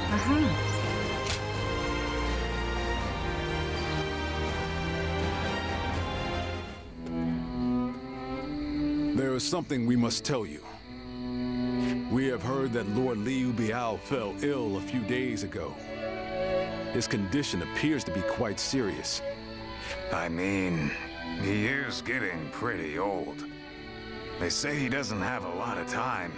Aha. There is something we must tell you. We have heard that Lord Liu Biao fell ill a few days ago. His condition appears to be quite serious. I mean, he is getting pretty old. They say he doesn't have a lot of time.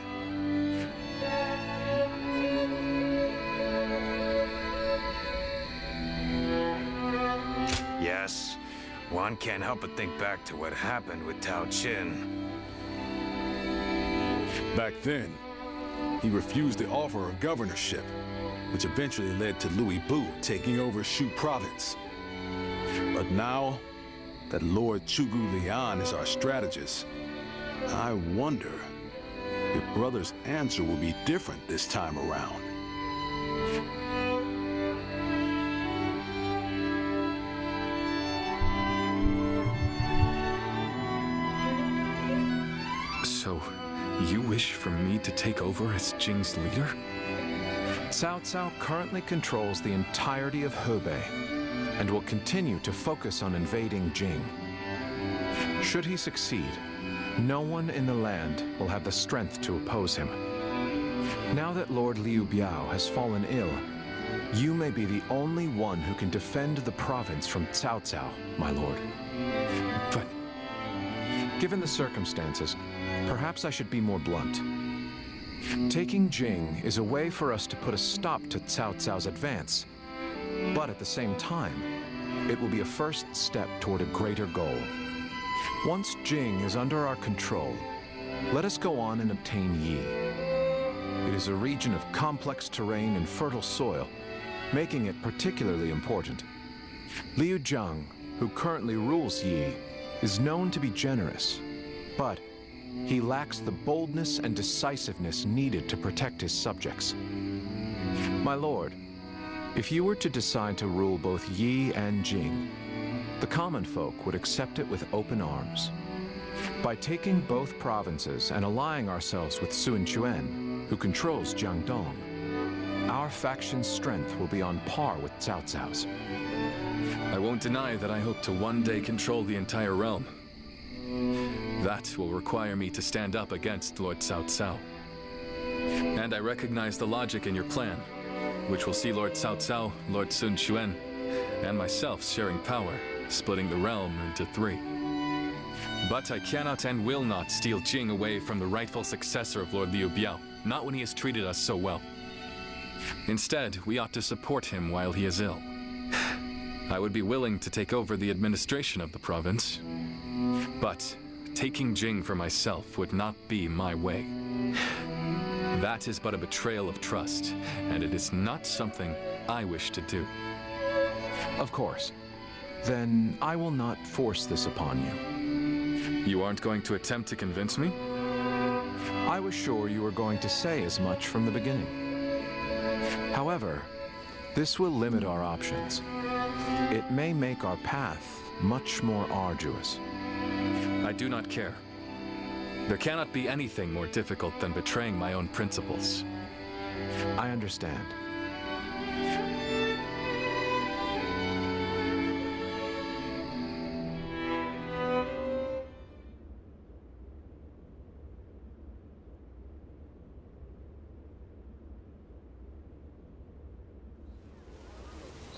Yes, one can't help but think back to what happened with Tao Qin. Back then, he refused the offer of governorship, which eventually led to Louis Bu taking over Shu province. But now that Lord Chugu Lian is our strategist, I wonder if Brother's answer will be different this time around. So, you wish for me to take over as Jing's leader? Cao Cao currently controls the entirety of Hebei and will continue to focus on invading Jing. Should he succeed, no one in the land will have the strength to oppose him. Now that Lord Liu Biao has fallen ill, you may be the only one who can defend the province from Cao Cao, my lord. But given the circumstances, perhaps I should be more blunt. Taking Jing is a way for us to put a stop to Cao Cao's advance. But at the same time, it will be a first step toward a greater goal. Once Jing is under our control, let us go on and obtain Yi. It is a region of complex terrain and fertile soil, making it particularly important. Liu Zhang, who currently rules Yi, is known to be generous, but he lacks the boldness and decisiveness needed to protect his subjects. My lord, if you were to decide to rule both Yi and Jing, the common folk would accept it with open arms. By taking both provinces and allying ourselves with Sun Quan, who controls Jiangdong, our faction's strength will be on par with Cao Cao's. I won't deny that I hope to one day control the entire realm. That will require me to stand up against Lord Cao Cao. And I recognize the logic in your plan, which will see Lord Cao Cao, Lord Sun Quan, and myself sharing power, splitting the realm into 3. But I cannot and will not steal Jing away from the rightful successor of Lord Liu Biao, not when he has treated us so well. Instead, we ought to support him while he is ill. I would be willing to take over the administration of the province, but taking Jing for myself would not be my way. That is but a betrayal of trust, and it is not something I wish to do. Of course. Then I will not force this upon you. You aren't going to attempt to convince me? I was sure you were going to say as much from the beginning. However, this will limit our options. It may make our path much more arduous. I do not care. There cannot be anything more difficult than betraying my own principles. I understand.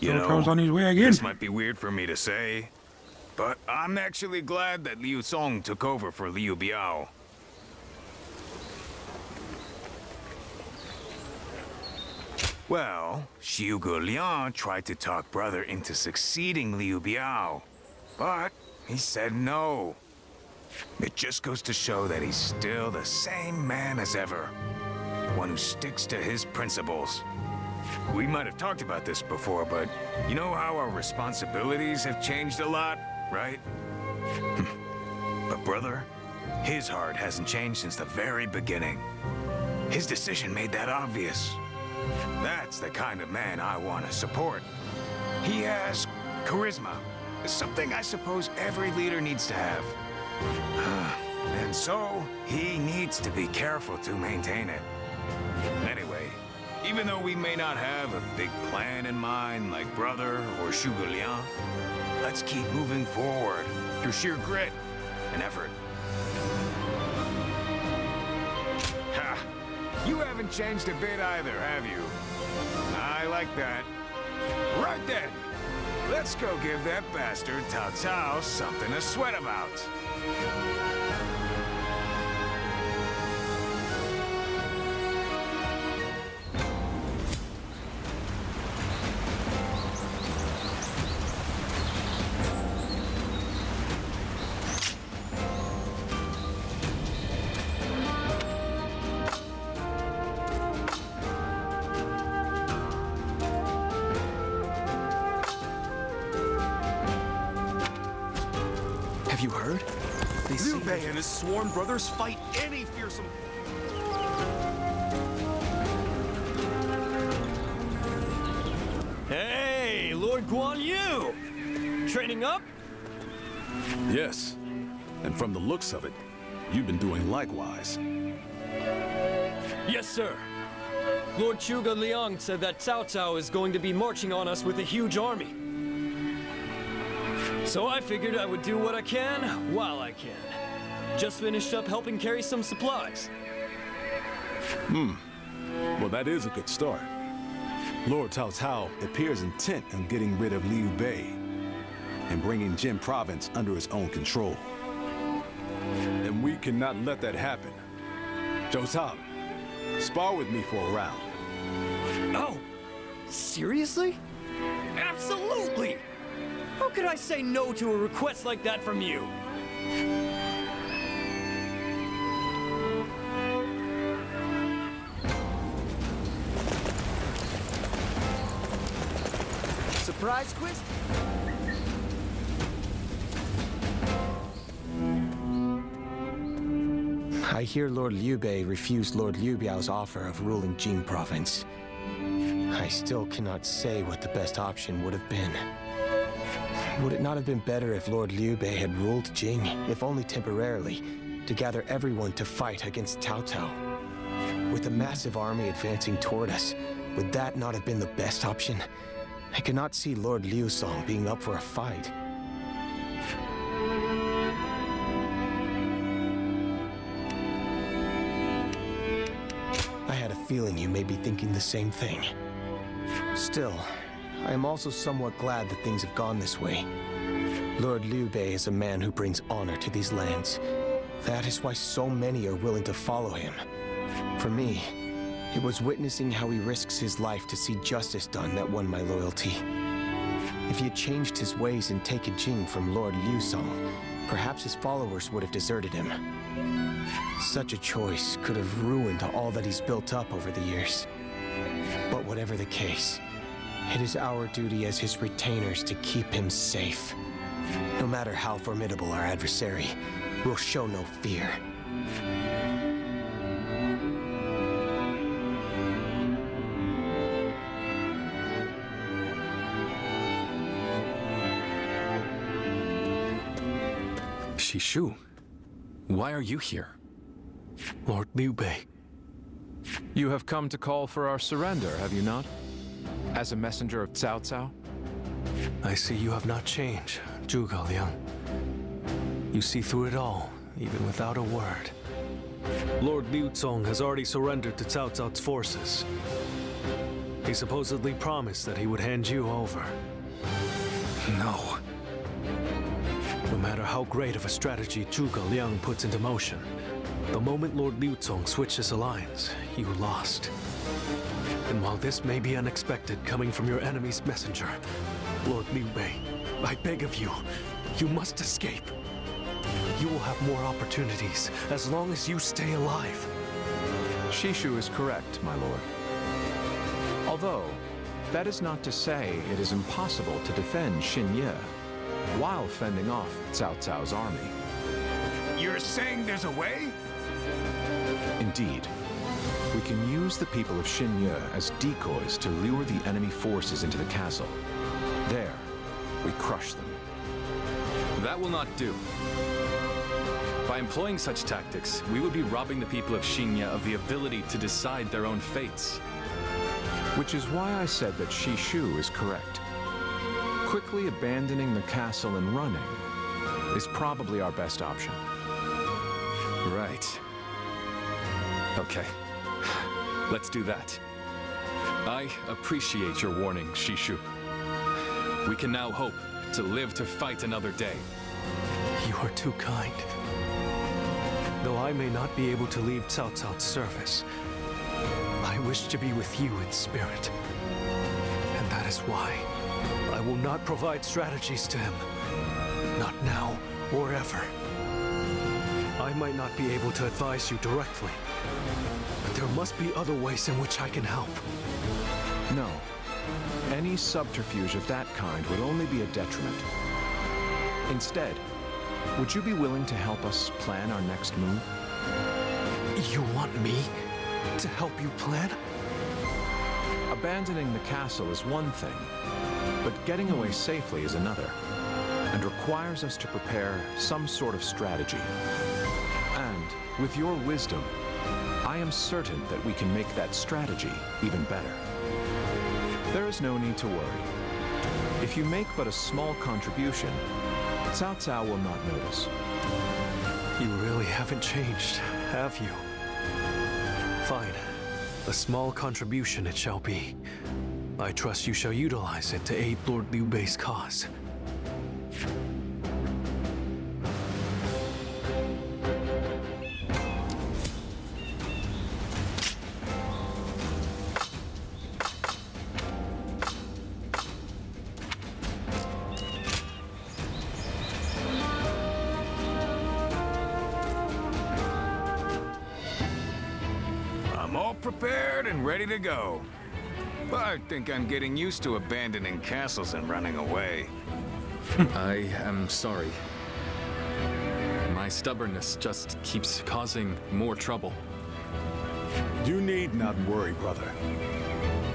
You know, Comes on his way again. this might be weird for me to say, but I'm actually glad that Liu Song took over for Liu Biao. Well, Xiu Liang tried to talk Brother into succeeding Liu Biao, but he said no. It just goes to show that he's still the same man as ever, one who sticks to his principles. We might have talked about this before, but you know how our responsibilities have changed a lot, right? But Brother, his heart hasn't changed since the very beginning. His decision made that obvious. That's the kind of man I want to support. He has charisma, something I suppose every leader needs to have. And so, he needs to be careful to maintain it. Anyway, Even though we may not have a big plan in mind like Brother or Zhuge Liang, let's keep moving forward through sheer grit and effort. Ha! You haven't changed a bit either, have you? I like that. Right then, let's go give that bastard Cao Cao something to sweat about. Have you heard? They say Liu Bei and his sworn brothers fight any fearsome... Hey, Lord Guan Yu! Training up? Yes. And from the looks of it, you've been doing likewise. Yes, sir. Lord Zhuge Liang said that Cao Cao is going to be marching on us with a huge army. So I figured I would do what I can while I can. Just finished up helping carry some supplies. Well, that is a good start. Lord Cao Cao appears intent on getting rid of Liu Bei and bringing Jin Province under his own control. And we cannot let that happen. Zhou Tam, spar with me for a round. Oh, seriously? Absolutely! How could I say no to a request like that from you? Surprise quiz? I hear Lord Liu Bei refused Lord Liu Biao's offer of ruling Jing Province. I still cannot say what the best option would have been. Would it not have been better if Lord Liu Bei had ruled Jing, if only temporarily, to gather everyone to fight against Cao Cao? With a massive army advancing toward us, would that not have been the best option? I cannot see Lord Liu Song being up for a fight. I had a feeling you may be thinking the same thing. Still, I am also somewhat glad that things have gone this way. Lord Liu Bei is a man who brings honor to these lands. That is why so many are willing to follow him. For me, it was witnessing how he risks his life to see justice done that won my loyalty. If he had changed his ways and taken Jing from Lord Liu Song, perhaps his followers would have deserted him. Such a choice could have ruined all that he's built up over the years. But whatever the case, it is our duty as his retainers to keep him safe. No matter how formidable our adversary, we'll show no fear. Shishu, why are you here? Lord Liu Bei. You have come to call for our surrender, have you not? As a messenger of Cao Cao? I see you have not changed, Zhuge Liang. You see through it all, even without a word. Lord Liu Zong has already surrendered to Cao Cao's forces. He supposedly promised that he would hand you over. No. No matter how great of a strategy Zhuge Liang puts into motion, the moment Lord Liu Zong switched his alliance, you lost. And while this may be unexpected coming from your enemy's messenger, Lord Liu Bei, I beg of you, you must escape. You will have more opportunities as long as you stay alive. Shishu is correct, my lord. Although, that is not to say it is impossible to defend Xinye while fending off Cao Cao's army. You're saying there's a way? Indeed. We can use the people of Xinye as decoys to lure the enemy forces into the castle. There, we crush them. That will not do. By employing such tactics, we would be robbing the people of Xinye of the ability to decide their own fates. Which is why I said that Shishu is correct. Quickly abandoning the castle and running is probably our best option. Right. Okay. Let's do that. I appreciate your warning, Shishu. We can now hope to live to fight another day. You are too kind. Though I may not be able to leave Cao Cao's service, I wish to be with you in spirit. And that is why I will not provide strategies to him. Not now or ever. I might not be able to advise you directly, but there must be other ways in which I can help. No. Any subterfuge of that kind would only be a detriment. Instead, would you be willing to help us plan our next move? You want me to help you plan? Abandoning the castle is one thing, but getting away safely is another, and requires us to prepare some sort of strategy. And with your wisdom, I am certain that we can make that strategy even better. There is no need to worry. If you make but a small contribution, Cao Cao will not notice. You really haven't changed, have you? Fine. A small contribution it shall be. I trust you shall utilize it to aid Lord Liu Bei's cause. I'm all prepared and ready to go. But I think I'm getting used to abandoning castles and running away. I am sorry. My stubbornness just keeps causing more trouble. You need not worry, brother.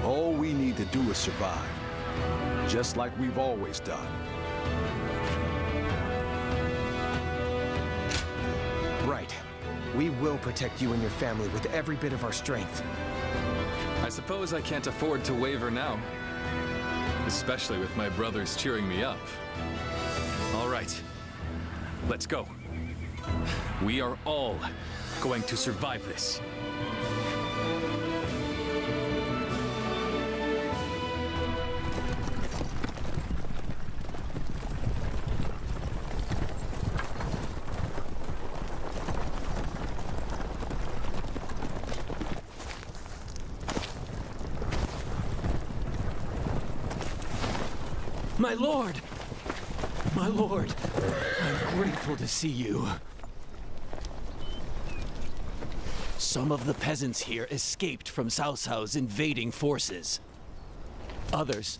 All we need to do is survive, just like we've always done. Right. We will protect you and your family with every bit of our strength. I suppose I can't afford to waver now. Especially with my brothers cheering me up. All right. Let's go. We are all going to survive this. My lord! My lord, I'm grateful to see you. Some of the peasants here escaped from Cao Cao's invading forces. Others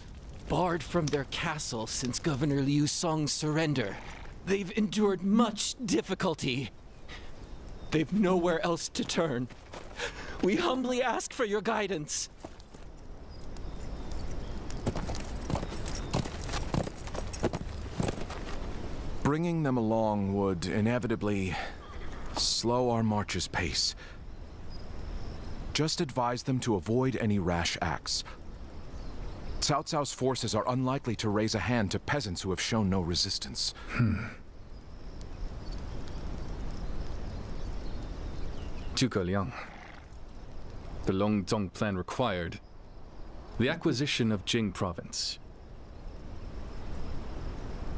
barred from their castle since Governor Liu Song's surrender. They've endured much difficulty. They've nowhere else to turn. We humbly ask for your guidance. Bringing them along would inevitably slow our march's pace. Just advise them to avoid any rash acts. Cao Cao's forces are unlikely to raise a hand to peasants who have shown no resistance. Zhuge Liang. The Longzong plan required the acquisition of Jing province.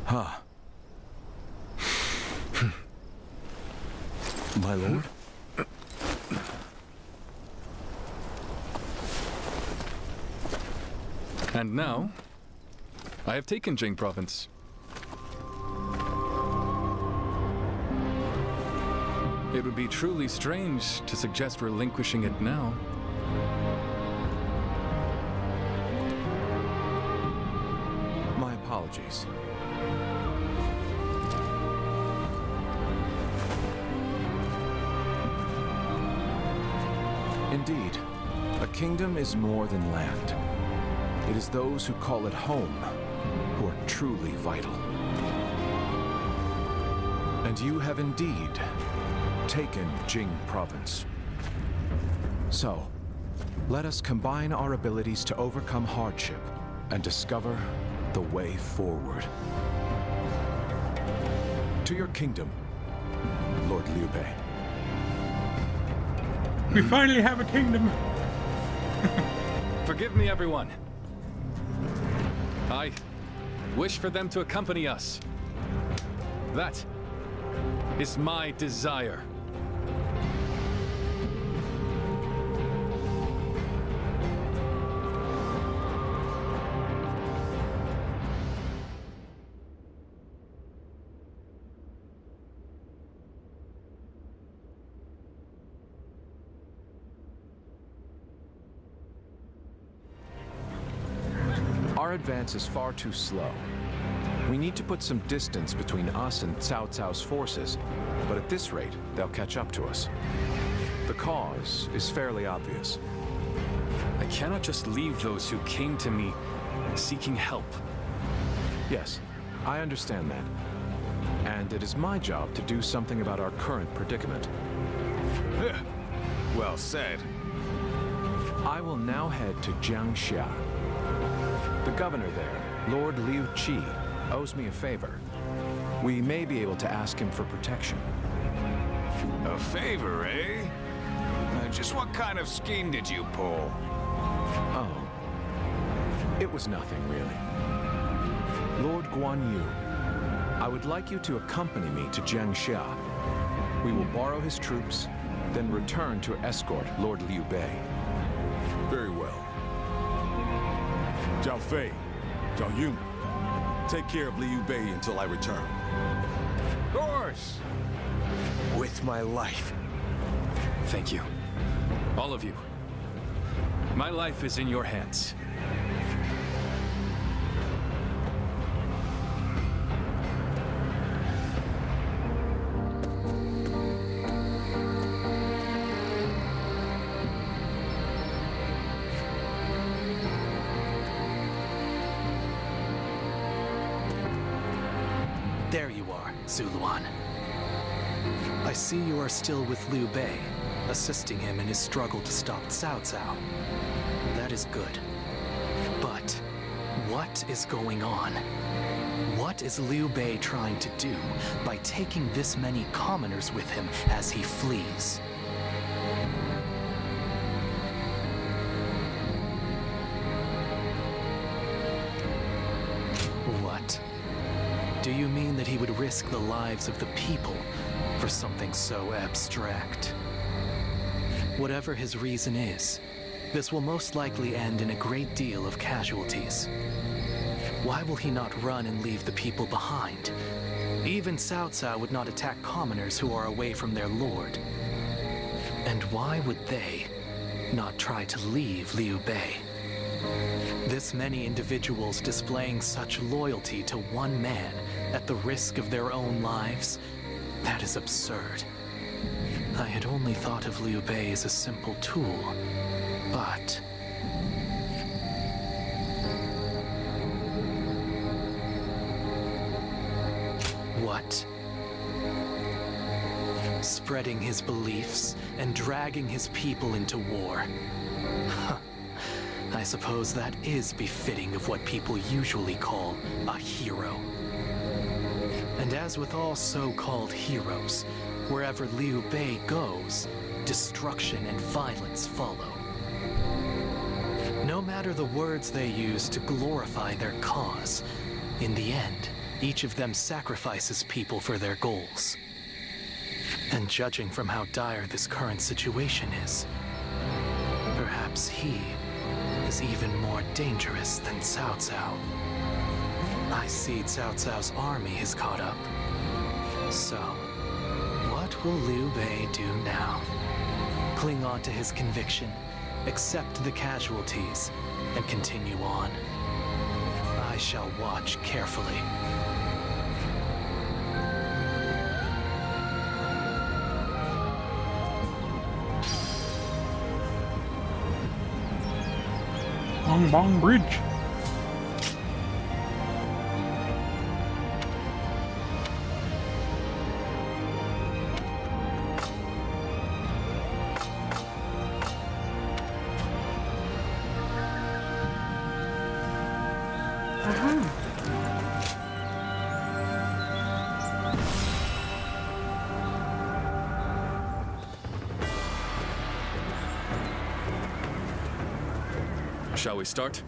Huh. My lord? And now, I have taken Jing province. It would be truly strange to suggest relinquishing it now. My apologies. Indeed, a kingdom is more than land. It is those who call it home who are truly vital. And you have indeed taken Jing province. So, Let us combine our abilities to overcome hardship and discover the way forward. To your kingdom, Lord Liu Bei. We finally have a kingdom. Forgive me, everyone. I wish for them to accompany us. That is my desire. Our advance is far too slow. We need to put some distance between us and Cao Cao's forces, but at this rate, they'll catch up to us. The cause is fairly obvious. I cannot just leave those who came to me seeking help. Yes, I understand that. And it is my job to do something about our current predicament. Well said. I will now head to Jiangxia. The governor there, Lord Liu Qi, owes me a favor. We may be able to ask him for protection. A favor, eh? Just what kind of scheme did you pull? Oh. It was nothing, really. Lord Guan Yu, I would like you to accompany me to Jiangxia. We will borrow his troops, then return to escort Lord Liu Bei. Very well. Zhao Fei, Zhao Yun, take care of Liu Bei until I return. Of course. With my life. Thank you. All of you. My life is in your hands. There you are, Zuluan. I see you are still with Liu Bei, assisting him in his struggle to stop Cao Cao. That is good. But what is going on? What is Liu Bei trying to do by taking this many commoners with him as he flees? What? Do you mean that he would risk the lives of the people for something so abstract? Whatever his reason is, this will most likely end in a great deal of casualties. Why will he not run and leave the people behind? Even Cao Cao would not attack commoners who are away from their lord. And why would they not try to leave Liu Bei? This many individuals displaying such loyalty to one man at the risk of their own lives, that is absurd. I had only thought of Liu Bei as a simple tool, but... What? Spreading his beliefs and dragging his people into war. Huh. I suppose that is befitting of what people usually call a hero. And as with all so-called heroes, wherever Liu Bei goes, destruction and violence follow. No matter the words they use to glorify their cause, in the end, each of them sacrifices people for their goals. And judging from how dire this current situation is, perhaps he is even more dangerous than Cao Cao. I see Cao Cao's army has caught up. So, what will Liu Bei do now? Cling on to his conviction, accept the casualties, and continue on. I shall watch carefully. Bong Bong Bridge. Shall we start?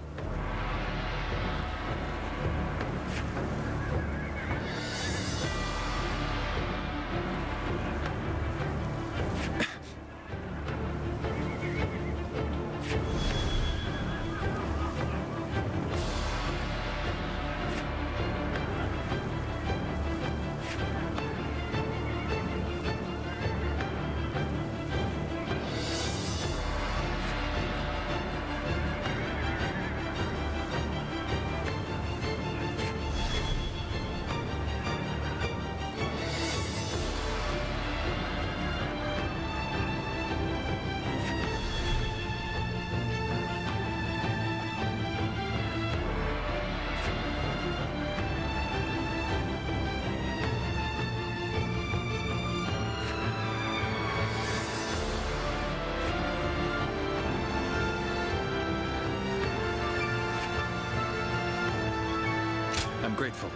I'm grateful.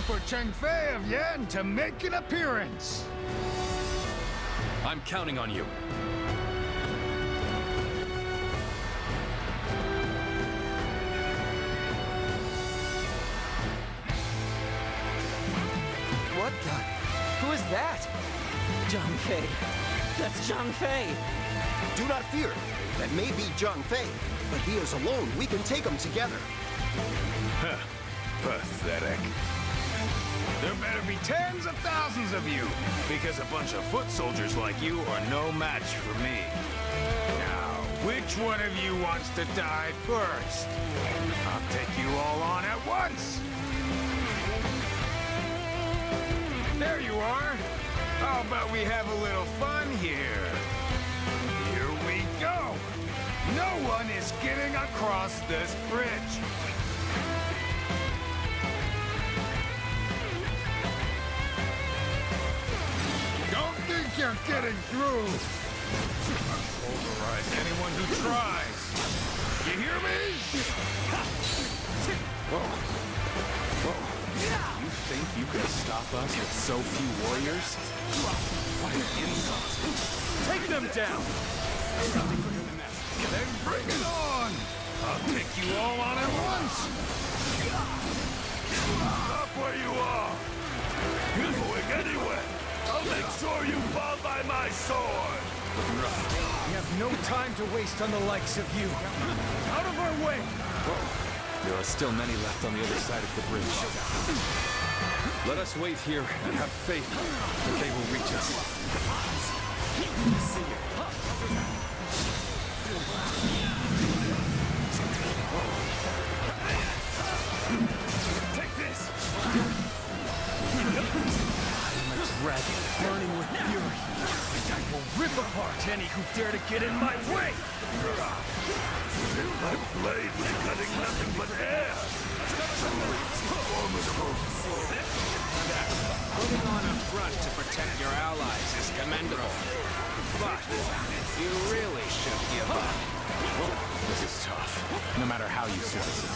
For Cheng Fei of Yan to make an appearance. I'm counting on you. What the? Who is that? Zhang Fei. That's Zhang Fei. Do not fear. That may be Zhang Fei, but he is alone. We can take him together. Pathetic. There better be tens of thousands of you, because a bunch of foot soldiers like you are no match for me. Now, which one of you wants to die first? I'll take you all on at once. There you are. How about we have a little fun here? Here we go. No one is getting across this bridge. You're getting through! Pulverize anyone who tries! You hear me? Whoa. You think you can stop us with so few warriors? What an insult! Take them down! Then bring it on! I'll take you all on at once! Stop where you are! You're going anywhere! I'll make sure you fall by my sword! We have no time to waste on the likes of you. Out of our way! There are still many left on the other side of the bridge. Let us wait here and have faith that they will reach us. Take this! Dragon burning with fury. I will rip apart any who dare to get in my way! My blade was cutting nothing but air! Putting on a front to protect your allies is commendable. But you really should give up. This is tough, no matter how you slice it.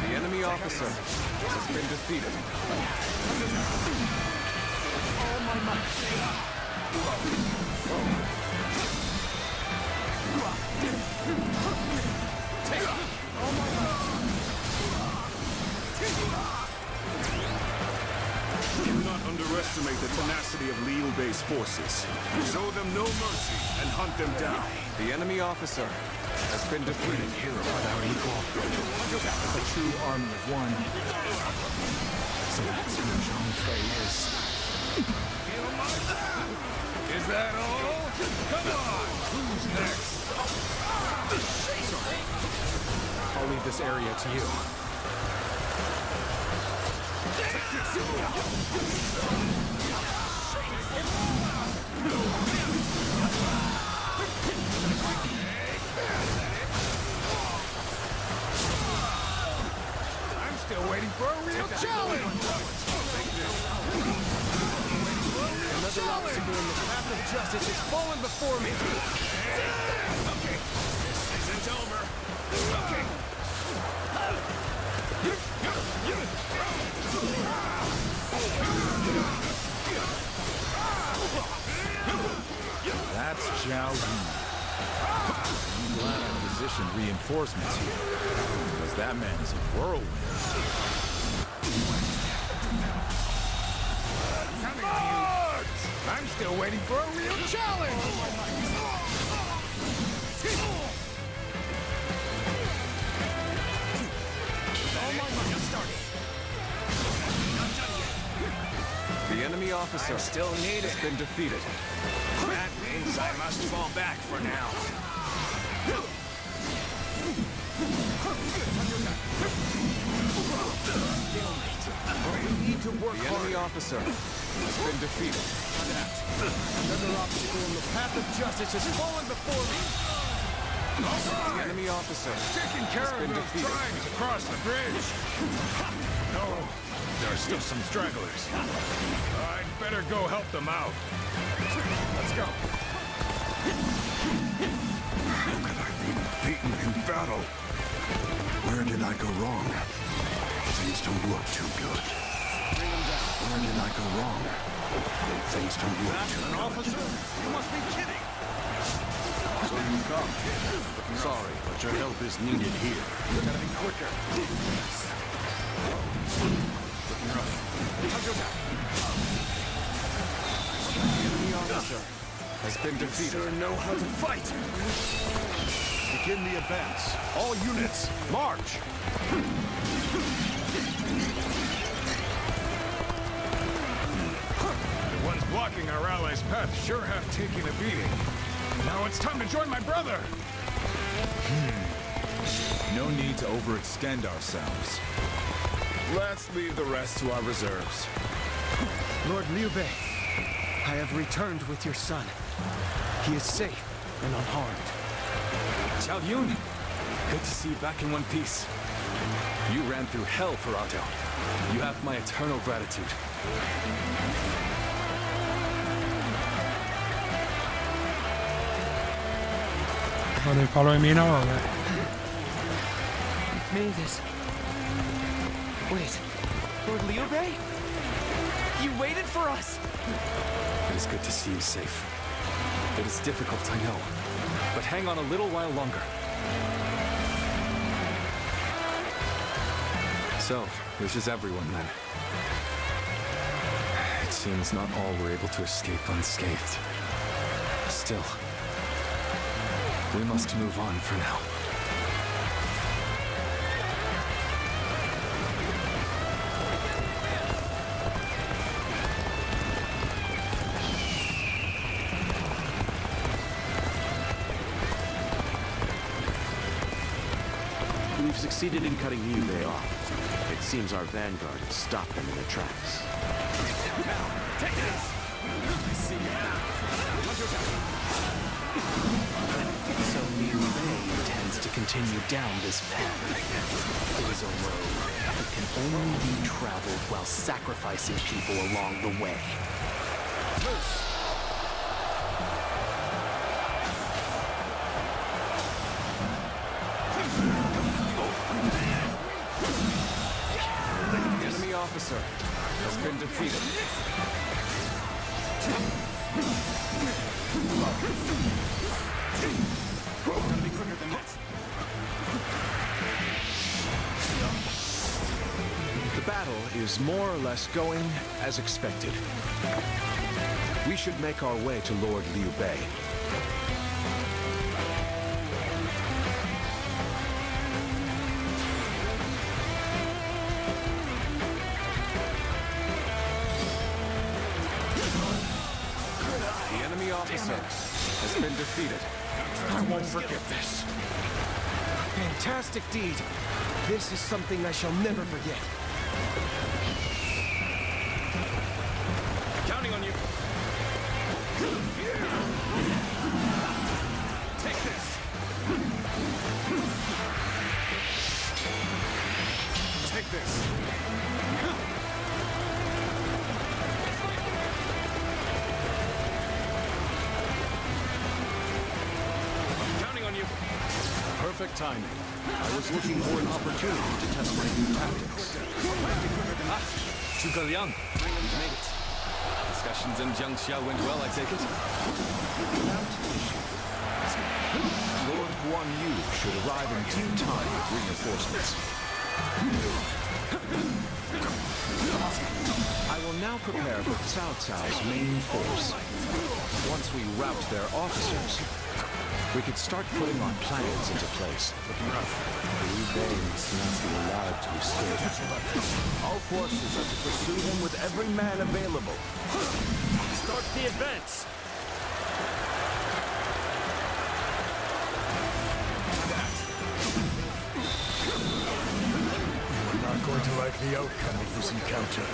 The enemy officer has been defeated. All my might. Take all my might. Do not underestimate the tenacity of Liu Bei's forces. Show them no mercy and hunt them down. The enemy officer has been defeated. Without equal. The true army of one. So that's who Zhang Fei is. Feel my wrath! Is that all? Come on! Who's next? I'll leave this area to you. I'm still waiting for a real challenge! Another obstacle in the path of justice is fallen before me. Okay, this isn't over. Okay. That's Zhao Yun. I'm glad I positioned reinforcements here, because that man is a whirlwind. I'm still waiting for a real challenge! The enemy officer I'm still needed. has been defeated. That means I must fall back for now. We need to work The enemy officer has been defeated. Another obstacle in the path of justice has fallen before me. The enemy officer Taking care has of been those defeated. trying to cross the bridge. No, there are still some stragglers. I'd better go help them out. Let's go. How could I be beaten in battle? Where did I go wrong? Things don't look too good. Where did I go wrong? Things don't look too good. Officer, you must be kidding. So you come. Sorry, but your help is needed here. You gotta be quicker. Looking rough. The enemy officer has been defeated. Sure know how to fight. Begin the advance. All units, march! The ones blocking our allies' path sure have taken a beating. Now it's time to join my brother! No need to overextend ourselves. Let's leave the rest to our reserves. Lord Liu Bei, I have returned with your son. He is safe and unharmed. Zhao Yun, good to see you back in one piece. You ran through hell for Otto. You have my eternal gratitude. Are they following me now or what? We've made it. Wait, Lord Liu Bei? You waited for us! It is good to see you safe. It is difficult, I know. But hang on a little while longer. So, this is everyone then. It seems not all were able to escape unscathed. Still, we must move on for now. We've succeeded in cutting Liu Bei off. It seems our vanguard has stopped them in their tracks. Take this! I see you now. So Liu Bei intends to continue down this path. It is a road that can only be traveled while sacrificing people along the way. The enemy officer has been defeated. Gotta be quicker than this. The battle is more or less going as expected. We should make our way to Lord Liu Bei. The enemy officer has been defeated. I won't forget this. Fantastic deed. This is something I shall never forget. Counting on you. Take this. Take this. Counting on you. Perfect timing. I was looking for an opportunity to test my new tactics. Zhuge Liang. You've made it. Discussions in Jiangxia went well, I take it? Lord Guan Yu should arrive in due time with reinforcements. I will now prepare for Cao Cao's main force. Once we rout their officers, we could start putting our plans into place. Liu Bei must not be allowed to escape. All forces are to pursue him with every man available. Start the advance! We're not going to like the outcome of this encounter.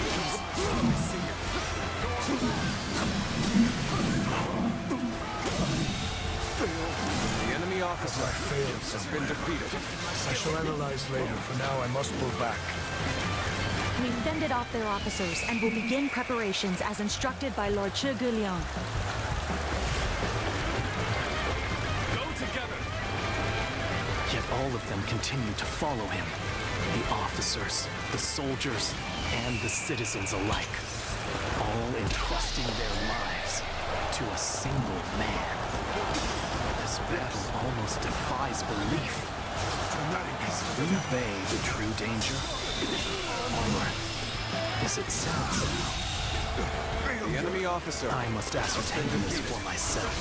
The enemy officer has been defeated. I shall analyze later. For now, I must pull back. We fended off their officers and will begin preparations as instructed by Lord Zhuge Liang. Go together! Yet all of them continue to follow him. The officers, the soldiers, and the citizens alike. All entrusting their lives to a single man. This battle almost defies belief. Is Liu Bei the true danger? Or is it Cao Cao? The enemy officer. I must ascertain this for myself.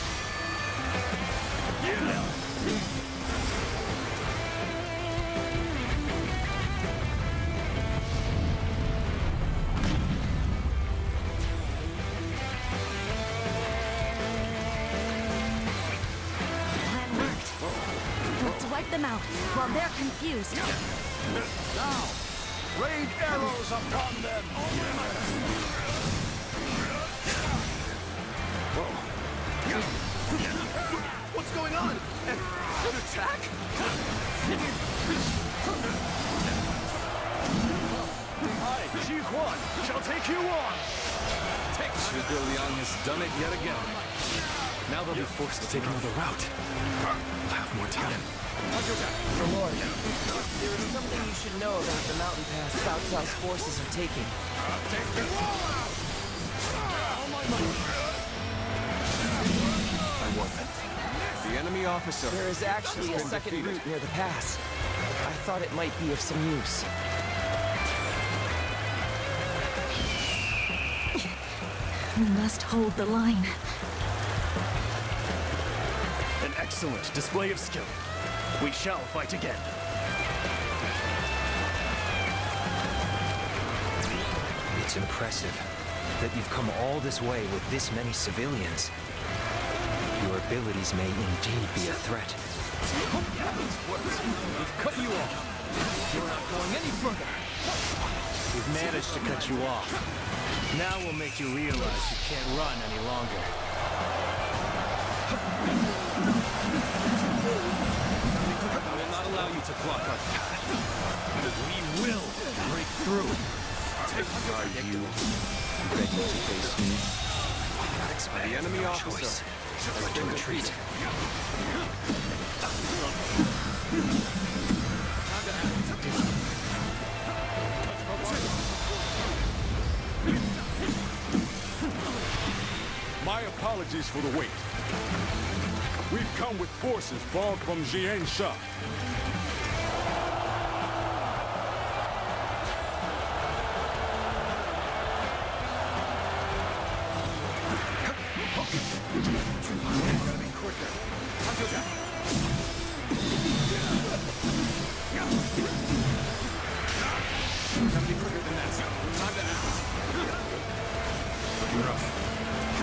Plan worked. Let's wipe them out while they're confused. Now, rain arrows upon them! What's going on? An attack? I, Ji Huan, shall take you on! Zhuge Liang has done it yet again. Now they'll be forced to take another route. We'll have more time. Lord, there is something you should know about the mountain pass Cao Cao's forces are taking. I won. The enemy officer. There is actually a second route near the pass. I thought it might be of some use. We must hold the line. An excellent display of skill. We shall fight again. It's impressive that you've come all this way with this many civilians. Your abilities may indeed be a threat. We've cut you off. You're not going any further. We've managed to cut you off. Now we'll make you realize you can't run any longer. I will not allow you to block our path. We will break through. Are you ready to face me? The enemy officer. But to retreat. My apologies for the wait. We've come with forces borrowed from Jiansha.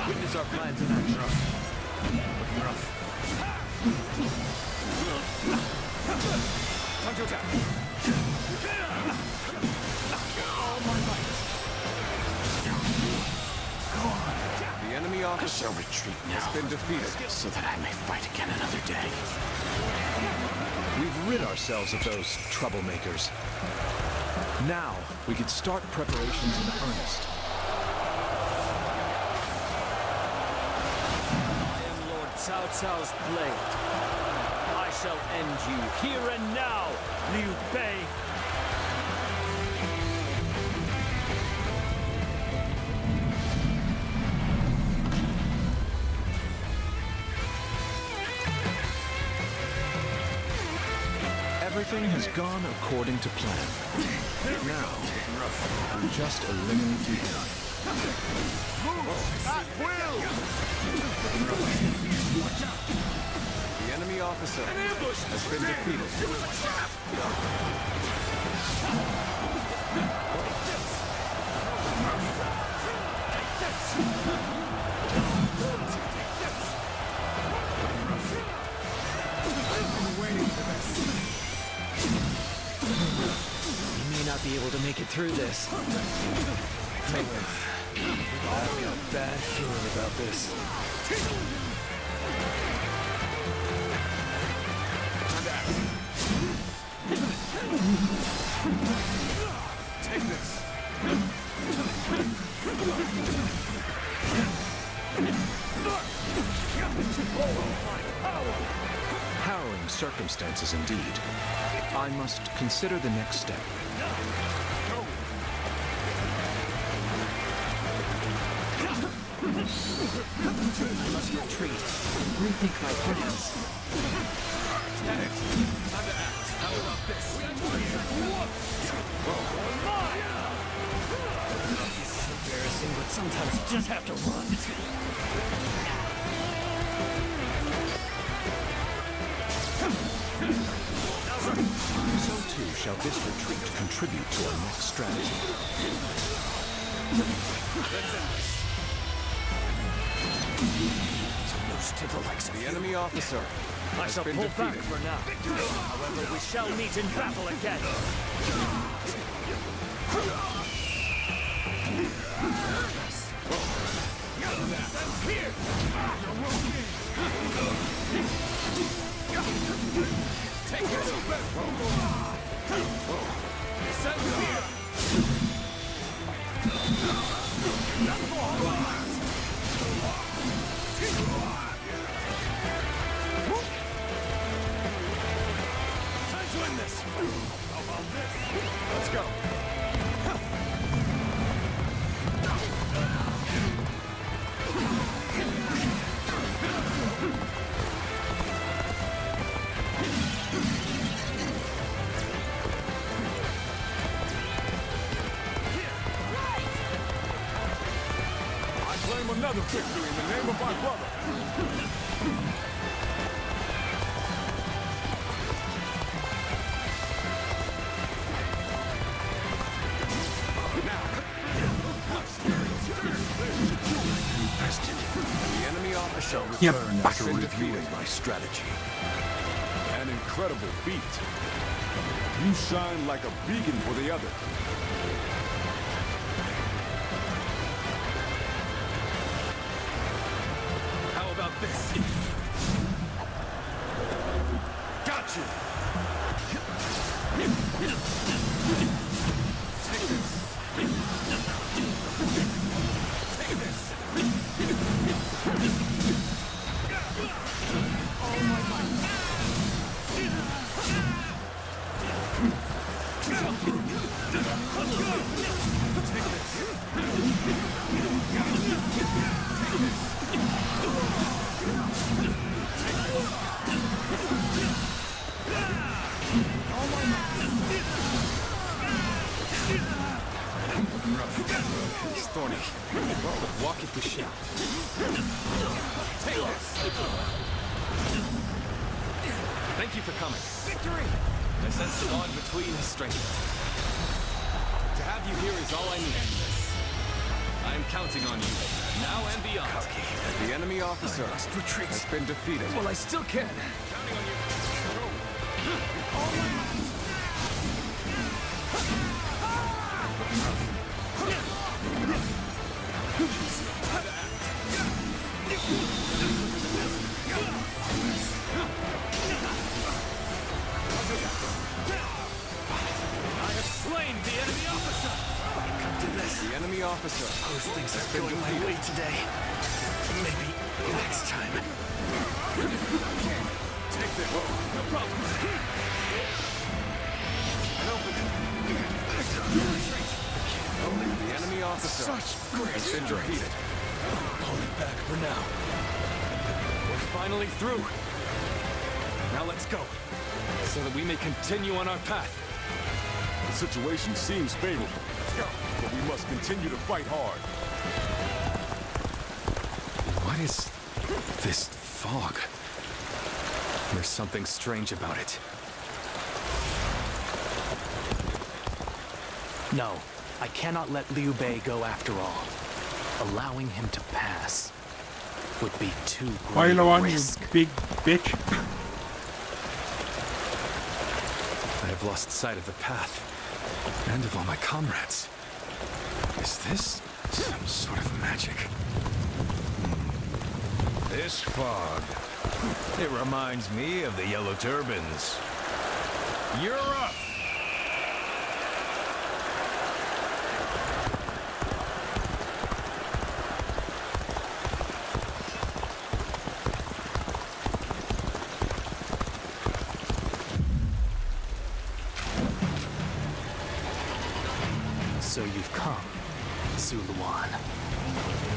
Witness our plans in action. Looking rough. Time to attack. All my might. Go on. shall retreat now. Has been defeated. So that I may fight again another day. We've rid ourselves of those troublemakers. Now, we could start preparations in earnest. I am Lord Cao Cao's blade. I shall end you here and now, Liu Bei. Everything has gone according to plan. Now, we just eliminate the enemy. At will! The enemy officer has been defeated. You may not be able to make it through this. I've got a bad feeling about this. Take this. Harrowing circumstances indeed. I must consider the next step. I must retreat. Rethink my plans. How about this? This is embarrassing, but sometimes you just have to run. So too shall this retreat contribute to our next strategy. The enemy officer I has shall been pull defeated. back for now. However, we shall meet in battle again. Here! Take this. Send here! Time to end this. How about this? Let's go. I claim another victory in the name of my brother. The enemy officer Yep. has been defeated. My strategy. An incredible feat. You shine like a beacon for the other. How about this? Got you. It's thorny. Walk it with shout. Take this. Thank you for coming. Victory. I sense the bond between has strengthened. To have you here is all I need. I am counting on you, now and beyond. The enemy officer has been defeated. Well, I still can. Counting on you. enemy officer. Those things are going my way today. Maybe next time. Take them. No problem. The enemy officer has been defeated. Pull it back for now. We're finally through. Now let's go, so that we may continue on our path. The situation seems favorable, but we must continue to fight hard. What is this fog? There's something strange about it. No, I cannot let Liu Bei go after all. Allowing him to pass would be too great Pile a on, you risk. big bitch. I have lost sight of the path, and of all my comrades. Is this some sort of magic? This fog, it reminds me of the Yellow Turbans. You're up! So you've come, Zuluan.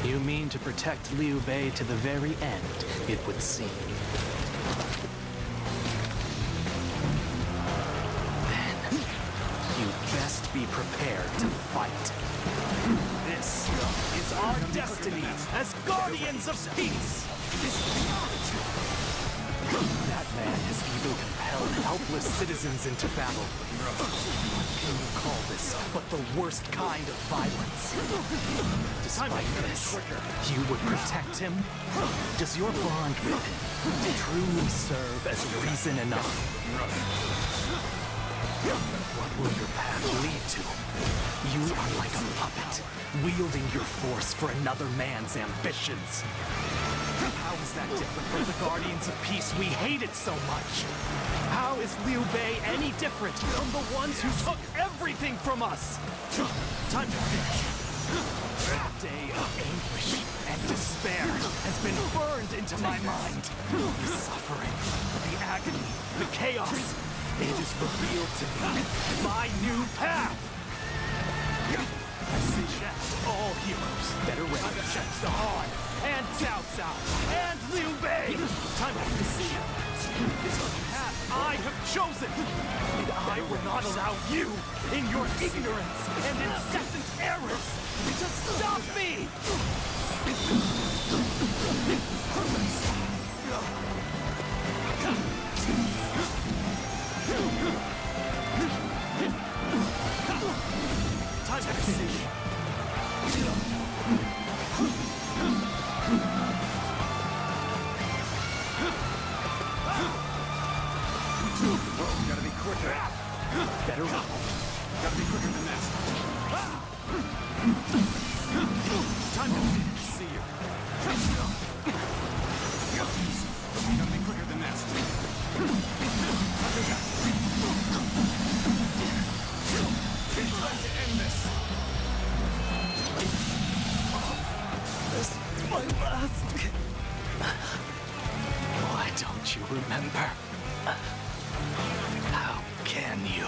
You mean to protect Liu Bei to the very end, it would seem. Then, you'd best be prepared to fight. This is our destiny as guardians of peace. That man has even compelled helpless citizens into battle. What can you call this but the worst kind of violence? Despite this, you would protect him? Does your bond with him truly serve as reason enough? What will your path lead to? You are like a puppet, wielding your force for another man's ambitions. How is that different from the Guardians of Peace we hated so much? How is Liu Bei any different from the ones who took everything from us? Time to think. A day of anguish and despair has been burned into my mind. The suffering, the agony, the chaos. It is revealed to me my new path. I suggest all heroes better ready to check the Han and Cao Cao and Liu Bei. Time to see is the path I have chosen, and I will not allow you, in your ignorance and incessant errors, to stop me. Time to see. Gotta be quicker. Better run. Gotta be quicker than that. Time to finish. See you. Gotta be quicker than that. It's time to end this. This is my last. Why don't you remember? How can you?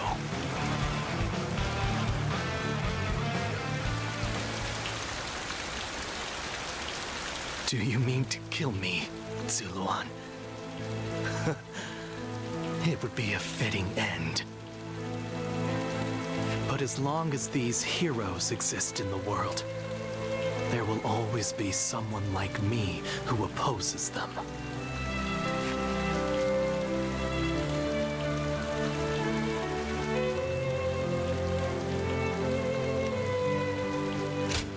Do you mean to kill me, Zuluan? It would be a fitting end. But as long as these heroes exist in the world, there will always be someone like me who opposes them.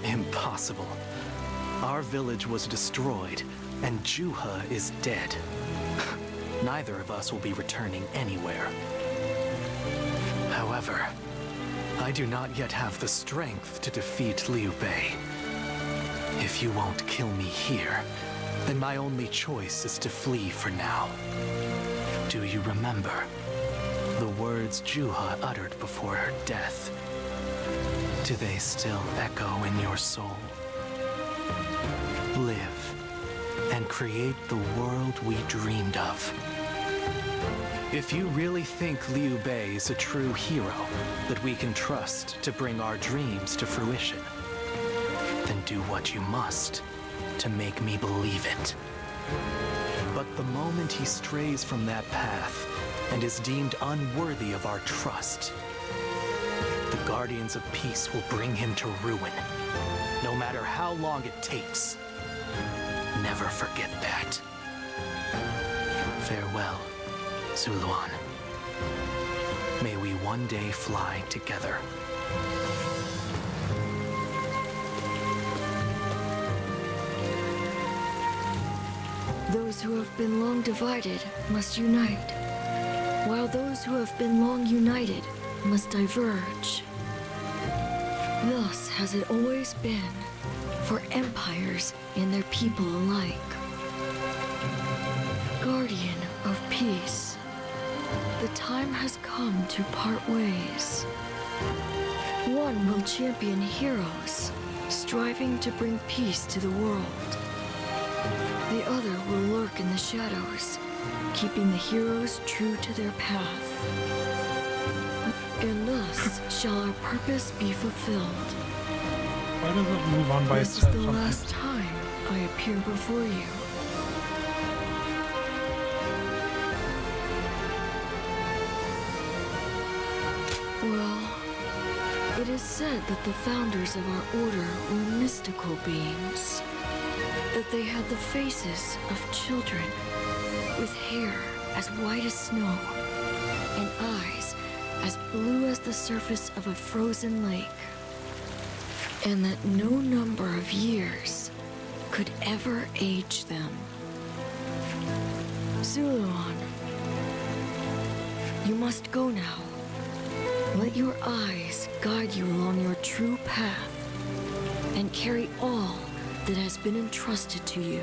Impossible. Our village was destroyed, and Juha is dead. Neither of us will be returning anywhere. However, I do not yet have the strength to defeat Liu Bei. If you won't kill me here, then my only choice is to flee for now. Do you remember the words Juha uttered before her death? Do they still echo in your soul? Live and create the world we dreamed of. If you really think Liu Bei is a true hero that we can trust to bring our dreams to fruition, then do what you must to make me believe it. But the moment he strays from that path and is deemed unworthy of our trust, the Guardians of Peace will bring him to ruin, no matter how long it takes. Never forget that. Farewell, Zuluan. May we one day fly together. Those who have been long divided must unite, while those who have been long united must diverge. Thus has it always been for empires and their people alike. Guardian of Peace, the time has come to part ways. One will champion heroes, striving to bring peace to the world. The other will lurk in the shadows, keeping the heroes true to their path. And thus shall our purpose be fulfilled. Why does it move on by this itself? This is the last time I appear before you. Well, it is said that the founders of our order were mystical beings. That they had the faces of children, with hair as white as snow, and eyes as blue as the surface of a frozen lake. And that no number of years could ever age them. Zuluan, you must go now. Let your eyes guide you along your true path, and carry all that has been entrusted to you.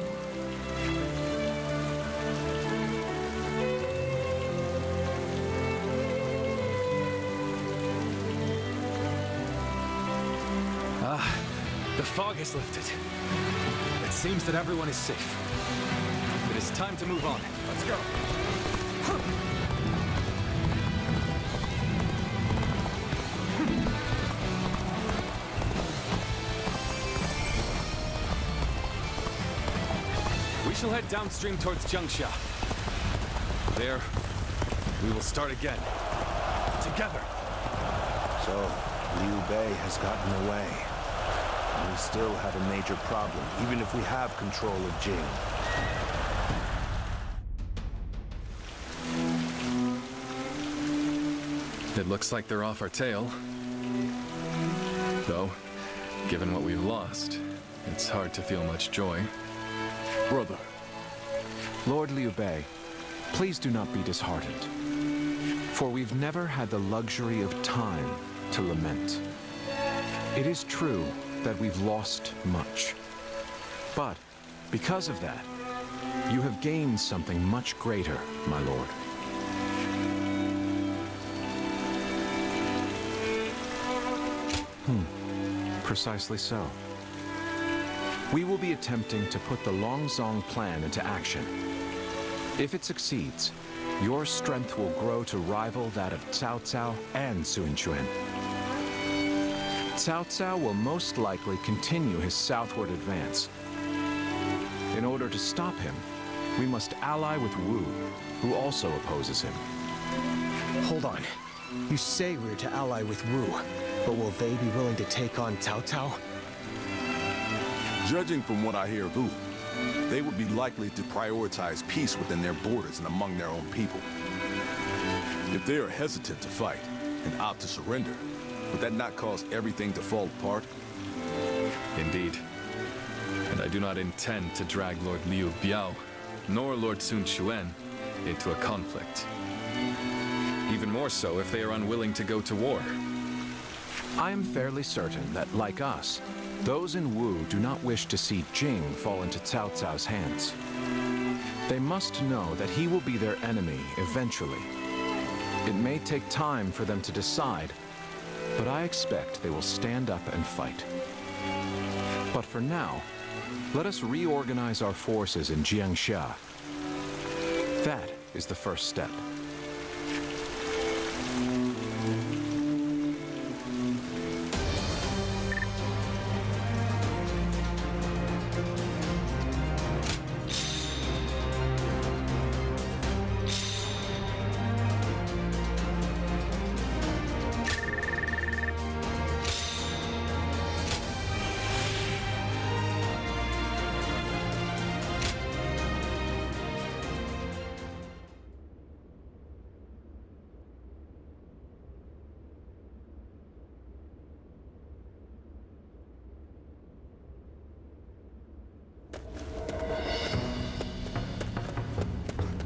The fog has lifted. It seems that everyone is safe. It is time to move on. Let's go. We shall head downstream towards Jiangxia. There, we will start again. Together. So, Liu Bei has gotten away. And we still have a major problem, even if we have control of Jing. It looks like they're off our tail. Though, given what we've lost, it's hard to feel much joy. Brother. Lord Liu Bei, please do not be disheartened. For we've never had the luxury of time to lament. It is true that we've lost much. But because of that, you have gained something much greater, my lord. Precisely so. We will be attempting to put the Longzong plan into action. If it succeeds, your strength will grow to rival that of Cao Cao and Sun Quan. Cao Cao will most likely continue his southward advance. In order to stop him, we must ally with Wu, who also opposes him. Hold on. You say we're to ally with Wu, but will they be willing to take on Cao Cao? Judging from what I hear of Wu, they would be likely to prioritize peace within their borders and among their own people. If they are hesitant to fight and opt to surrender, would that not cause everything to fall apart? Indeed. And I do not intend to drag Lord Liu Biao, nor Lord Sun Quan, into a conflict. Even more so if they are unwilling to go to war. I am fairly certain that, like us, those in Wu do not wish to see Jing fall into Cao Cao's hands. They must know that he will be their enemy eventually. It may take time for them to decide, But I expect they will stand up and fight. But for now, let us reorganize our forces in Jiangsha. That is the first step.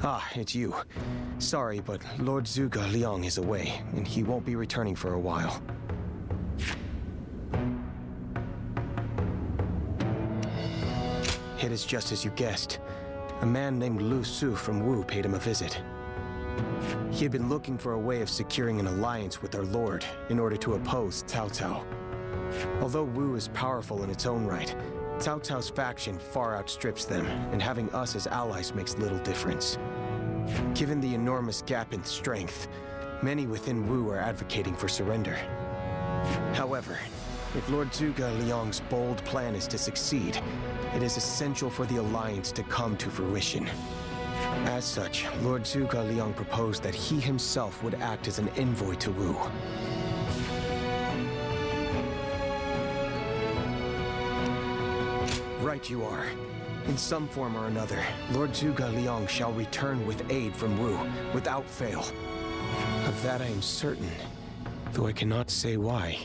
Ah, it's you. Sorry, but Lord Zhuge Liang is away, and he won't be returning for a while. It is just as you guessed. A man named Lu Su from Wu paid him a visit. He had been looking for a way of securing an alliance with our lord in order to oppose Cao Cao. Although Wu is powerful in its own right, Cao Cao's faction far outstrips them, and having us as allies makes little difference. Given the enormous gap in strength, many within Wu are advocating for surrender. However, if Lord Zhuge Liang's bold plan is to succeed, it is essential for the alliance to come to fruition. As such, Lord Zhuge Liang proposed that he himself would act as an envoy to Wu. Right you are. In some form or another, Lord Zhuge Liang shall return with aid from Wu, without fail. Of that I am certain, though I cannot say why.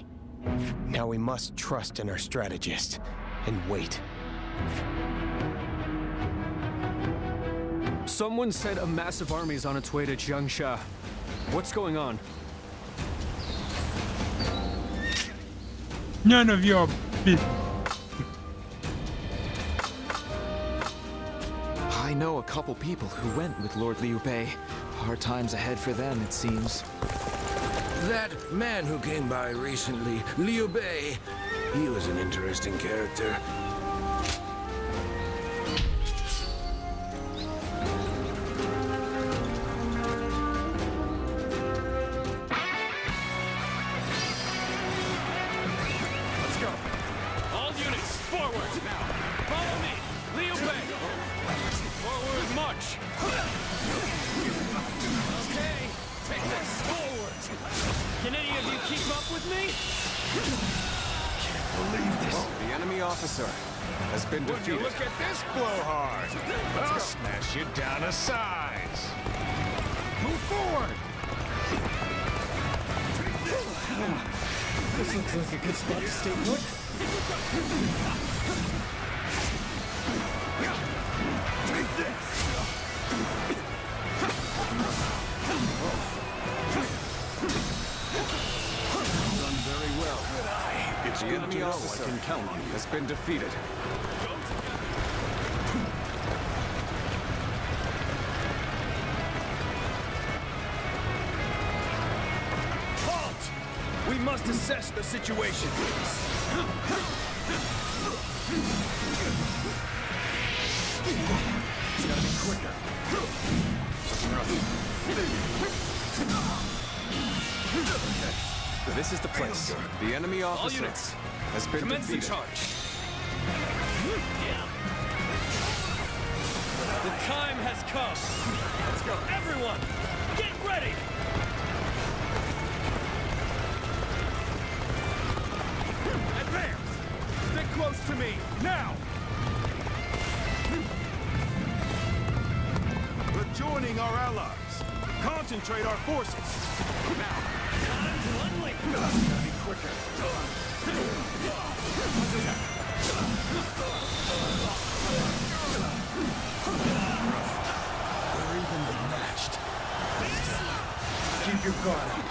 Now we must trust in our strategist, and wait. Someone said a massive army is on its way to Jiangsha. What's going on? None of your business. I know a couple people who went with Lord Liu Bei. Hard times ahead for them, it seems. That man who came by recently, Liu Bei, he was an interesting character. Let's go. All units, forward now. Follow me. Liu Bei. Forward march. Okay, take this forward. Can any of you keep up with me? Can't believe this. The enemy officer has been Would you defeated. look at this blowhard? I'll smash you down to size. Move forward. This looks like a good spot to stay put. Take this. Done very well. It's the good enemy to know officer I can count on you. has been defeated. Halt! We must assess the situation. It's gotta be quicker. This is the place. The enemy officer units, has been commence the defeated. charge. The time has come. Let's go. Everyone, get ready. Advance. Stick close to me now. We're joining our allies. Concentrate our forces. Now. Time to unleash. Gotta be quicker. We're evenly matched. Keep your guard up.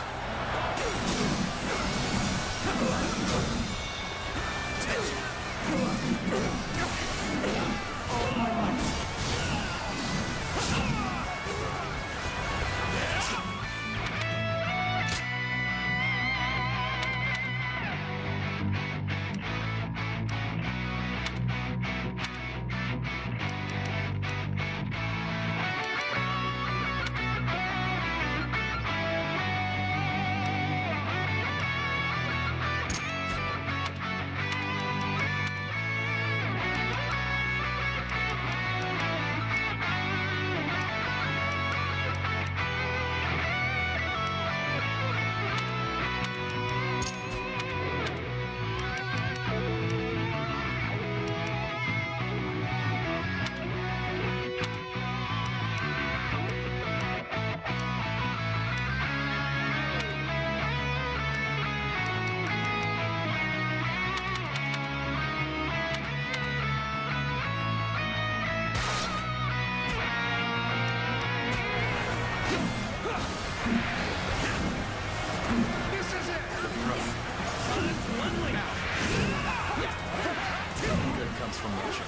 from watching.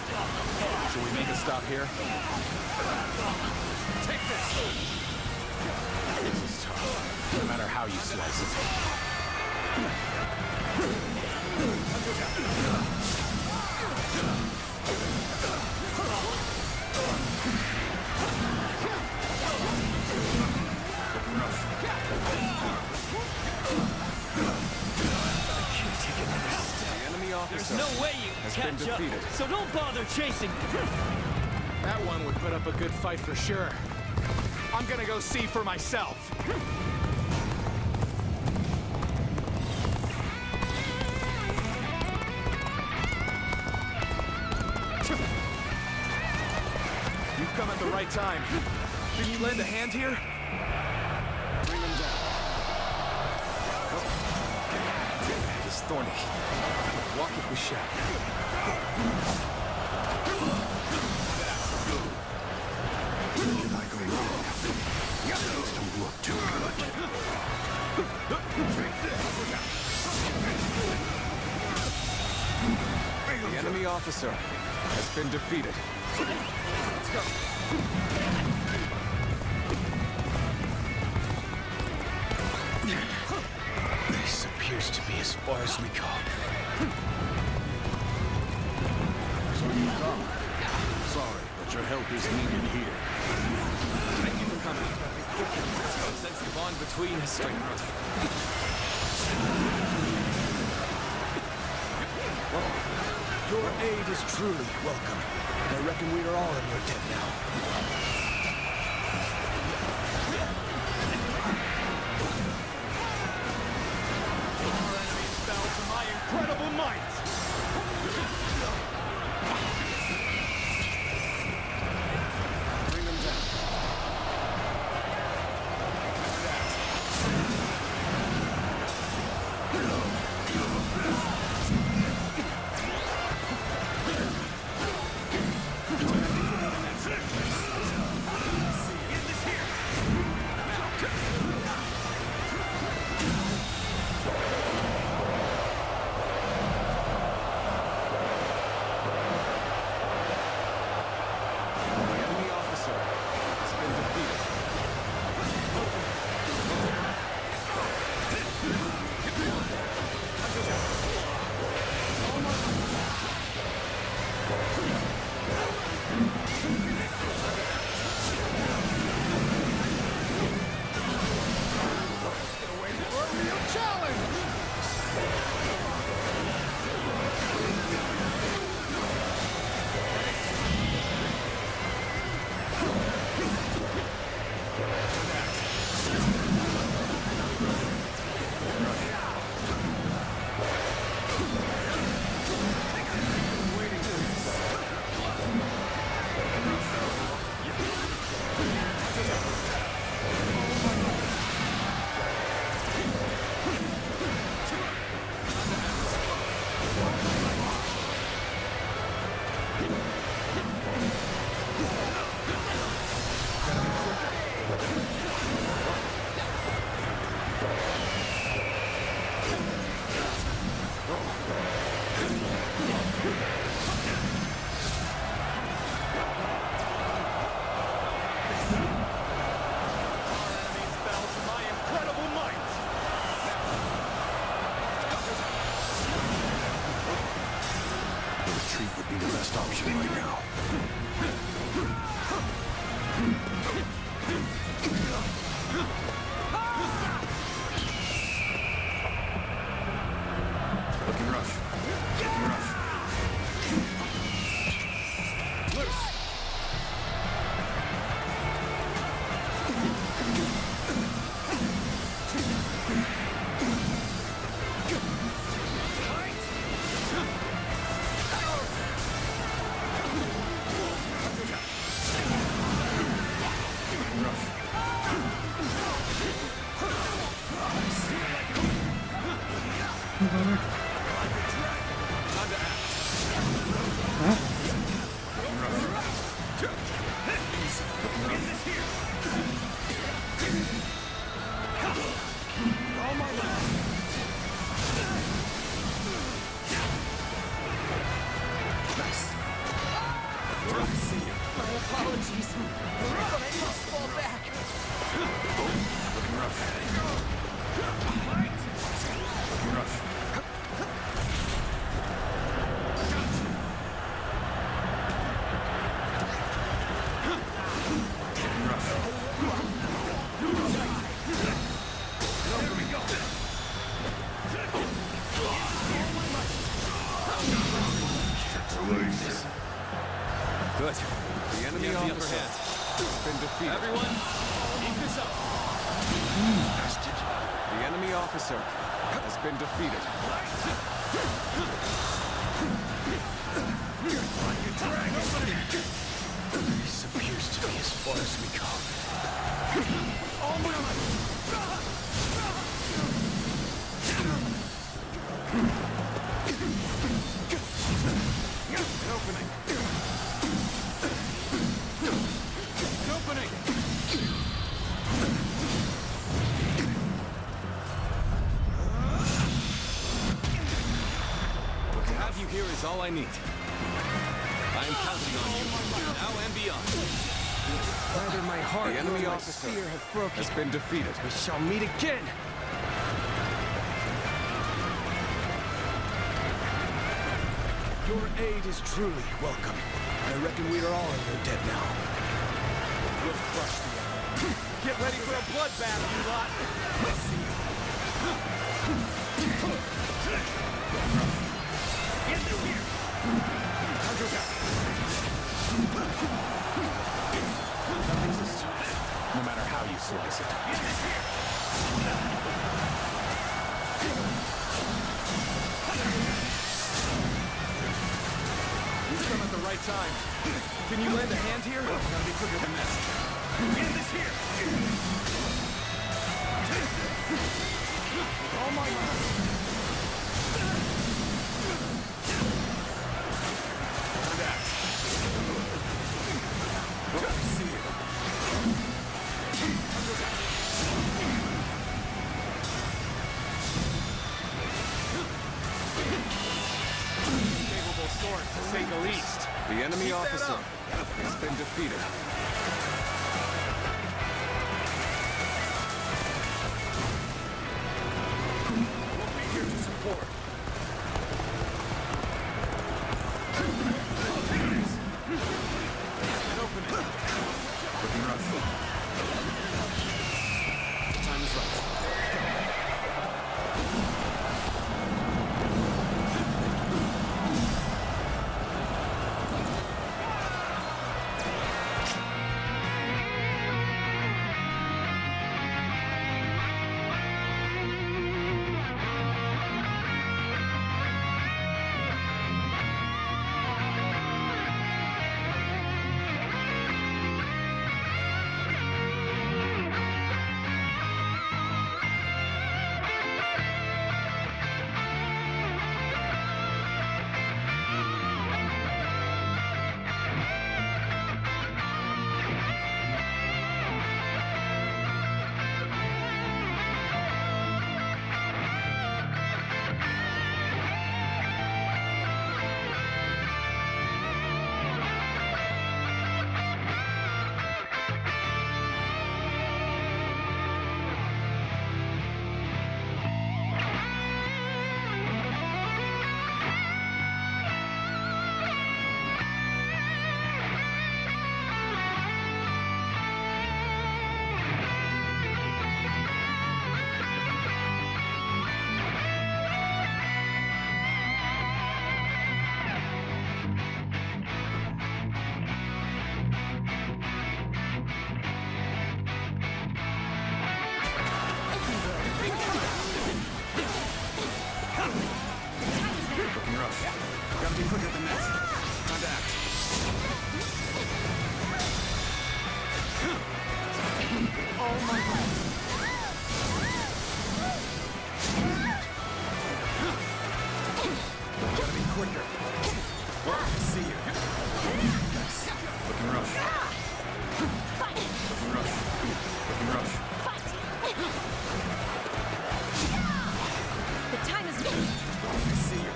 Shall we make a stop here? Take this! This is tough, no matter how you slice it. There's no way you can catch up, so don't bother chasing. That one would put up a good fight for sure. I'm gonna go see for myself. You've come at the right time. Can you lend a hand here? Bring him down. Oh. It's thorny. Walk if we shall. Did I go wrong? Things don't look too good. The enemy officer has been defeated. Let's go. This appears to be as far as we go. So you've come. Sorry, but your help is needed here. Thank you for coming. Since the bond between us strengthened. Your aid is truly welcome. I reckon we are all in your debt now. Our enemies fell to my incredible might. Bring them down. Apologies, but I must fall back. Looking rough. Looking rough. Good. The enemy officer has been defeated. Everyone, keep this up. The enemy officer has been defeated. This appears to be as far as we go. An opening. An opening. To have you here is all I need. I am counting on you, now and beyond. Neither my heart The enemy nor my officer spear have broken. has been defeated. We shall meet again. Your aid is truly welcome. I reckon we are all in your debt now. We'll crush the enemy. Get ready for a bloodbath, you lot. Let's see you. Get through here. Hunter down. Nothing's as tough, no matter how you slice it. Get this here. You've come at the right time. Can you lend a hand here? Gotta be quicker than this. Get this here. All my Capable sword, to say the least. The enemy officer has been defeated. We'll be here to support. An opening. Looking rough. Time is right. Gotta be quicker than this. Time to act. Oh my God. Gotta be quicker. See you. Nice. Looking rough. Looking rough. Looking rough. The time is... See you.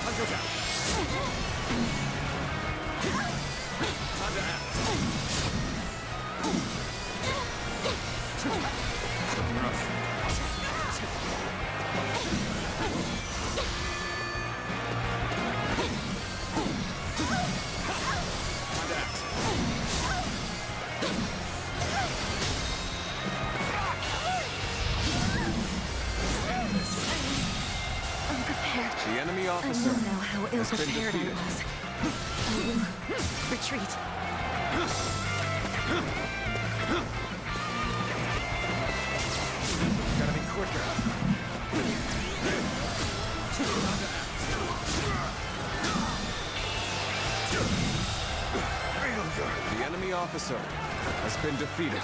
Hunter down. Time to act. Rough. Unprepared. The enemy I officer know now how has been ill-prepared I defeated. was. I will retreat. Gotta be quicker. The enemy officer has been defeated.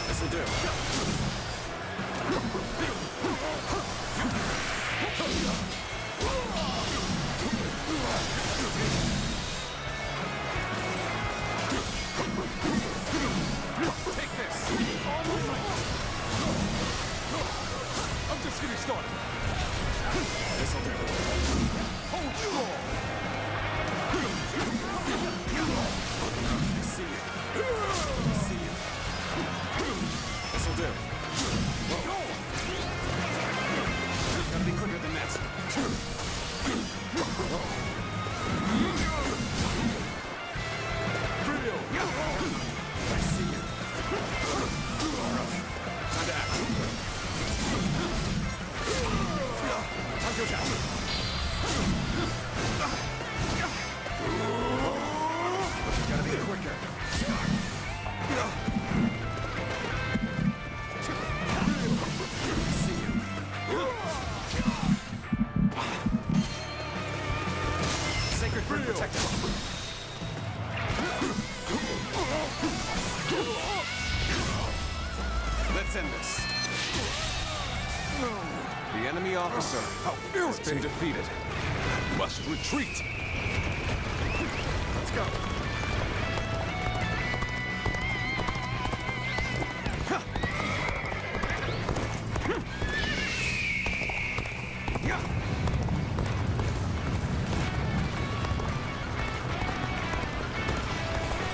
This'll do. Take this! I'm just getting started. This'll do. Hold strong! See you. See you. This'll do. Gotta be quicker than that. I see you. Time to act. Time to attack. Gotta be quicker. See you. Sacred Grid protected. Let's end this. The enemy officer has been defeated. Must retreat. Let's go.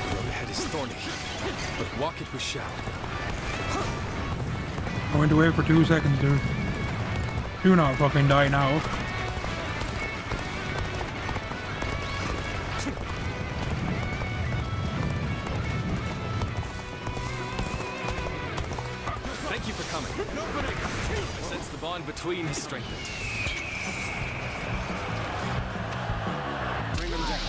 The road ahead is thorny, but walk it we shall. Going to wait for 2 seconds, dude. Do not fucking die now. Thank you for coming. I sense the bond between has strengthened. Bring them down.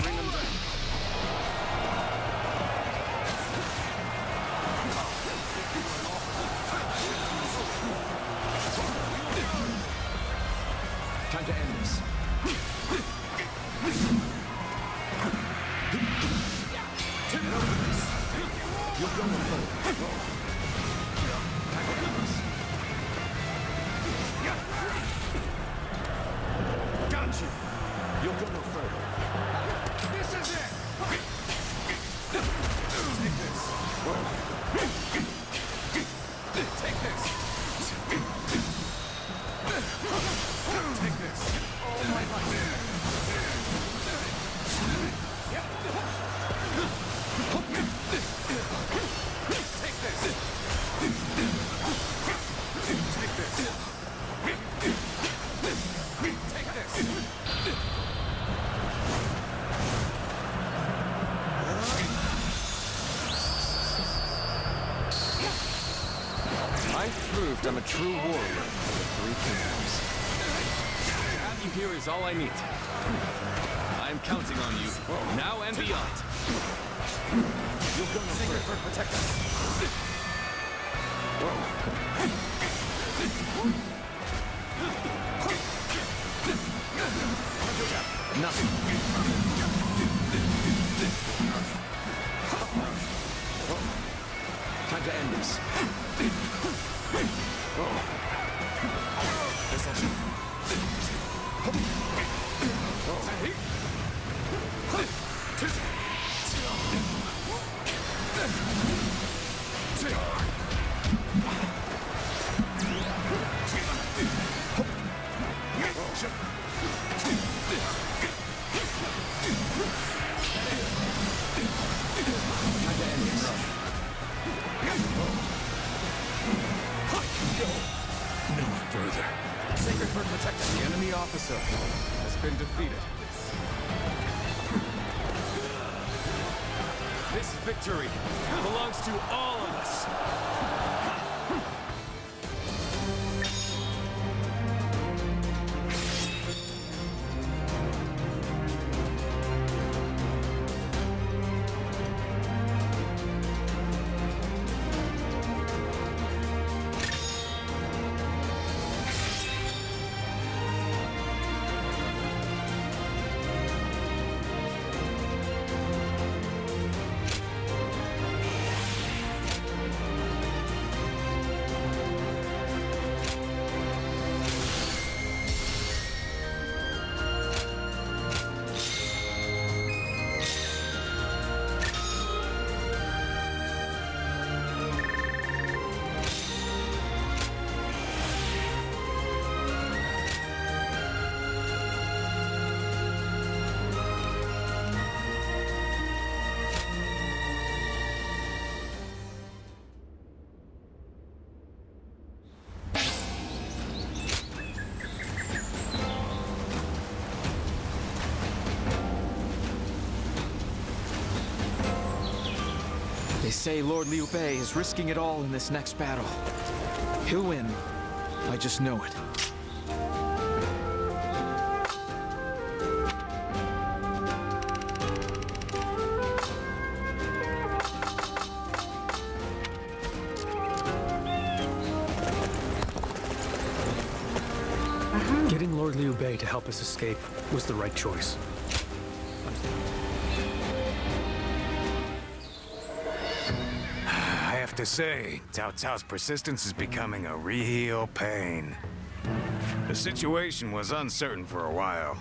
Bring them down. Time to end this. You'll go no further. Got you. You'll go no further. This is it. Take this. Take this. Take this. Oh my God. Take this. proved I'm a true warrior of the Three Kingdoms. To have you here is all I need. I am counting on you, now and beyond. You'll go no further. Protect us. Nothing. Time to end this. The enemy officer has been defeated. This victory belongs to all of us. They say Lord Liu Bei is risking it all in this next battle. He'll win. I just know it. Getting Lord Liu Bei to help us escape was the right choice. I have to say, Cao Cao's persistence is becoming a real pain. The situation was uncertain for a while,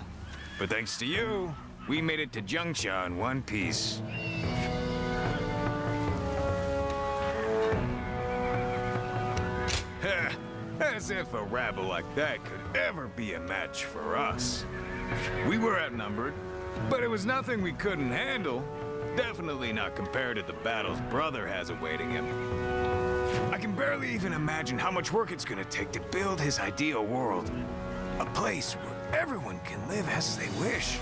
but thanks to you, we made it to Jiangxia in one piece. As if a rabble like that could ever be a match for us. We were outnumbered, but it was nothing we couldn't handle. Definitely not compared to the battles Brother has awaiting him. I can barely even imagine how much work it's gonna take to build his ideal world. A place where everyone can live as they wish.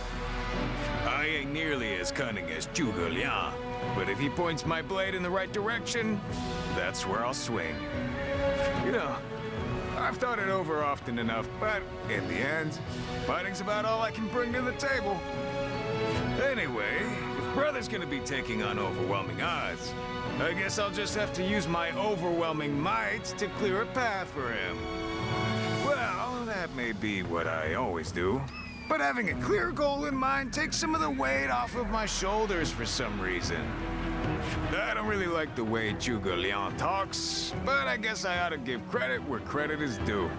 I ain't nearly as cunning as Zhuge Liang, but if he points my blade in the right direction, that's where I'll swing. You know, I've thought it over often enough, but in the end, fighting's about all I can bring to the table. Anyway, if Brother's gonna be taking on overwhelming odds, I guess I'll just have to use my overwhelming might to clear a path for him. Well, that may be what I always do, but having a clear goal in mind takes some of the weight off of my shoulders for some reason. I don't really like the way Zhuge Liang talks, but I guess I ought to give credit where credit is due.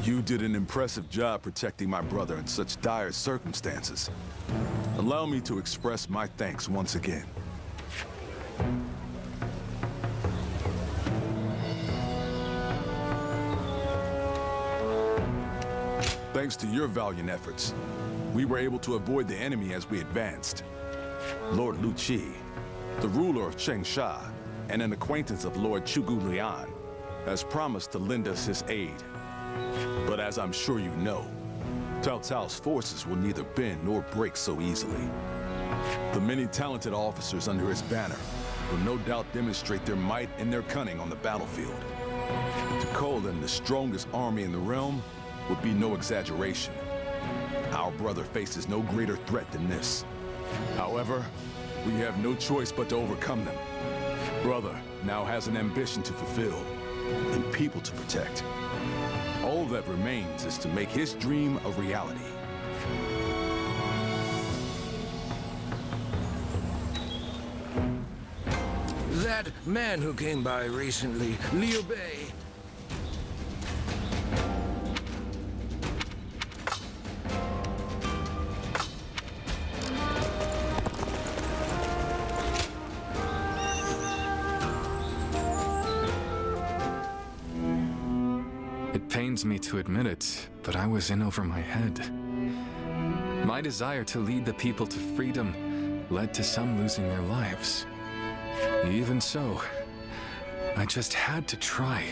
You did an impressive job protecting my brother in such dire circumstances. Allow me to express my thanks once again. Thanks to your valiant efforts, we were able to avoid the enemy as we advanced. Lord Lu Qi, the ruler of Chengsha, and an acquaintance of Lord Chugu Liang, has promised to lend us his aid. But as I'm sure you know, Cao Cao's forces will neither bend nor break so easily. The many talented officers under his banner will no doubt demonstrate their might and their cunning on the battlefield. To call them the strongest army in the realm would be no exaggeration. Our brother faces no greater threat than this. However, we have no choice but to overcome them. Brother now has an ambition to fulfill and people to protect. All that remains is to make his dream a reality. That man who came by recently, Liu Bei. It pains me to admit it, but I was in over my head. My desire to lead the people to freedom led to some losing their lives. Even so, I just had to try.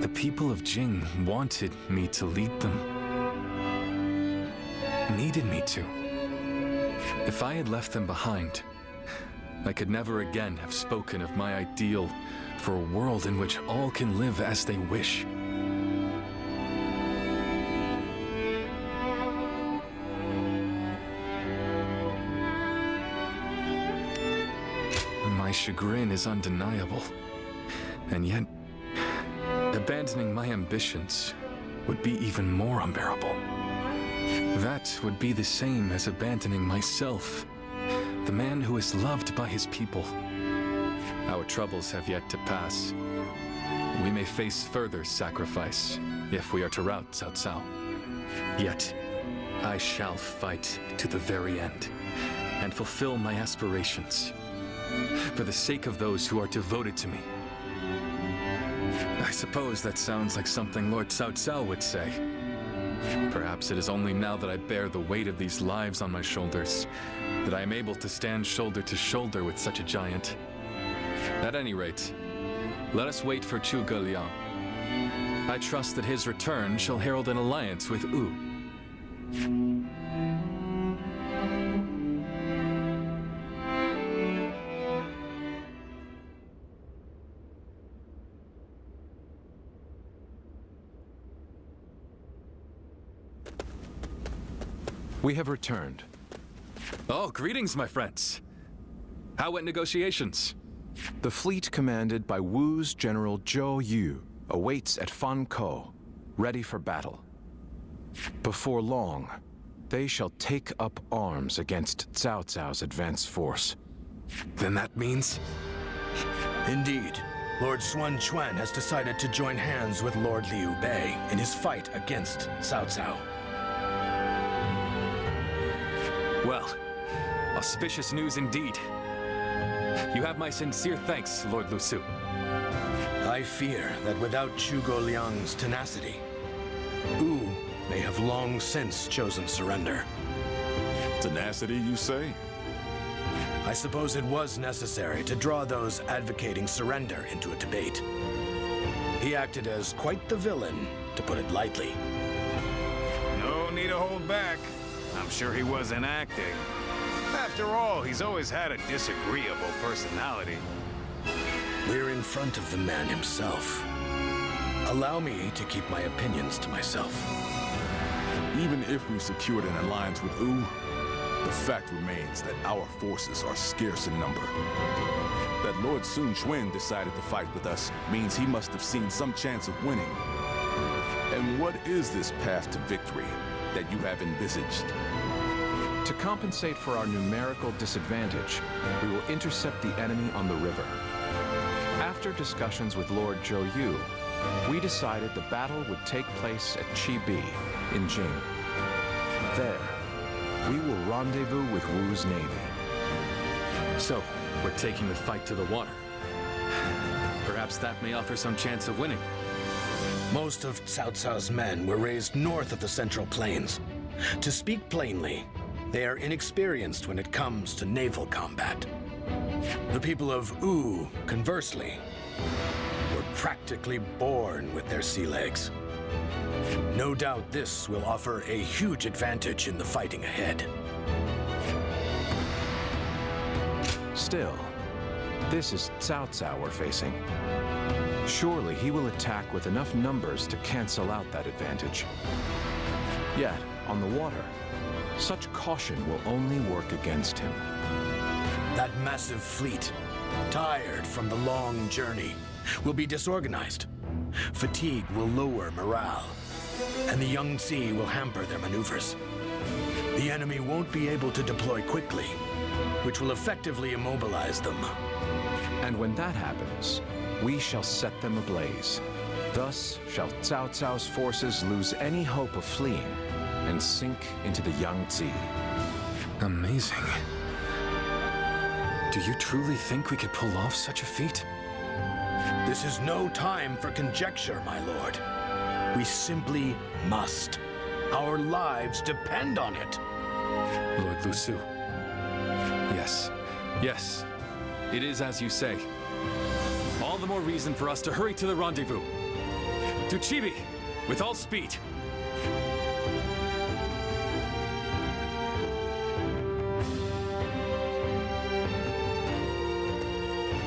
The people of Jing wanted me to lead them. Needed me to. If I had left them behind, I could never again have spoken of my ideal for a world in which all can live as they wish. My chagrin is undeniable, and yet, abandoning my ambitions would be even more unbearable. That would be the same as abandoning myself, the man who is loved by his people. Our troubles have yet to pass. We may face further sacrifice if we are to rout Cao Cao. Yet, I shall fight to the very end and fulfill my aspirations for the sake of those who are devoted to me. I suppose that sounds like something Lord Cao Cao would say. Perhaps it is only now that I bear the weight of these lives on my shoulders that I am able to stand shoulder to shoulder with such a giant. At any rate, let us wait for Chugu Liang. I trust that his return shall herald an alliance with Wu. We have returned. Oh, greetings, my friends. How went negotiations? The fleet commanded by Wu's General Zhou Yu awaits at Fan Ko, ready for battle. Before long, they shall take up arms against Cao Cao's advance force. Then that means? Indeed. Lord Xuan Chuan has decided to join hands with Lord Liu Bei in his fight against Cao Cao. Well, auspicious news indeed. You have my sincere thanks, Lord Lu Su. I fear that without Chugu Liang's tenacity, Wu may have long since chosen surrender. Tenacity, you say? I suppose it was necessary to draw those advocating surrender into a debate. He acted as quite the villain, to put it lightly. No need to hold back. I'm sure he wasn't acting. After all, he's always had a disagreeable personality. We're in front of the man himself. Allow me to keep my opinions to myself. Even if we secured an alliance with Wu, the fact remains that our forces are scarce in number. That Lord Sun Quan decided to fight with us means he must have seen some chance of winning. And what is this path to victory that you have envisaged? To compensate for our numerical disadvantage, we will intercept the enemy on the river. After discussions with Lord Zhou Yu, we decided the battle would take place at Chibi in Jing. There, we will rendezvous with Wu's navy. So, we're taking the fight to the water. Perhaps that may offer some chance of winning. Most of Cao Cao's men were raised north of the Central Plains. To speak plainly, they are inexperienced when it comes to naval combat. The people of Wu, conversely, were practically born with their sea legs. No doubt this will offer a huge advantage in the fighting ahead. Still, this is Cao Cao we're facing. Surely he will attack with enough numbers to cancel out that advantage. Yet, on the water, such caution will only work against him. That massive fleet, tired from the long journey, will be disorganized. Fatigue will lower morale, and the Yangtze will hamper their maneuvers. The enemy won't be able to deploy quickly, which will effectively immobilize them. And when that happens, we shall set them ablaze. Thus shall Cao Cao's forces lose any hope of fleeing and sink into the Yangtze. Amazing. Do you truly think we could pull off such a feat? This is no time for conjecture, my lord. We simply must. Our lives depend on it. Lord Lu Su. Yes. Yes. It is as you say. All the more reason for us to hurry to the rendezvous. To Chibi, with all speed.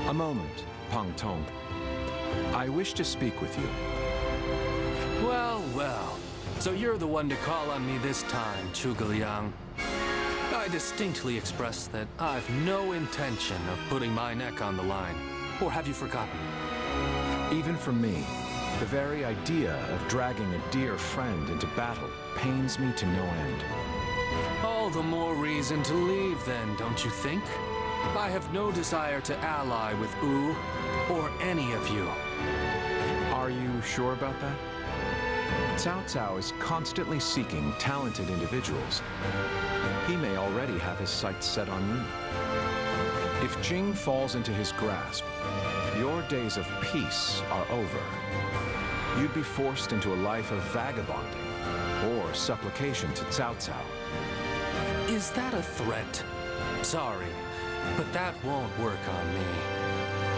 A moment, Pang Tong. I wish to speak with you. Well, well. So you're the one to call on me this time, Zhuge Liang. I distinctly expressed that I've no intention of putting my neck on the line. Or have you forgotten? Even for me, the very idea of dragging a dear friend into battle pains me to no end. All the more reason to leave then, don't you think? I have no desire to ally with Wu or any of you. Are you sure about that? Cao Cao is constantly seeking talented individuals. He may already have his sights set on you. If Jing falls into his grasp, your days of peace are over. You'd be forced into a life of vagabonding or supplication to Cao Cao. Is that a threat? Sorry, but that won't work on me.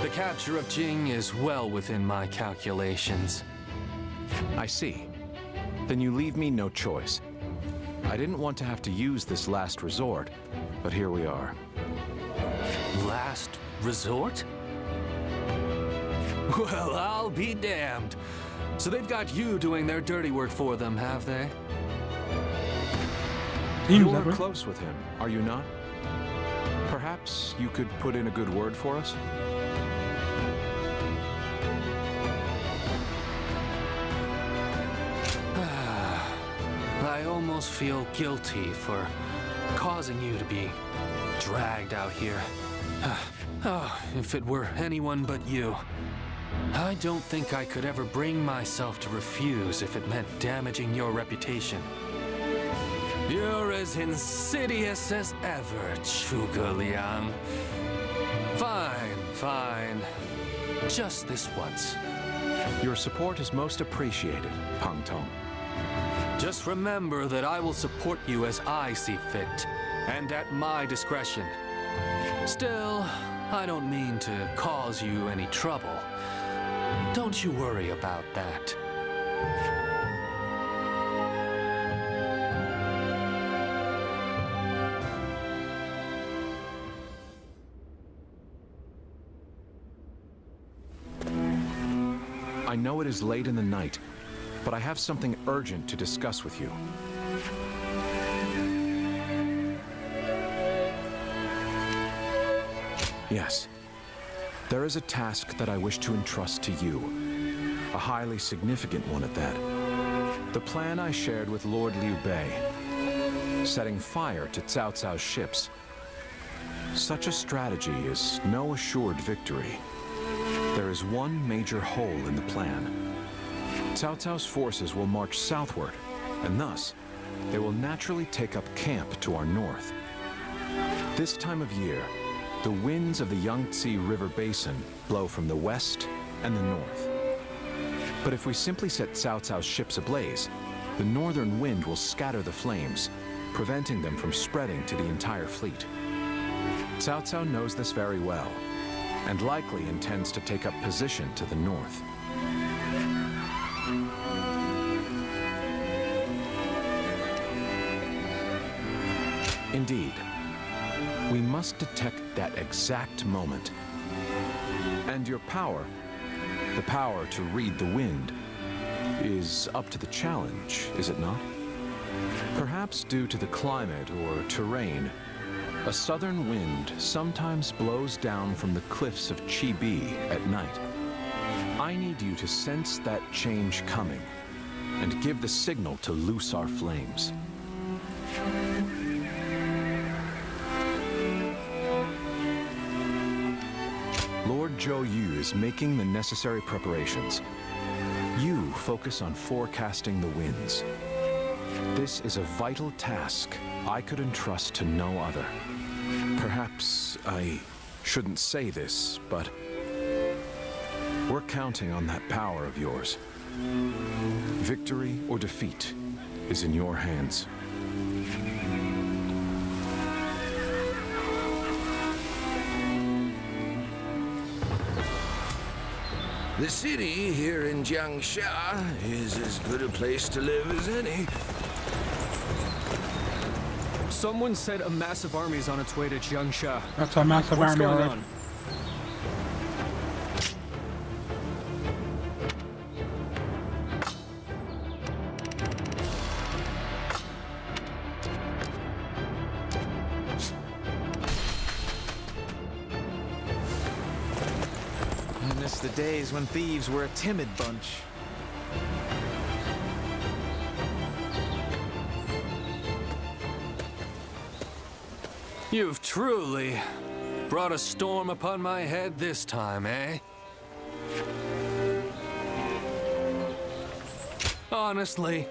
The capture of Jing is well within my calculations. I see. Then you leave me no choice. I didn't want to have to use this last resort, but here we are. Last resort? Well, I'll be damned. So they've got you doing their dirty work for them, have they? You're close with him, are you not? Perhaps you could put in a good word for us? I almost feel guilty for causing you to be dragged out here. Oh, if it were anyone but you. I don't think I could ever bring myself to refuse if it meant damaging your reputation. You're as insidious as ever, Zhuge Liang. Fine, fine. Just this once. Your support is most appreciated, Pang Tong. Just remember that I will support you as I see fit, and at my discretion. Still, I don't mean to cause you any trouble. Don't you worry about that. I know it is late in the night, but I have something urgent to discuss with you. Yes. There is a task that I wish to entrust to you. A highly significant one at that. The plan I shared with Lord Liu Bei. Setting fire to Cao Cao's ships. Such a strategy is no assured victory. There is one major hole in the plan. Cao Cao's forces will march southward, and thus, they will naturally take up camp to our north. This time of year, the winds of the Yangtze River Basin blow from the west and the north. But if we simply set Cao Cao's ships ablaze, the northern wind will scatter the flames, preventing them from spreading to the entire fleet. Cao Cao knows this very well, and likely intends to take up position to the north. Indeed, we must detect that exact moment. And your power, the power to read the wind, is up to the challenge, is it not? Perhaps due to the climate or terrain, a southern wind sometimes blows down from the cliffs of Chibi at night. I need you to sense that change coming and give the signal to loose our flames. Lord Zhou Yu is making the necessary preparations. You focus on forecasting the winds. This is a vital task I could entrust to no other. Perhaps I shouldn't say this, but we're counting on that power of yours. Victory or defeat is in your hands. The city here in Jiangsha is as good a place to live as any. Someone said a massive army is on its way to Jiangsha. That's a massive What's army, going alright. on? I miss the days when thieves were a timid bunch. You've truly brought a storm upon my head this time, eh? Honestly,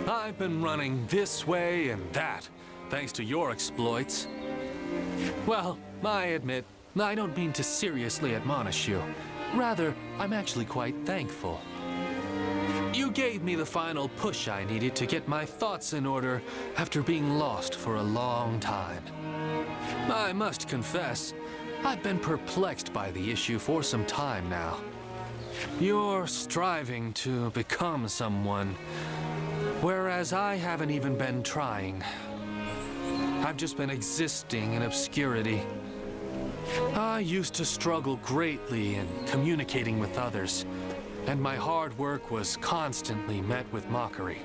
I've been running this way and that, thanks to your exploits. Well, I admit, I don't mean to seriously admonish you. Rather, I'm actually quite thankful. You gave me the final push I needed to get my thoughts in order after being lost for a long time. I must confess, I've been perplexed by the issue for some time now. You're striving to become someone, whereas I haven't even been trying. I've just been existing in obscurity. I used to struggle greatly in communicating with others, and my hard work was constantly met with mockery.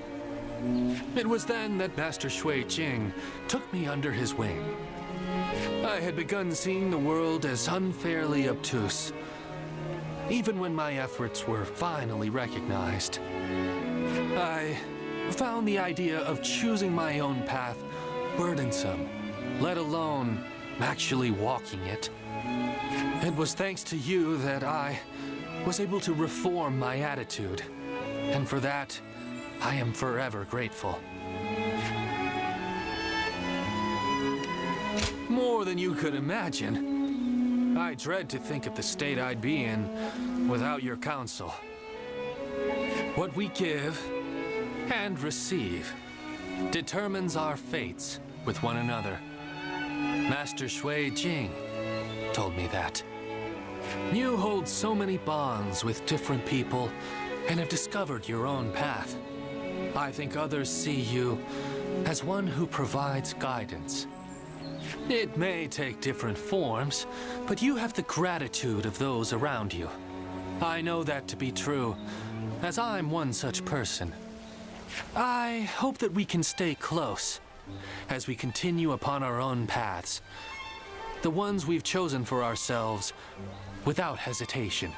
It was then that Master Shui Jing took me under his wing. I had begun seeing the world as unfairly obtuse, even when my efforts were finally recognized. I found the idea of choosing my own path burdensome, let alone actually walking it. It was thanks to you that I was able to reform my attitude, and for that, I am forever grateful. More than you could imagine. I dread to think of the state I'd be in without your counsel. What we give and receive determines our fates with one another. Master Shui Jing told me that. You hold so many bonds with different people and have discovered your own path. I think others see you as one who provides guidance. It may take different forms, but you have the gratitude of those around you. I know that to be true, as I'm one such person. I hope that we can stay close as we continue upon our own paths, the ones we've chosen for ourselves without hesitation.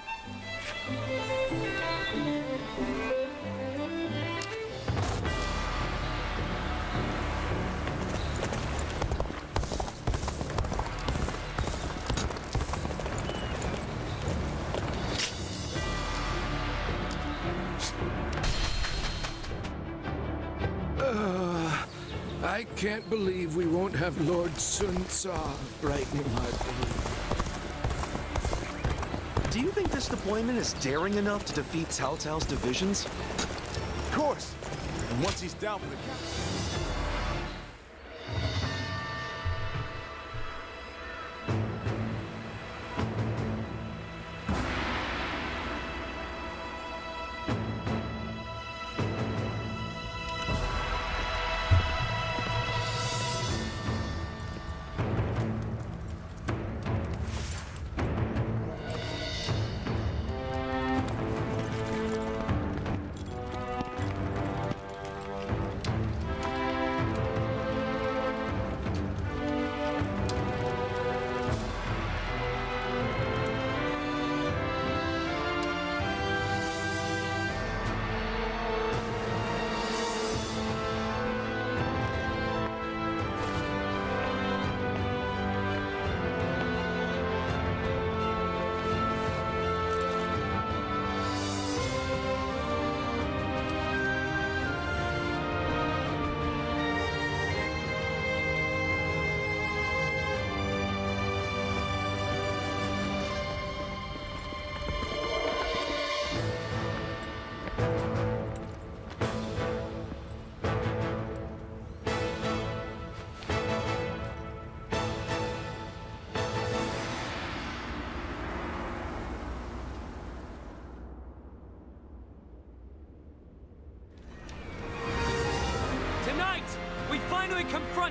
I can't believe we won't have Lord Sun Tzu brightening my day. Do you think this deployment is daring enough to defeat Cao Cao's divisions? Of course. And once he's down for the count.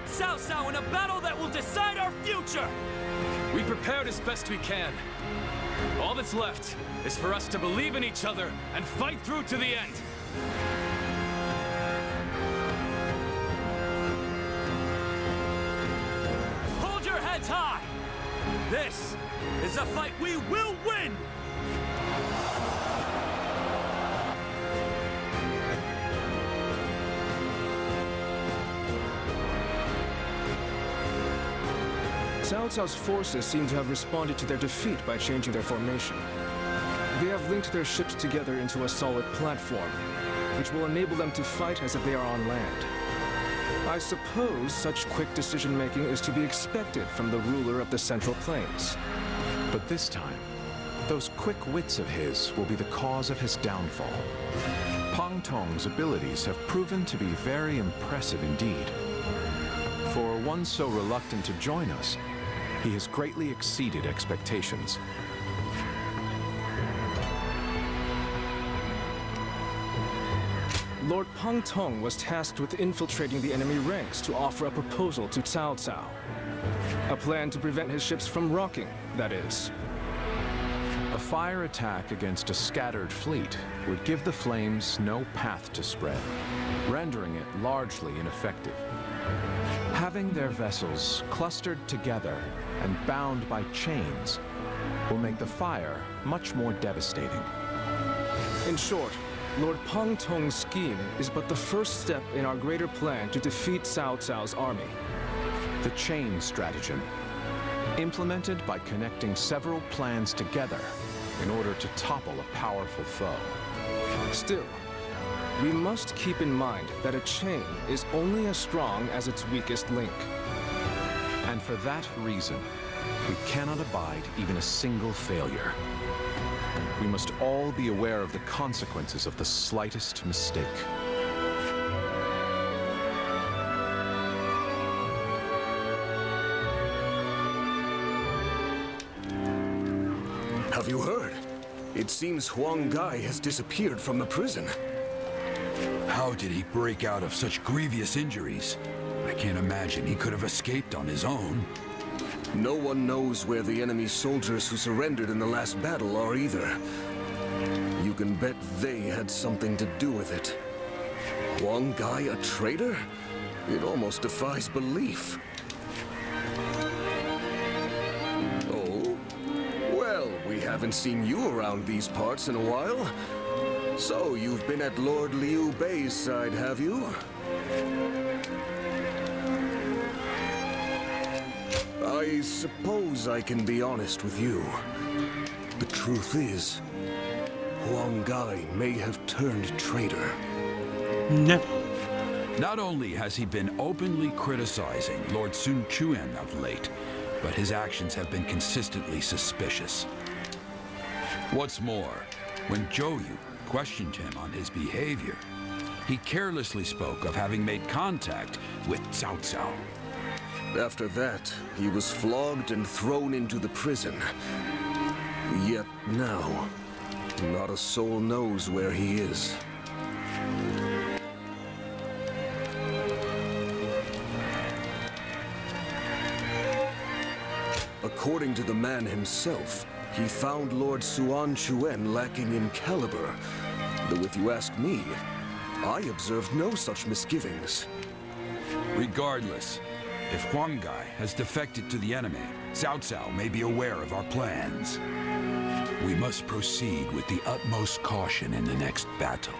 confront Cao Cao in a battle that will decide our future! We prepared as best we can. All that's left is for us to believe in each other and fight through to the end. Hold your heads high! This is a fight we will win! Cao Cao's forces seem to have responded to their defeat by changing their formation. They have linked their ships together into a solid platform, which will enable them to fight as if they are on land. I suppose such quick decision-making is to be expected from the ruler of the Central Plains. But this time, those quick wits of his will be the cause of his downfall. Pang Tong's abilities have proven to be very impressive indeed. For one so reluctant to join us, he has greatly exceeded expectations. Lord Pang Tong was tasked with infiltrating the enemy ranks to offer a proposal to Cao Cao. A plan to prevent his ships from rocking, that is. A fire attack against a scattered fleet would give the flames no path to spread, rendering it largely ineffective. Having their vessels clustered together and bound by chains will make the fire much more devastating. In short, Lord Pang Tong's scheme is but the first step in our greater plan to defeat Cao Cao's army. The chain stratagem, implemented by connecting several plans together in order to topple a powerful foe. Still, we must keep in mind that a chain is only as strong as its weakest link. And for that reason, we cannot abide even a single failure. We must all be aware of the consequences of the slightest mistake. Have you heard? It seems Huang Gai has disappeared from the prison. How did he break out of such grievous injuries? I can't imagine he could have escaped on his own. No one knows where the enemy soldiers who surrendered in the last battle are either. You can bet they had something to do with it. Huang Gai a traitor? It almost defies belief. Oh? Well, we haven't seen you around these parts in a while. So, you've been at Lord Liu Bei's side, have you? I suppose I can be honest with you. The truth is, Huang Gai may have turned traitor. No. Not only has he been openly criticizing Lord Sun Quan of late, but his actions have been consistently suspicious. What's more, when Zhou Yu questioned him on his behavior, he carelessly spoke of having made contact with Cao Cao. After that, he was flogged and thrown into the prison. Yet now, not a soul knows where he is. According to the man himself, he found Lord Suan Chuen lacking in caliber. Though if you ask me, I observed no such misgivings. Regardless, if Huang Gai has defected to the enemy, Cao Cao may be aware of our plans. We must proceed with the utmost caution in the next battle.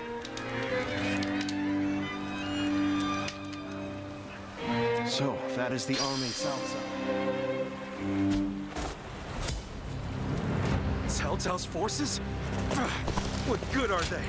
So, that is the army Cao Cao. Cao Cao's forces? What good are they?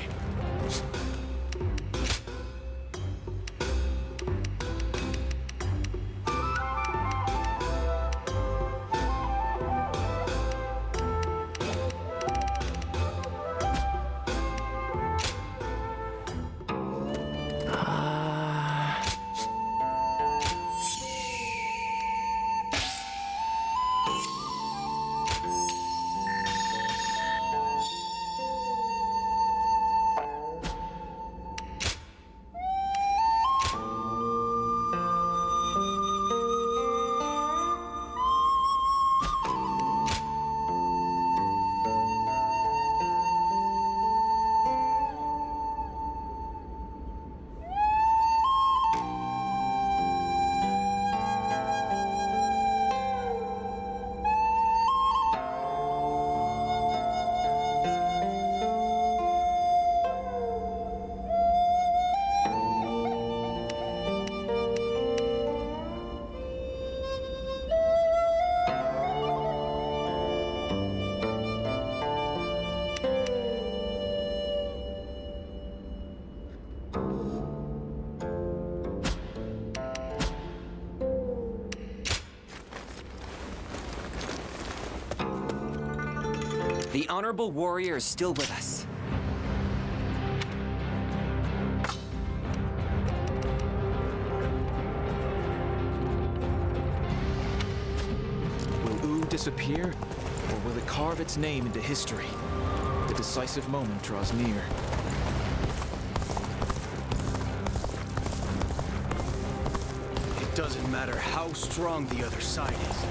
The honorable warrior is still with us. Will Wu disappear, or will it carve its name into history? The decisive moment draws near. It doesn't matter how strong the other side is.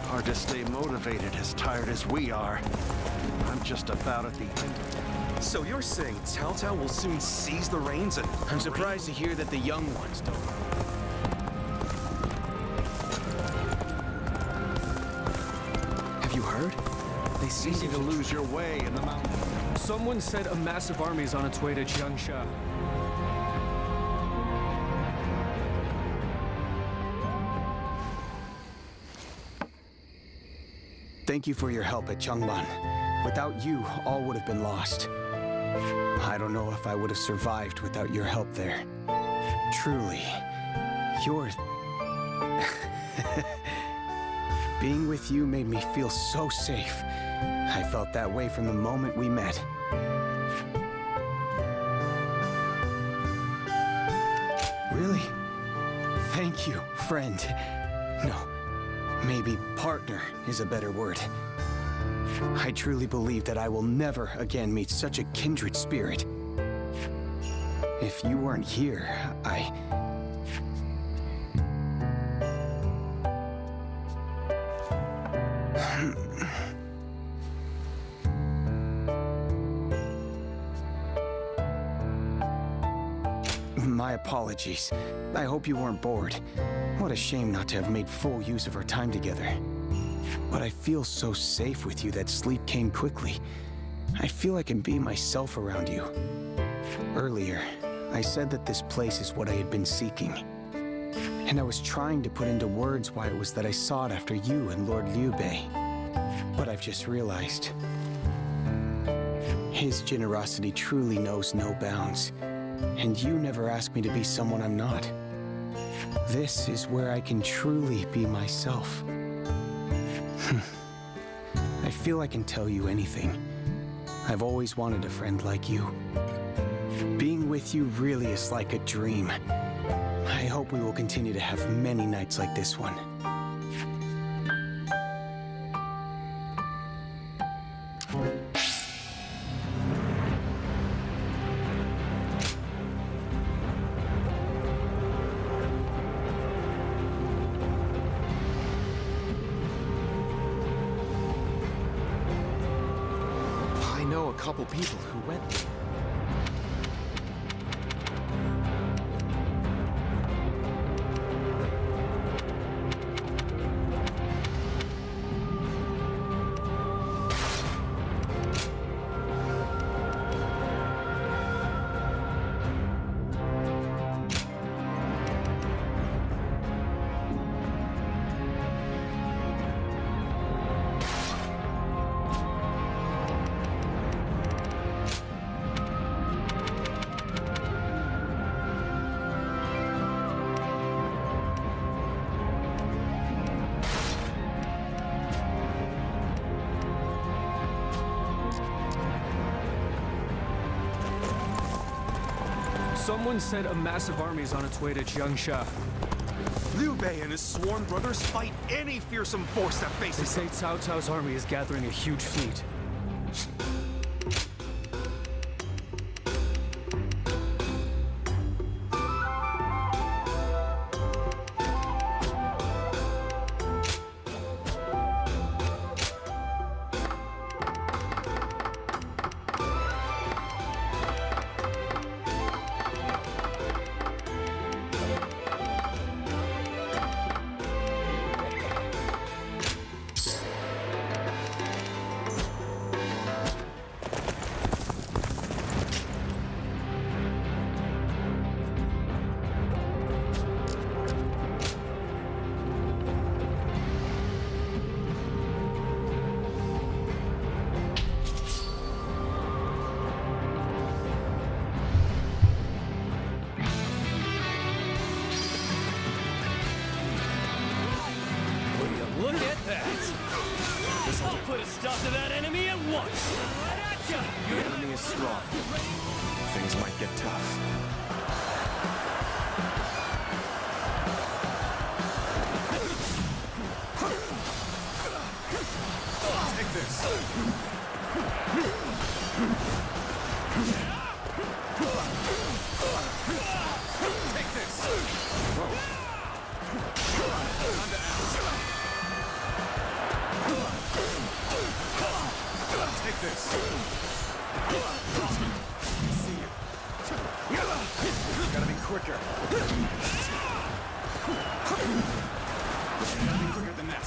Hard to stay motivated as tired as we are. I'm just about at the end. So you're saying Cao Cao will soon seize the reins and... I'm surprised to hear that the young ones don't. Have you heard? They seem Easy to lose your way in the mountains. Someone said a massive army is on its way to Jiangsha. Thank you for your help at Changban. Without you, all would have been lost. I don't know if I would have survived without your help there. Truly, you're... Being with you made me feel so safe. I felt that way from the moment we met. Really? Thank you, friend. No, maybe partner is a better word. I truly believe that I will never again meet such a kindred spirit. If you weren't here, My apologies. I hope you weren't bored. What a shame not to have made full use of our time together. But I feel so safe with you that sleep came quickly. I feel I can be myself around you. Earlier, I said that this place is what I had been seeking. And I was trying to put into words why it was that I sought after you and Lord Liu Bei. But I've just realized. His generosity truly knows no bounds. And you never asked me to be someone I'm not. This is where I can truly be myself. I feel I can tell you anything. I've always wanted a friend like you. Being with you really is like a dream. I hope we will continue to have many nights like this one. I know a couple people who went there. Someone said a massive army is on its way to Jiangsha. Liu Bei and his sworn brothers fight any fearsome force that They faces say Cao Cao's army is gathering a huge fleet. The enemy is strong. Things might get tough. Take this. Take this. Under Take this. See you. Gotta be quicker. Gotta be quicker than that.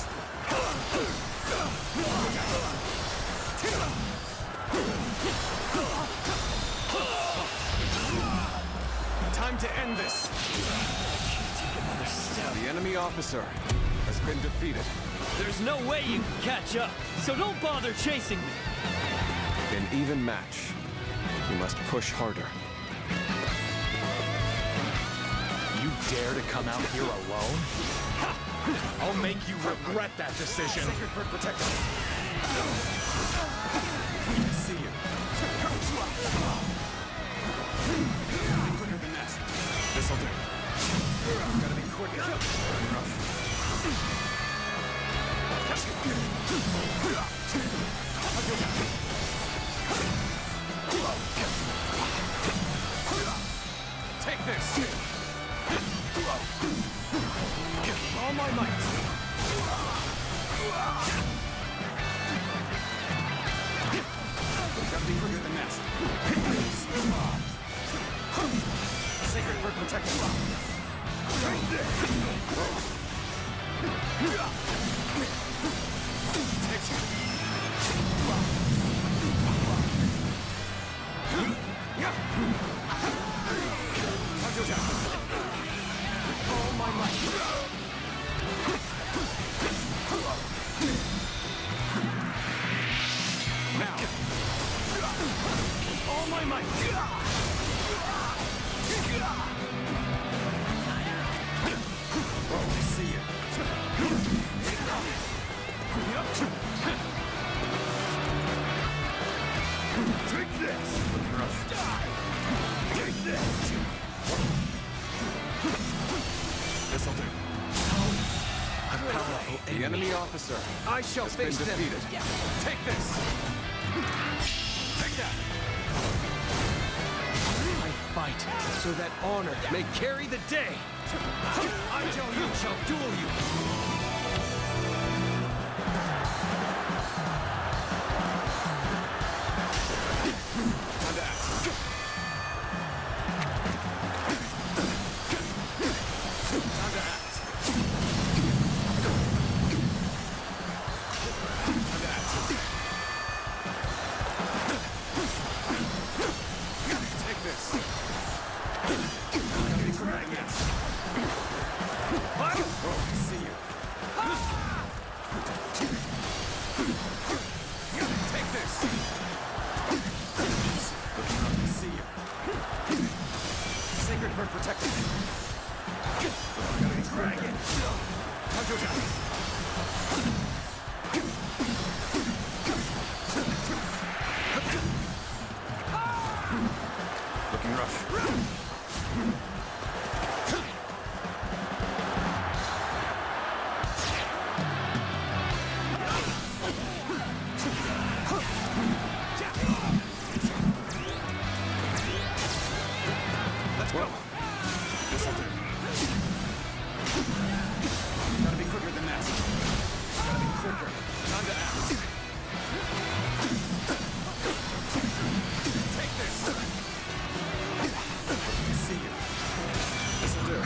Time to end this. The enemy officer has been defeated. There's no way you can catch up, so don't bother chasing me. An even match. You must push harder. You dare to come out here alone? I'll make you regret that decision. Sacred Bird Protector. See you. Quicker than that. This'll do. Gotta be quicker. Rough. Take this. All my might. Gotta be quicker than that. Sacred Bird Protector. All my might. Now. All my might. I see you. Take this. Take this. This'll do. The enemy officer I shall has face been them. defeated. Take this. Take that. I fight so that honor may carry the day. I shall you shall duel you. Bird protected. Dragon. Looking rough. Let's go. This'll do. Gotta be quicker than that. Gotta be quicker. Time to act. Take this. See you. This'll do.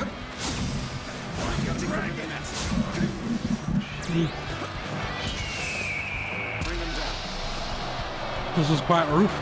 Gotta be quicker than that. Bring them down. This was quite rough.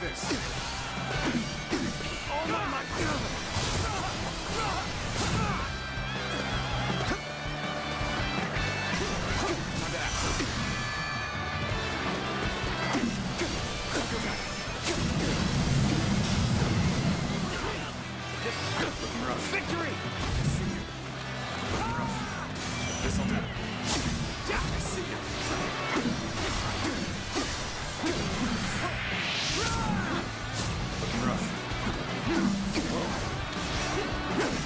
this. Oh my God. Victory! This'll do. Yeah, I see you. Looking rough.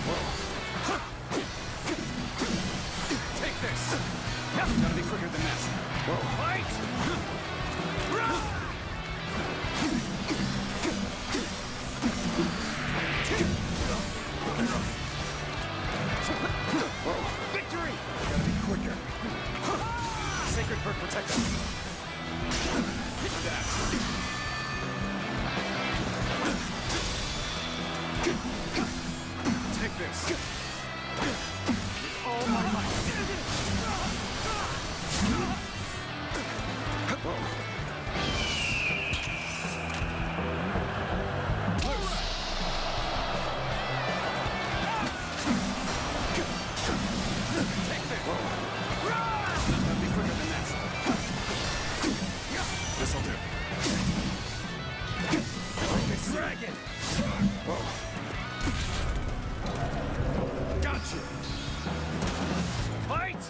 Whoa. Take this. Gotta be quicker than that. Whoa. Fight! Victory! Gotta be quicker. Sacred bird protect us. That. Take this. All my might. Dragon! Whoa. Gotcha! Fight!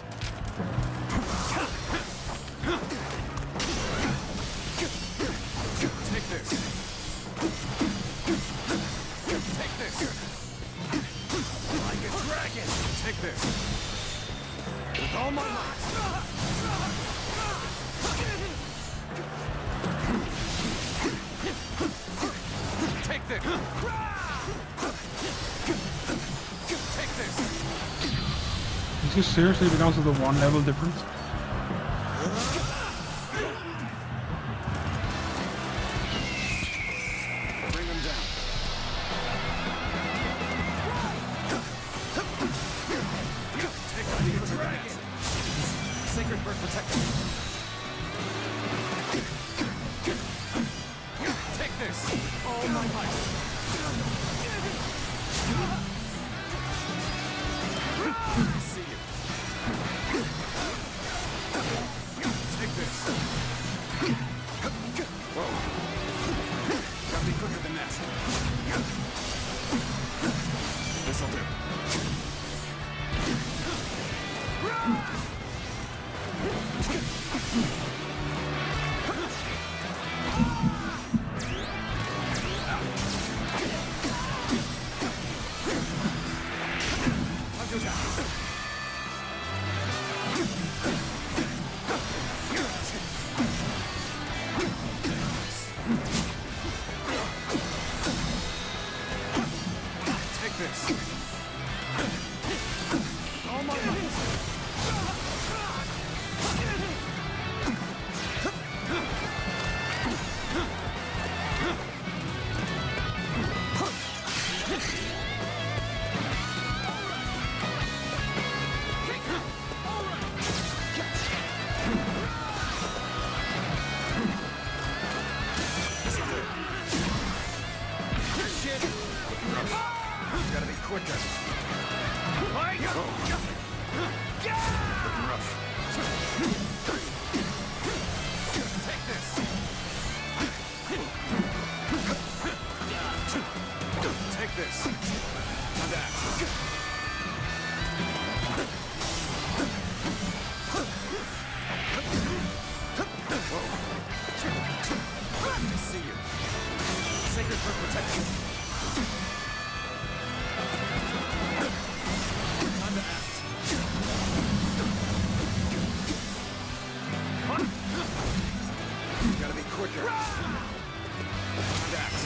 Take this. Take this. Like a dragon! Take this. With all my might. Take this! Take this! Is this seriously because of the one level difference? Bring him down. Take the dragon! Sacred bird protect us. Take this! All my might! I see you. Take this. Whoa. Gotta be quicker than that. This'll do. Take this. All my might. Gotta be quicker. Fight! Looking rough. Take this. Take this. Now that. Whoa. I see you. Sacred bird protect you. Time to act. Gotta be quicker. Time to act.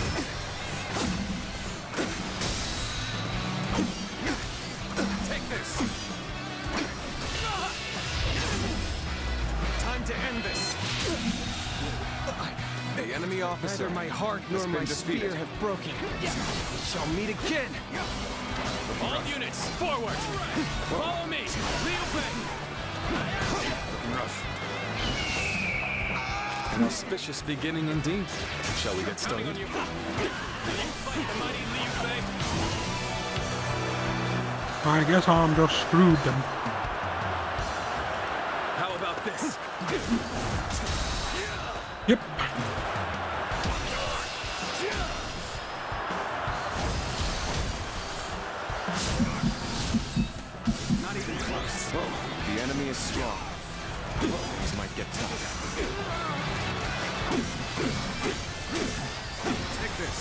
Take this. Time to end this. The enemy officer. Neither my heart nor my spear have broken. We shall meet again. All units, forward! Follow me! Liu Bei! Looking rough. An auspicious beginning indeed. Shall we get started? I guess I'm just screwed then. How about this? Yep. Not even close. Whoa, the enemy is strong. Things might get tough. Take this.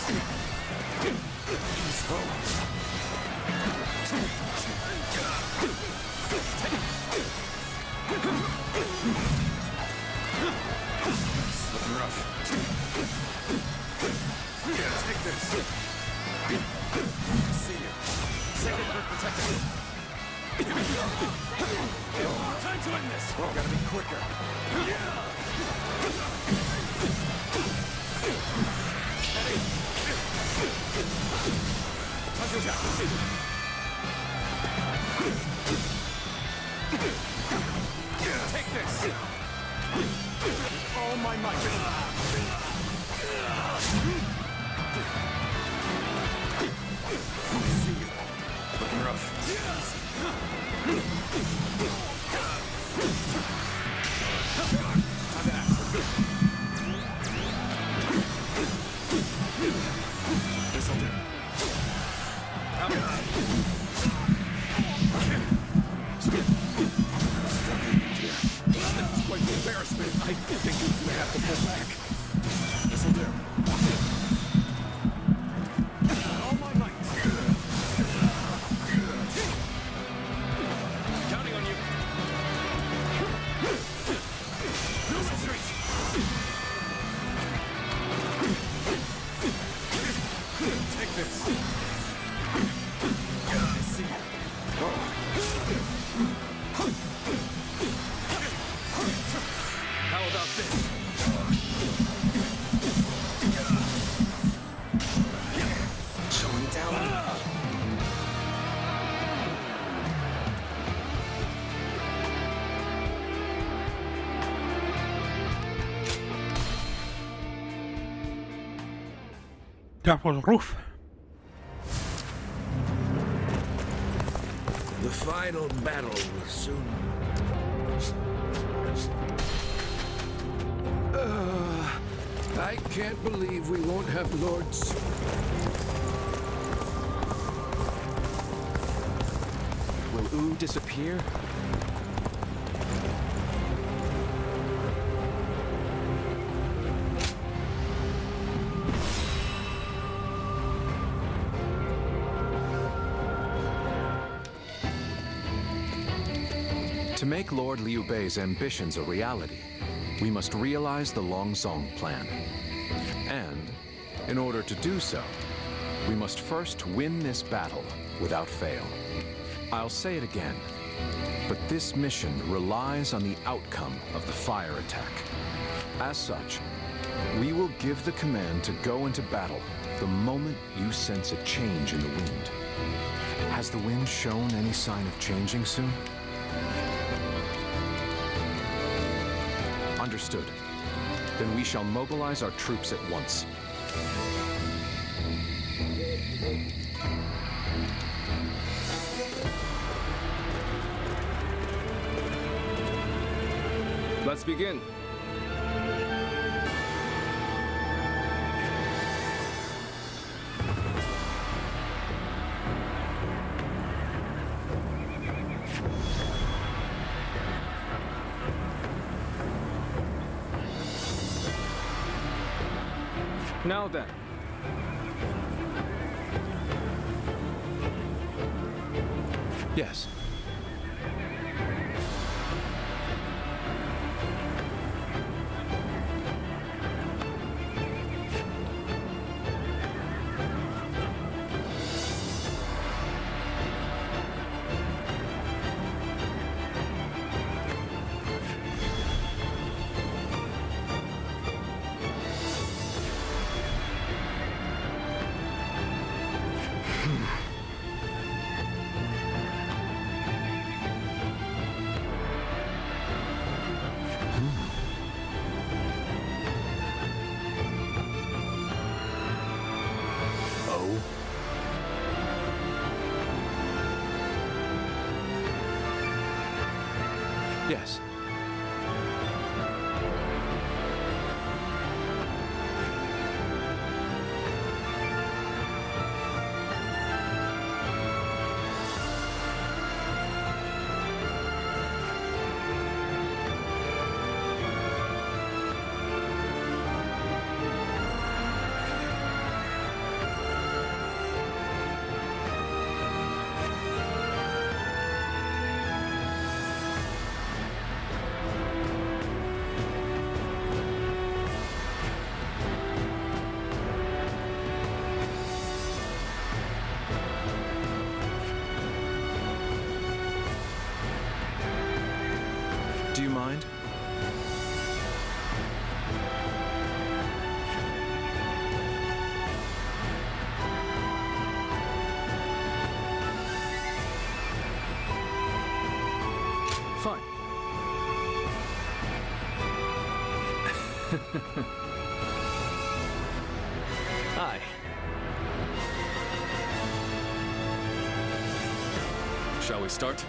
Looking rough. Take this. See you. Second for protecting. Time to end this. Gotta be quicker. Time to attack. Take this. All my might. See you. Looking rough. Time to act. This'll do. How about it's quite the embarrassment. I think we're gonna have to pull back. This'll do. All my might. Counting on you. This'll treat. Take this. I see you. How about this? Showing down. That was rough. The final battle will soon. I can't believe we won't have lords. Will Wu disappear? To make Lord Liu Bei's ambitions a reality, we must realize the Longzong plan. And, in order to do so, we must first win this battle without fail. I'll say it again, but this mission relies on the outcome of the fire attack. As such, we will give the command to go into battle the moment you sense a change in the wind. Has the wind shown any sign of changing soon? Understood. Then we shall mobilize our troops at once. Let's begin. Now then. Yes. Hi. Shall we start?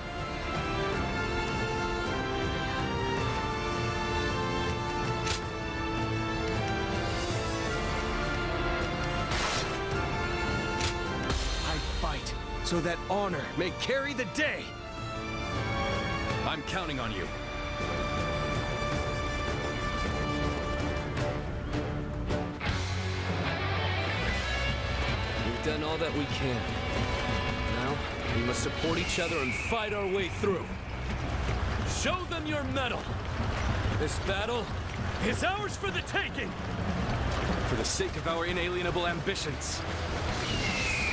I fight so that honor may carry the day. I'm counting on you. We've done all that we can. Now, we must support each other and fight our way through. Show them your mettle! This battle is ours for the taking! For the sake of our inalienable ambitions,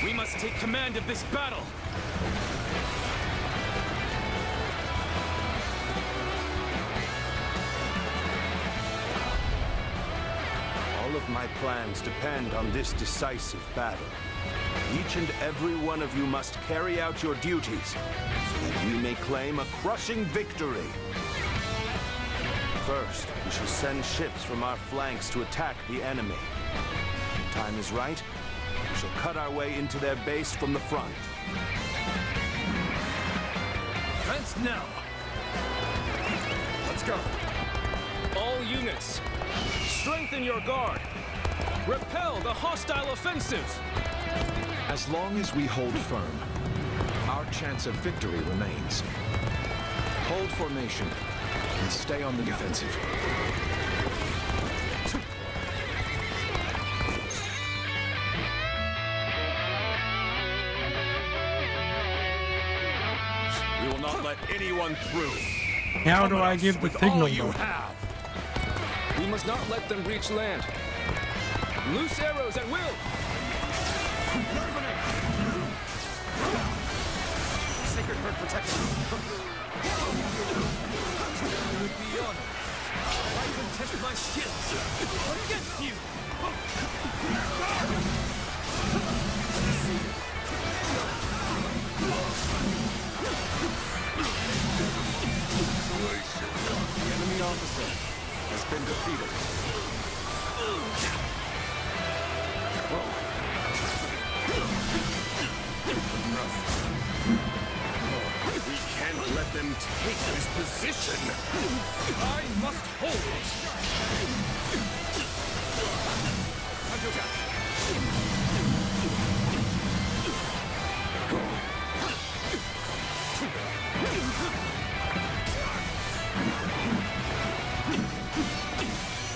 we must take command of this battle! All of my plans depend on this decisive battle. Each and every one of you must carry out your duties so that we may claim a crushing victory. First, we shall send ships from our flanks to attack the enemy. When the time is right, we shall cut our way into their base from the front. Fence now! Let's go! All units, strengthen your guard! Repel the hostile offensive! As long as we hold firm, our chance of victory remains. Hold formation and stay on the defensive. We will not let anyone through. How do I give the signal though? We must not let them reach land. Loose arrows at will! Sacred bird protected. Beyond, I even test my skills against you! The enemy officer has been defeated. We can't let them take this position. I must hold it.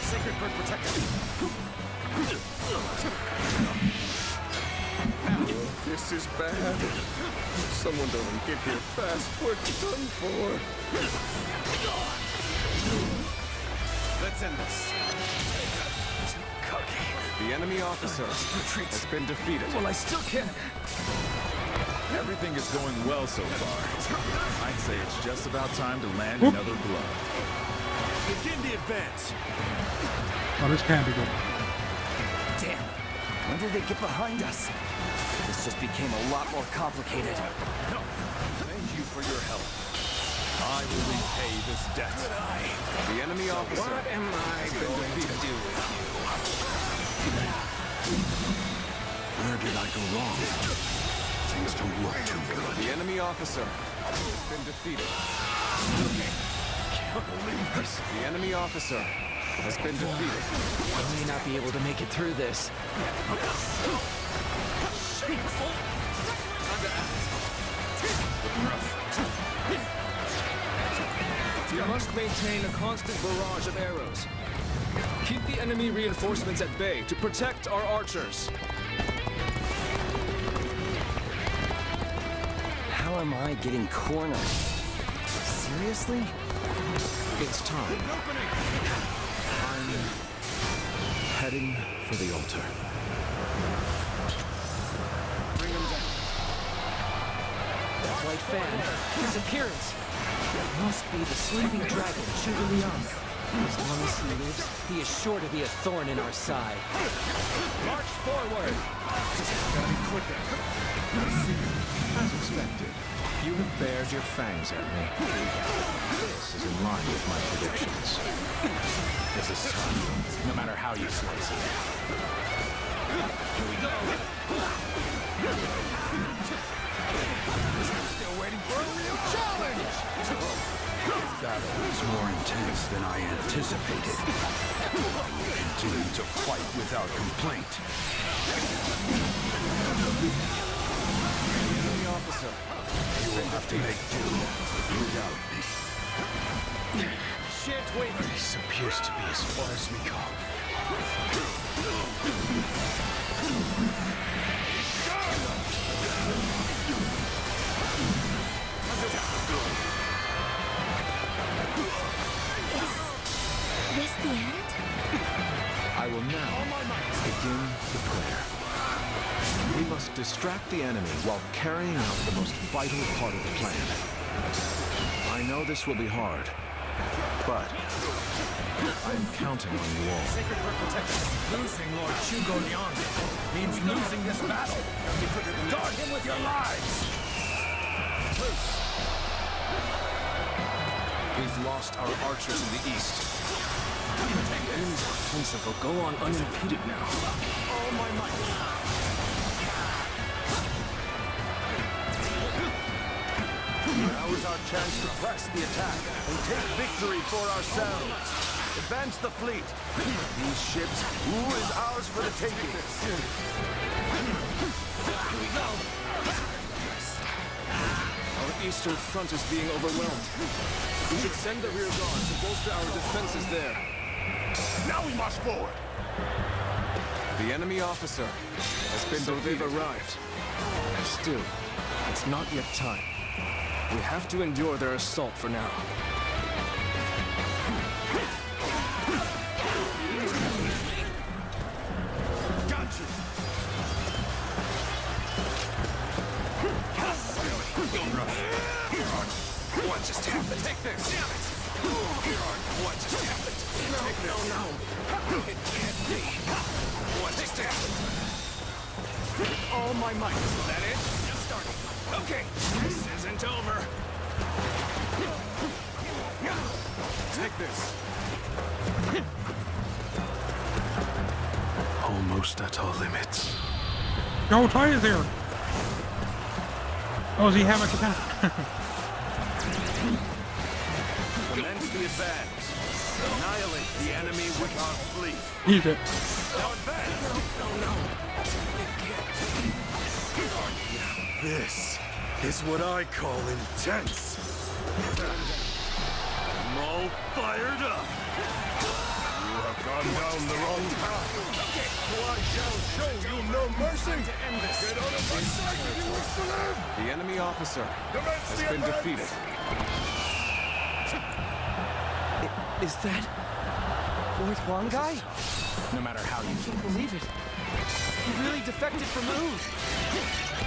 Sacred bird protected. This is bad. Someone don't get here fast. We're done for. Let's end this. The enemy officer has been defeated. Well, I still can. Everything is going well so far. I'd say it's just about time to land another blow. Begin the advance. Oh, this can't be good. Damn. When did they get behind us? This just became a lot more complicated. No. Thank you for your help. I will repay this debt. The enemy officer. What am I going to do with you? Where did I go wrong? Things don't look too good. The enemy officer has been defeated. Can't believe this. The enemy officer has been defeated. I may not be able to make it through this. Shameful! You must maintain a constant barrage of arrows. Keep the enemy reinforcements at bay to protect our archers. How am I getting cornered? Seriously? It's time. I'm heading for the altar. Bring him down. That white fan, his appearance. It must be the sleeping dragon, Zhuge Liang. As long as he lives, he is sure to be a thorn in our side. March forward! Gotta be quicker. As expected, You have bared your fangs at me. This is in line with my predictions. This is tough, no matter how you slice it. Here we go. Still waiting for a real challenge! This battle is more intense than I anticipated. Continue to fight without complaint. Enemy officer. You will have to make do without me. Shan't waver. This appears to be as far as we go. Is this the end? I will now begin the prayer. We must distract the enemy while carrying out the most vital part of the plan. I know this will be hard, but I am counting on you all. Sacred Heart protects us. Losing Lord Shugo Liang means losing this battle. Guard him with your lives! We've lost our archers in the east. The enemy's offensive will go on unimpeded now. All my might. Now is our chance to press the attack and take victory for ourselves. Advance the fleet. These ships, who is ours for the taking? Here we go. Our eastern front is being overwhelmed. We should send the rear guard to bolster our defenses there. Now we march forward. The enemy officer has been defeated. They've arrived. Still, it's not yet time. We have to endure their assault for now. Got you. What just happened? Take this! Damn it! What just happened? Take this! No. It can't be. What just happened? All my might. Is that it? Just starting. Okay, this isn't over. Take this. Almost at our limits. Go try it there. Oh, does he have a katana? Commence the advance. Annihilate the enemy with our fleet. Use it. Now advance! No. This is what I call intense. I'm all fired up. You have gone down the wrong path. I shall show you no mercy. To end this. Get out of my sight if you wish to live. The enemy officer Commence has the been advance. defeated. Is that Lord Huang guy? No matter how you I can't believe it. He really defected from Moon.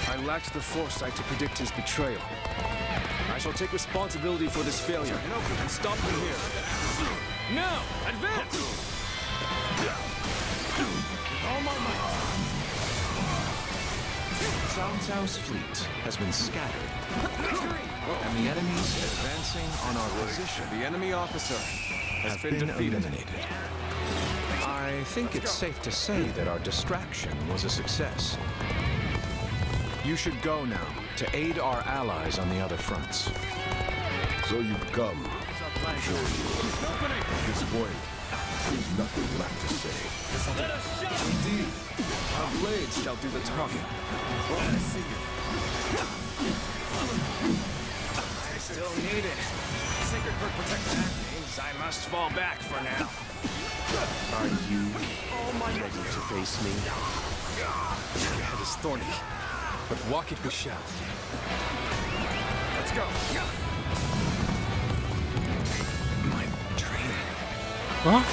I lacked the foresight to predict his betrayal. I shall take responsibility for this failure and stop him here. Now, advance! all my might. Cao Cao's fleet has been scattered, and the enemies advancing on our position. The enemy officer has been defeated. Eliminated. I think it's safe to say that our distraction was a success. You should go now to aid our allies on the other fronts. So you've come. Show you. At this point, there's nothing left to say. Let us shout! Indeed. Our blades shall do the talking. Let us see it. I still need it. Sacred Heart protects that means I must fall back for now. Are you ready to face me? The head is thorny, but walk it we shall. Let's go. My training. What?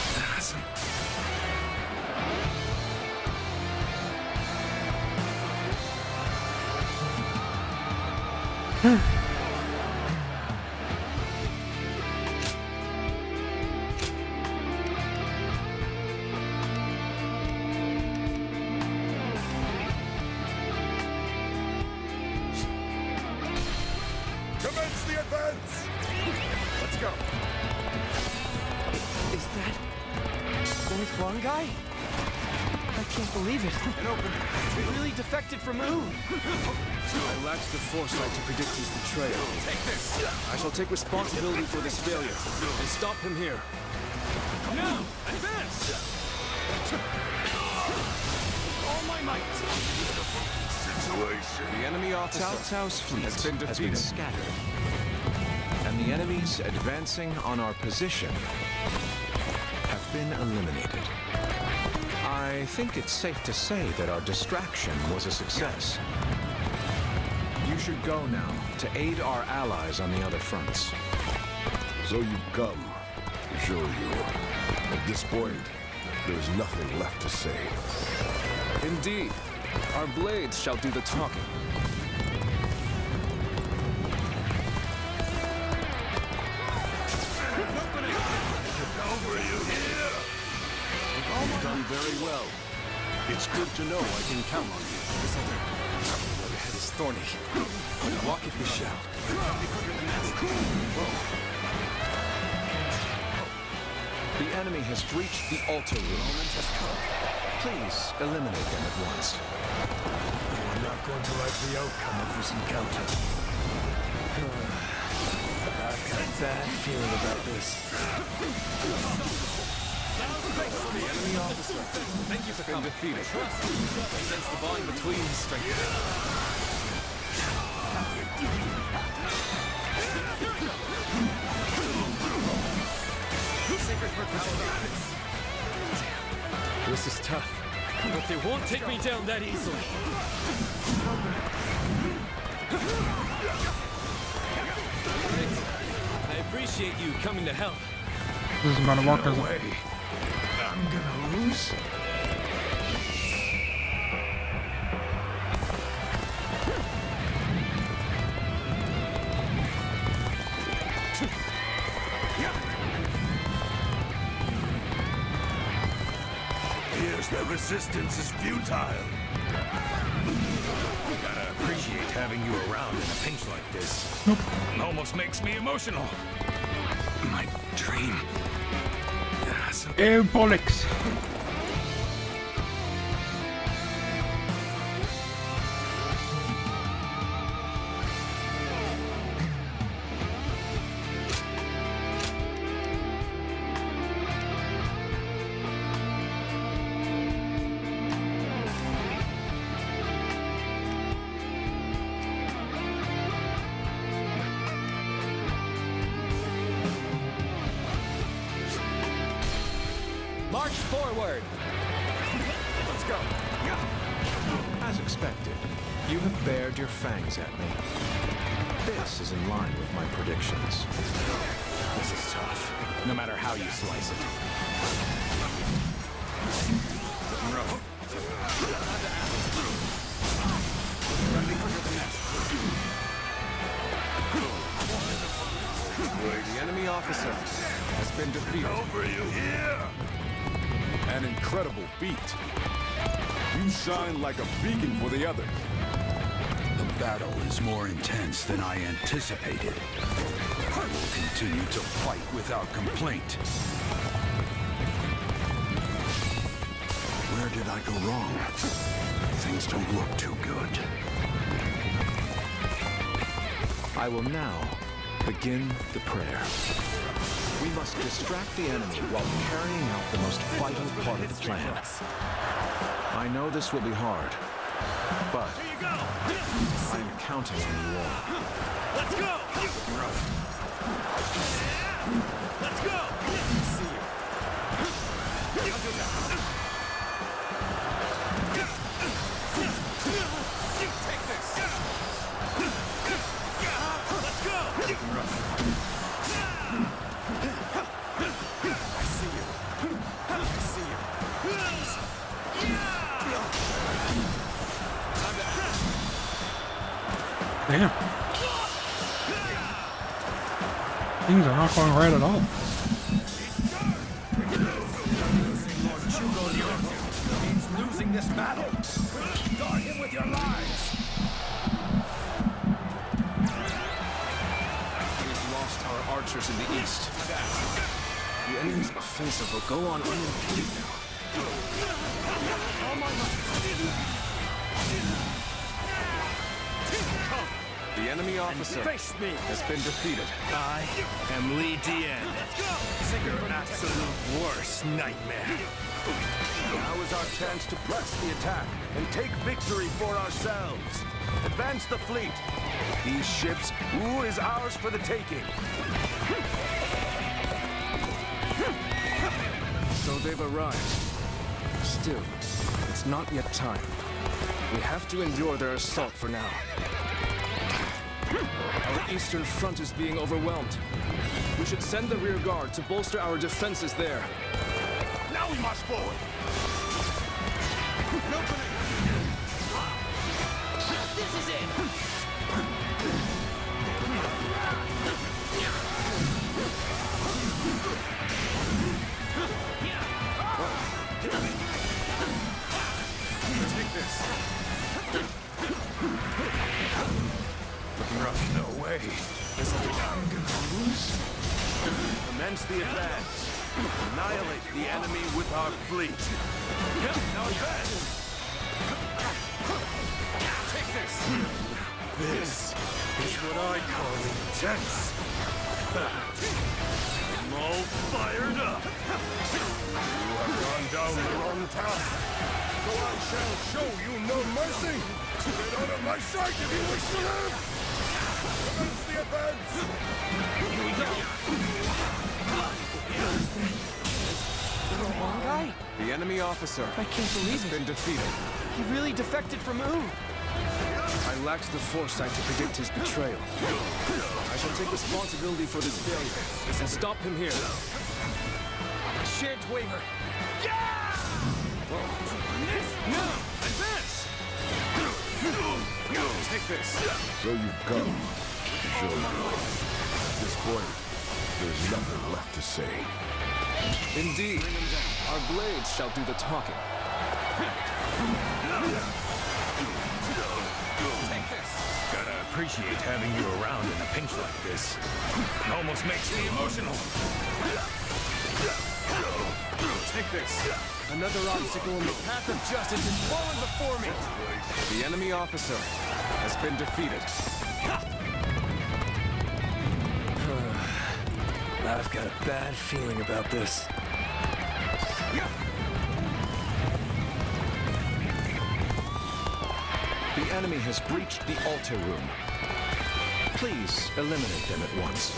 One guy? I can't believe it. He really defected from Wu. I lacked the foresight to predict his betrayal. Take this! I shall take responsibility for this failure and stop him here. Now! Advance! All my might! The enemy officer Cao Cao's fleet has been scattered, and the enemies advancing on our position have been eliminated. I think it's safe to say that our distraction was a success. You should go now to aid our allies on the other fronts. So you've come, Zhou. At this point, there's nothing left to say. Indeed, our blades shall do the talking. You've done very well. It's good to know I can count on you. The head is thorny. Walk it we shall. The enemy has breached the altar room. Please eliminate them at once. You're not going to like the outcome of this encounter. I've got a bad feeling about this. The enemy officer. Thank you for coming. Defeated. I sense the bond between strength. This is tough, but they won't take me down that easily. I appreciate you coming to help. This is gonna work, isn't it? I'm gonna lose. Here's the resistance is futile. Gotta appreciate having you around in a pinch like this. It almost makes me emotional. My dream. Bollocks. March forward! Let's go. As expected, you have bared your fangs at me. This is in line with my predictions. This is tough, no matter how you slice it. The enemy officer has been defeated. Over you here! An incredible feat. You shine like a beacon for the other. The battle is more intense than I anticipated. I will continue to fight without complaint. Where did I go wrong? Things don't look too good. I will now begin the prayer. We must distract the enemy while carrying out the most vital part of the plan. I know this will be hard, but I am counting on you all. Let's go! Let's go! See you. I'll do that. You take this! Let's go! I see you. I see you. Damn. Things are not going right at all. Means losing this battle. Guard him with your lives. We've lost our archers in the east. The enemy's offensive will go on unimpeded now. enemy officer has been defeated. I am Li Dian. Your absolute worst nightmare. Now is our chance to press the attack and take victory for ourselves. Advance the fleet. These ships, Wu is ours for the taking. So they've arrived. Still, it's not yet time. We have to endure their assault for now. Our eastern front is being overwhelmed. We should send the rear guard to bolster our defenses there. Now we march forward. An opening. This is it! Take this. Looking rough. No way. This will be I'm gonna lose. Commence the advance. Annihilate the enemy with our fleet. Now advance. Take this. This is what I call intense. I'm all fired up. You have gone down the wrong path. So I shall show you no mercy. Get out of my sight if you wish to live. Commence the advance. Here we go. The wrong guy? The enemy officer I can't believe has been defeated. He really defected from Wu. I lacked the foresight to predict his betrayal. I shall take responsibility for this failure and stop him here. Shan't waver. No! Advance! Take this. So you've come to show me. At this point, there's nothing left to say. Indeed. Our blades shall do the talking. Take this. Gotta appreciate having you around in a pinch like this. It almost makes me emotional. Take this. Another obstacle in the path of justice is falling before me. The enemy officer has been defeated. I've got a bad feeling about this. The enemy has breached the altar room. Please eliminate them at once.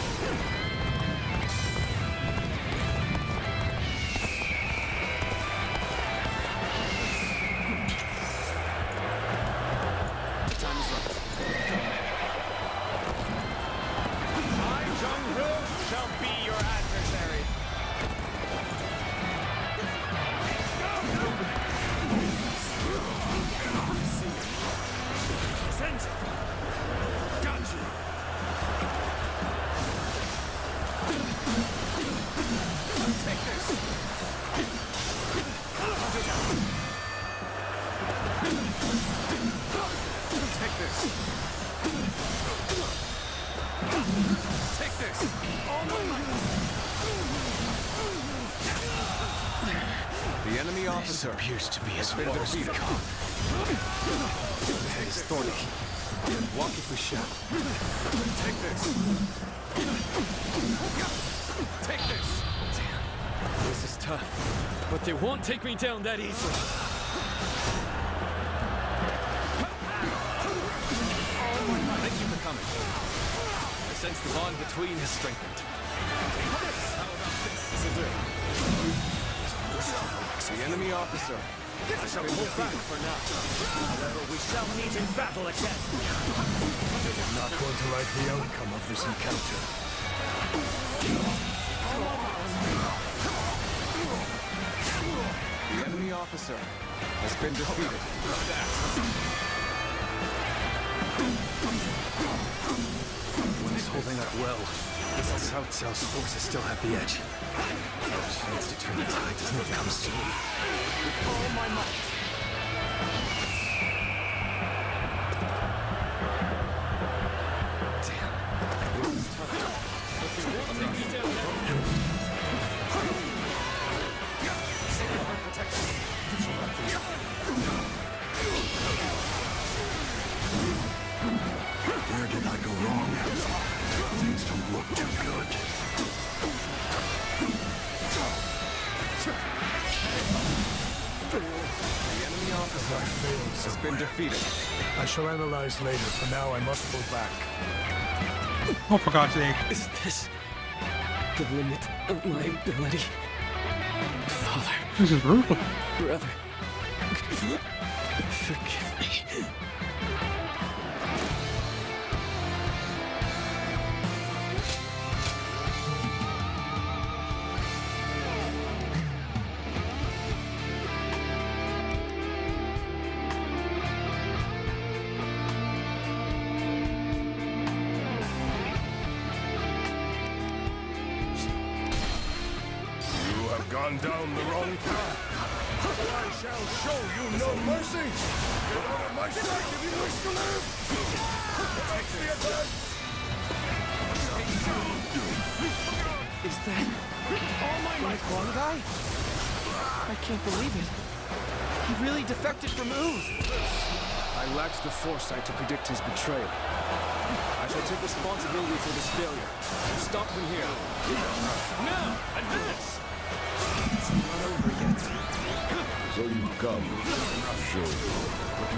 The enemy officer appears to be has been defeated. The head is thorny. Walk if we shall. Take this. Take this. Damn. This is tough. But they won't take me down that easily. Thank you for coming. I sense the bond between has strengthened. How about this? Is it? The enemy officer. I shall hold back for now. However, we shall meet in battle again. I'm not going to like the outcome of this encounter. The enemy officer has been defeated. One is holding up well. South South's forces still have the edge. The chance to turn the tide doesn't come soon. With all my might. Damn. This is tough. But they won't take me down now. Protect us. Where did I go wrong? The enemy officer has been defeated. I shall analyze later. For now, I must pull back. Oh, for God's sake. Is this the limit of my ability? Father. This is brutal. Brother. Forgive me. Gone down the wrong path. I shall show you no mercy. Get out of my sight if you wish to live. Take the advance. Is that my clone guy? I can't believe it. He really defected from Ooze. I lacked the foresight to predict his betrayal. I shall take responsibility for this failure. Stop him here. Now, advance. So you've come. Sure.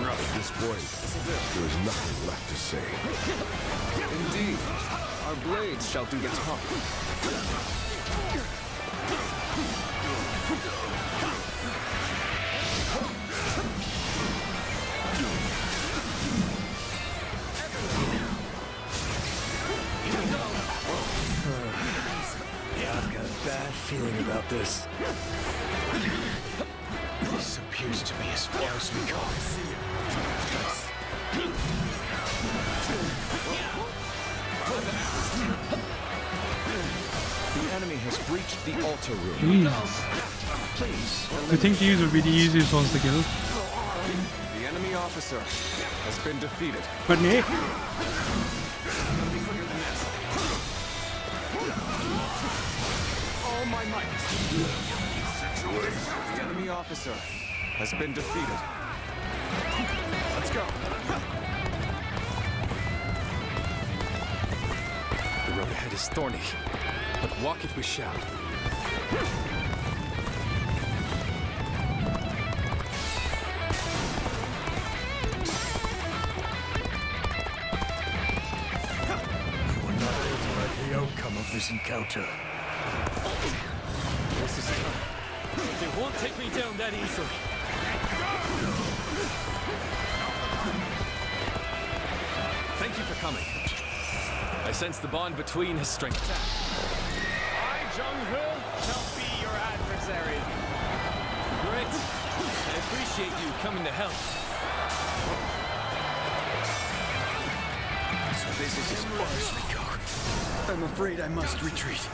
At this point, there is nothing left to say. Indeed. Our blades shall do the talking. Yeah, I've got a bad feeling about this. This appears to be as far as we go. The enemy has breached the altar room. Jesus. I think these would be the easiest ones to kill. The enemy officer has been defeated. But Nick. All my might. The enemy officer has been defeated. Let's go. The road ahead is thorny, but walk it we shall. We're not able to like the outcome of this encounter. This is tough. They won't take me down that easily. Thank you for coming. I sense the bond between has strengthened. I, Jung-Hil, shall be your adversary. Great. I appreciate you coming to help. So this is as far as we go. I'm afraid I must retreat.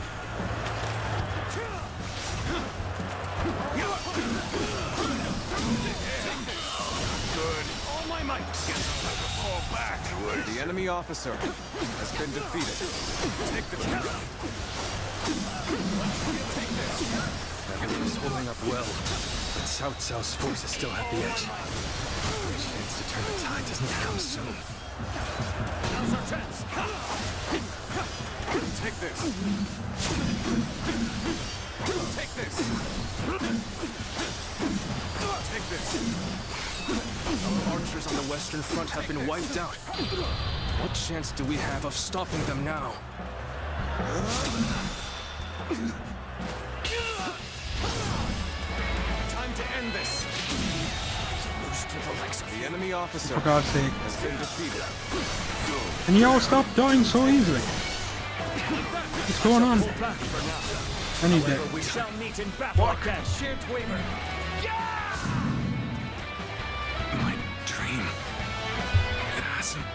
Good. All my might. Fall back. The enemy officer has been defeated. Take the count. Everything is holding up well, but Cao Cao's forces still have the edge. The chance to turn the tide doesn't come soon. Now's our chance. Take this. Take this. Take this. Our archers on the Western Front have been wiped out. What chance do we have of stopping them now? Time to end this. The enemy officer For God's sake. has been defeated. And you all stop dying so easily. What's going on? And he's dead. We shall meet in battle again. Shan't waver. My dream. It hasn't.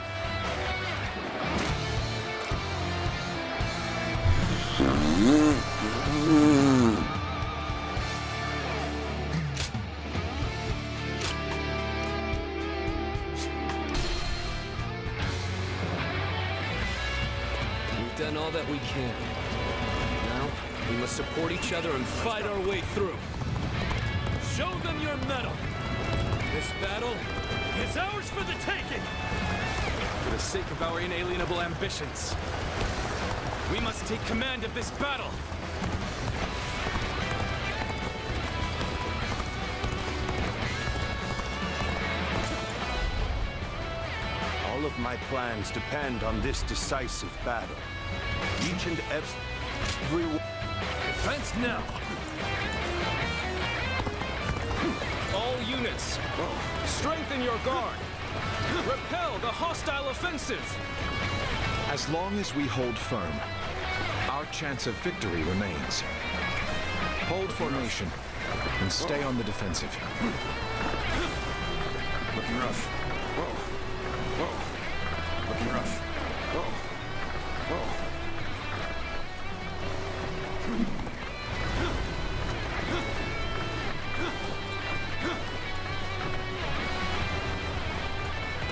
We've done all that we can. Now, we must support each other and fight our way through. Show them your mettle. This battle is ours for the taking. For the sake of our inalienable ambitions, we must take command of this battle. my plans depend on this decisive battle. Each and every... Advance now! All units, strengthen your guard! Repel the hostile offensive! As long as we hold firm, our chance of victory remains. Hold formation and stay on the defensive. Looking rough. Whoa. Whoa. Looking rough. Whoa. Whoa.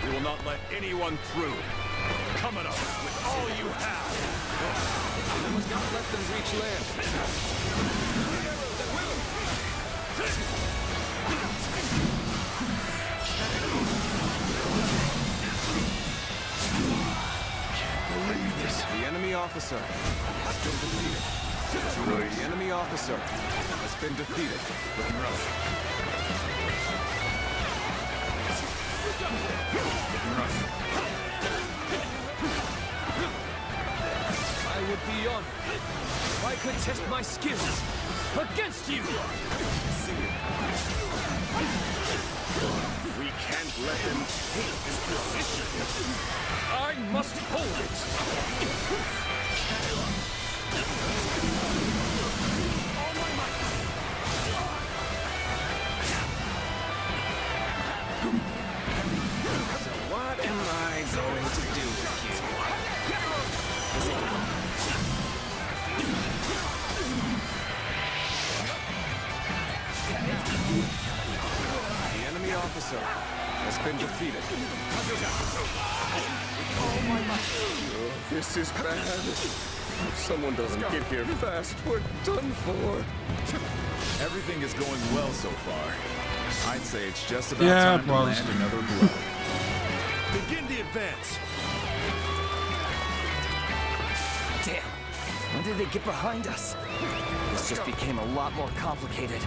We will not let anyone through. Come at us with all you have. We must not let them reach land. Arrows at will! Believe this. The enemy officer has been defeated. The enemy officer has been defeated. Looking rough. Looking rough. I would be honored if I could test my skills against you! We can't let them take this position. I must hold it! All my might! So what am I going to do with you? The enemy officer has been defeated. Oh, my might. Oh, this is bad. If someone doesn't get here fast, we're done for. Everything is going well so far. I'd say it's just about Yeah, time to well, land another blow. Begin the advance. Damn. When did they get behind us? This just became a lot more complicated.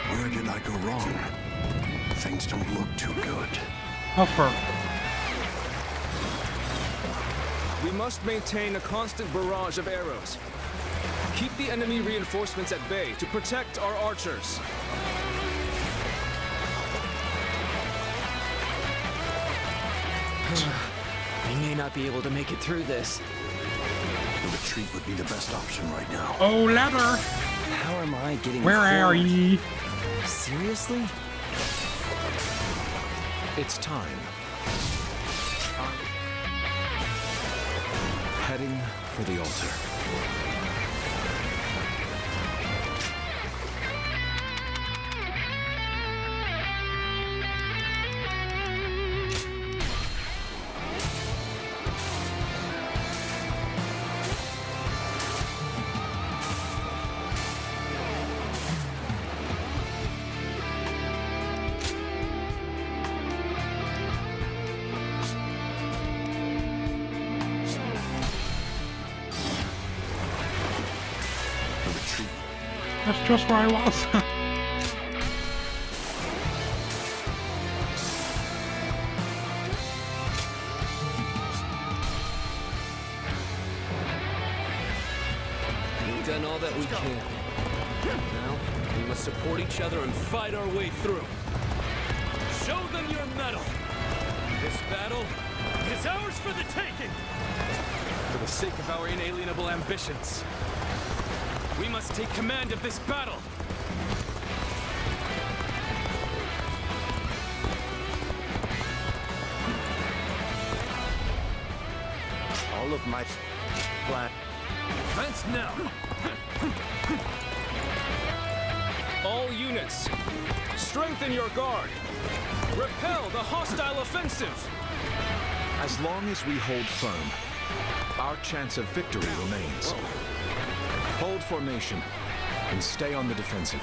Where did I go wrong? Things don't look too good. Upper. We must maintain a constant barrage of arrows. Keep the enemy reinforcements at bay to protect our archers. We may not be able to make it through this. The retreat would be the best option right now. Oh, ladder! How am I getting Where are forward? ye? Seriously? It's time. Heading for the altar. That's just where I was. We've done all that we can. Now, we must support each other and fight our way through. Show them your mettle! This battle is ours for the taking! For the sake of our inalienable ambitions, we must take command of this battle! All of my plan. Advance now! All units, strengthen your guard! Repel the hostile offensive! As long as we hold firm, our chance of victory remains. Hold formation and stay on the defensive.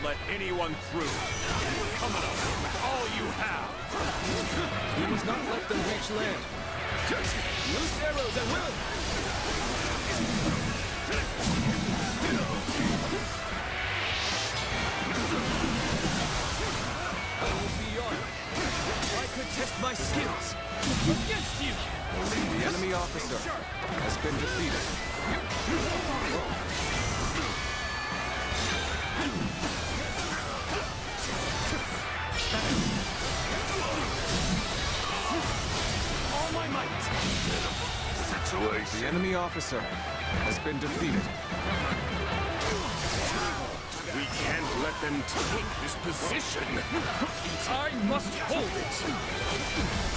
not let anyone through. Come on, all you have. We must not let them reach land. Loose arrows at will! I will be yours. I could test my skills against you. The enemy officer has been defeated. All my might. The enemy officer has been defeated. We can't let them take this position. I must hold it.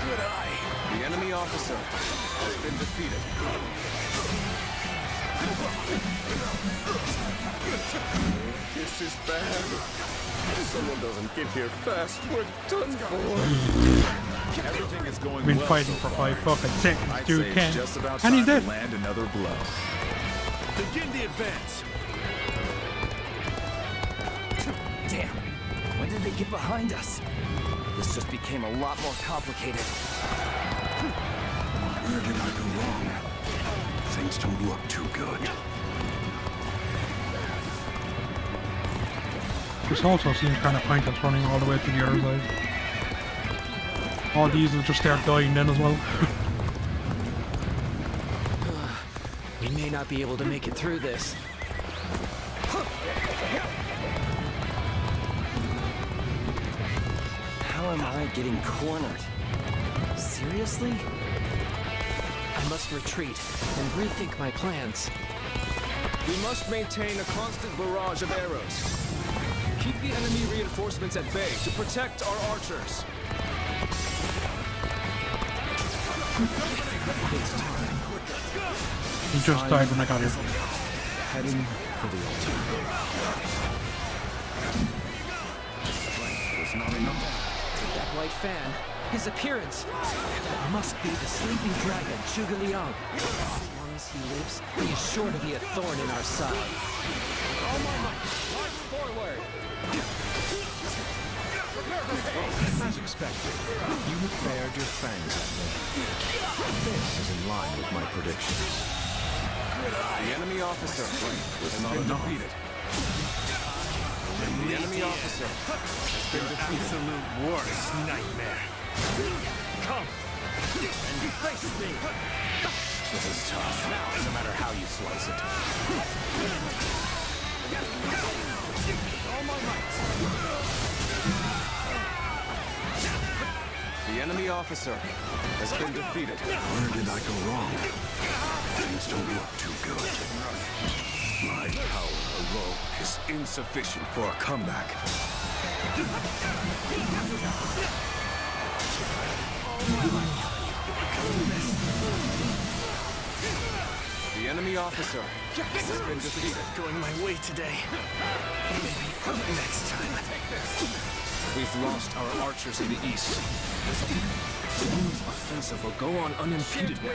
Good eye. The enemy officer has been defeated. This is bad. If someone doesn't get here fast, we're done for. Everything is going Been well fighting so for far. 5 fucking seconds, I'd dude. say it's Can't. just about And he's time dead. to land another blow. Begin the advance. Damn. When did they get behind us? This just became a lot more complicated. Where did I go wrong? Things don't look too good. This also seems kind of pointless running all the way to the other side. All these will just start dying then as well. We may not be able to make it through this. How am I getting cornered? Seriously? I must retreat and rethink my plans. We must maintain a constant barrage of arrows. Keep the enemy reinforcements at bay to protect our archers. He just died when I got here. Heading for the altar. Was not enough. That white fan, his appearance. That must be the sleeping dragon, Zhuge Liang. As long as he lives, he is sure to be a thorn in our side. All my might, march forward! As expected, you have bared your fangs at me. This is in line with my predictions. The enemy officer was not defeated. The enemy officer has been defeated. Absolute worst nightmare. Come and face me. This is tough, no matter how you slice it. All my might. The enemy officer has been defeated. Where did I go wrong? Things don't look too good. My power alone is insufficient for a comeback. The enemy officer has been defeated. Going my way today. Maybe next time. We've lost our archers in the east. The new offensive will go on unimpeded now.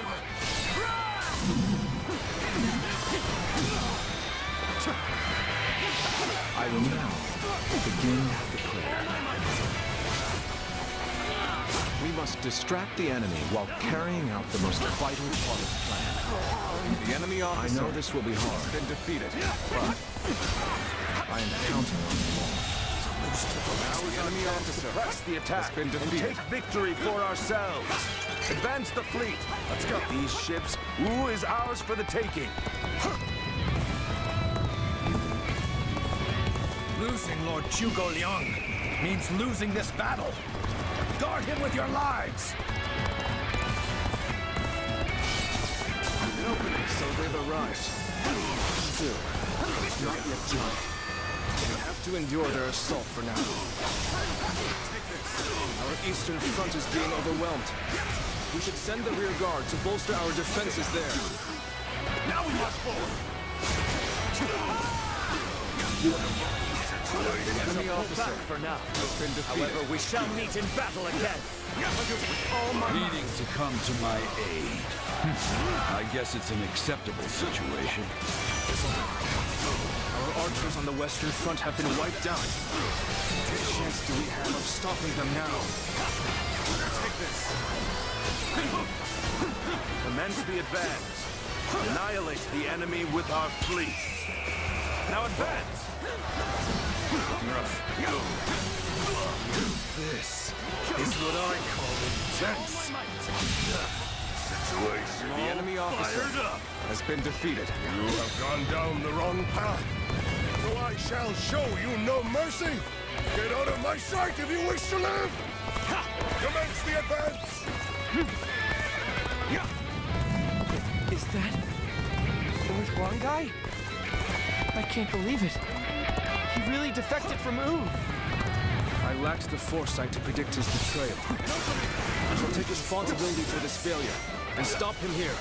I will now begin the prayer. We must distract the enemy while carrying out the most vital part of the plan. The enemy officer, I know this will be hard, has been defeated, but I am counting on you all. Now the enemy officer Press the attack has been and defeated. take victory for ourselves. Advance the fleet. Let's go. These ships, Wu is ours for the taking. Losing Lord Zhuge Liang means losing this battle. Guard him with your lives. An opening, so they've arrived. Still, it's not yet done. We have to endure their assault for now. Our eastern front is being overwhelmed. We should send the rear guard to bolster our defenses there. Now we must forward. Enemy officer for now has been defeated. However, we shall meet in battle again. Needing to come to my aid. I guess it's an acceptable situation. Our archers on the Western Front have been wiped out. What chance do we have of stopping them now? Take this. Commence the advance. Annihilate the enemy with our fleet. Now advance! This is what I call intense. Situation. The enemy officer has been defeated. You have gone down the wrong path. So I shall show you no mercy. Get out of my sight if you wish to live. Commence the advance. Is that Lord Huangai? I can't believe it. He really defected from U. I lacked the foresight to predict his betrayal. I shall take responsibility for this failure and stop him here.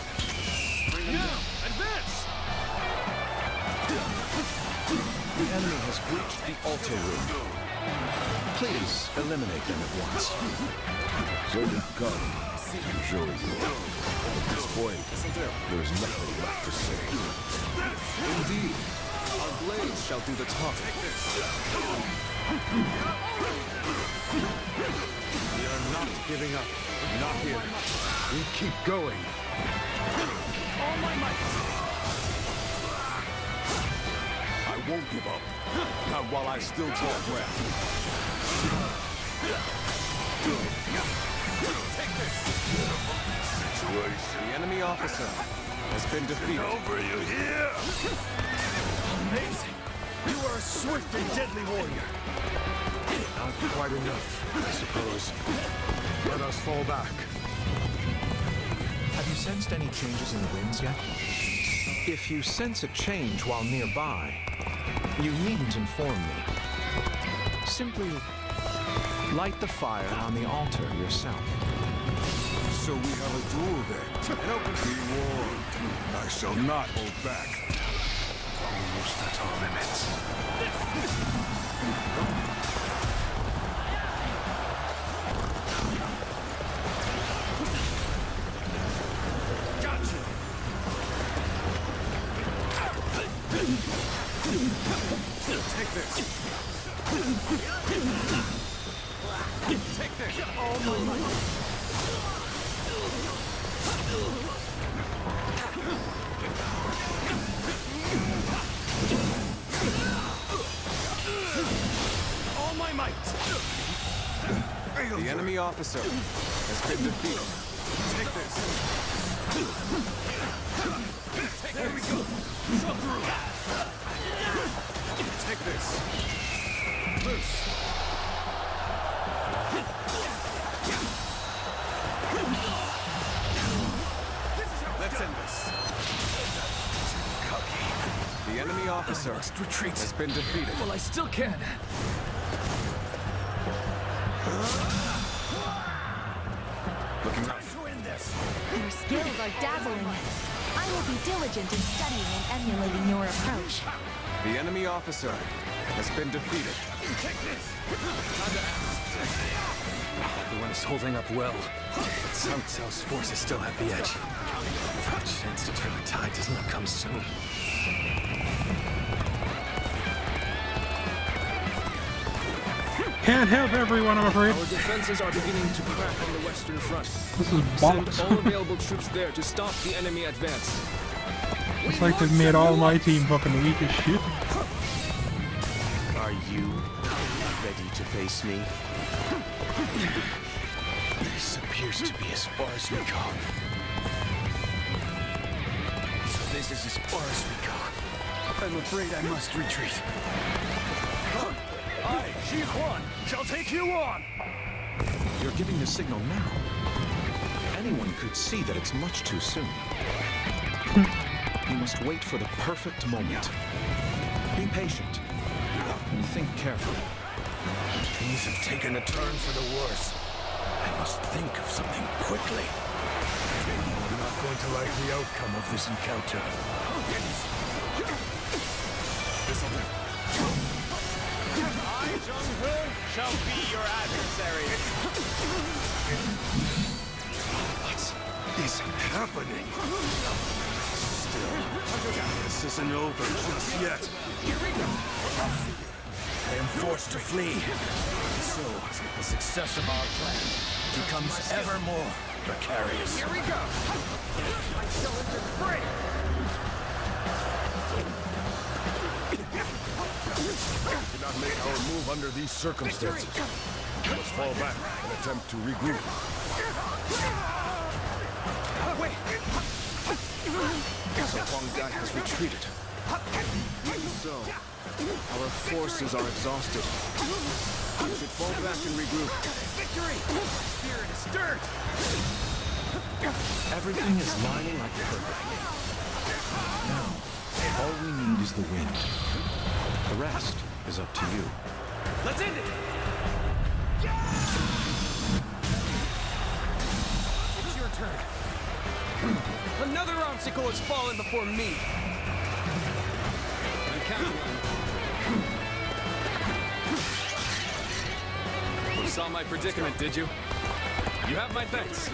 Bring him down. Advance! The enemy has breached the altar room. Please eliminate them at once. So you've come to show you. At this point, there is nothing left to say. Indeed, our blades shall do the talking. We are not giving up. Not here. We keep going. All my might. I won't give up. Not while I still draw breath. Take this. Situation. The enemy officer has been defeated. Over you here. Amazing. You are a swift and deadly warrior. Not quite enough, I suppose. Let us fall back. Have you sensed any changes in the winds yet? If you sense a change while nearby, you needn't inform me. Simply light the fire on the altar yourself. So we have a duel then. An open Be warned. I shall not hold back. almost at our limits. Take this. Take this. All my might. All my might. The enemy officer has been defeated. Take this. There we go. Show through. Take this. Loose. Let's end this. The enemy officer has been defeated. Well, I still can. Looking up. To end this. Your skills are dazzling. I will be diligent in studying and emulating your approach. The enemy officer has been defeated. Take this. Everyone is holding up well. Cao Cao's forces still have the edge. The chance to turn the tide does not come soon. Can't help everyone, I'm afraid. Our defenses are beginning to crack on the Western Front. This is Send bollocks. all available troops there to stop the enemy advance. It's like they've made all my team fucking weak as shit. Are you ready to face me? This appears to be as far as we go. This is as far as we go. I'm afraid I must retreat. Come. I, Xi Huan, shall take you on. You're giving the signal now. Anyone could see that it's much too soon. You must wait for the perfect moment. Be patient and think carefully. Things have taken a turn for the worse. I must think of something quickly. I'm not going to like the outcome of this encounter. This'll do. shall be your adversary. What is happening? Still, this isn't over just yet. I am forced to flee. So, the success of our plan becomes ever more precarious. Here we go. My cylinder's free. We cannot make our move under these circumstances. We must fall back and attempt to regroup. So Huang Gai has retreated. Even so, our forces are exhausted. We should fall back and regroup. Victory! Spirit is stirred. Everything is lining up perfectly. Now, all we need is the wind. The rest is up to you. Let's end it! It's your turn. Another obstacle has fallen before me. I'm counting on you. You saw my predicament, did you? You have my thanks.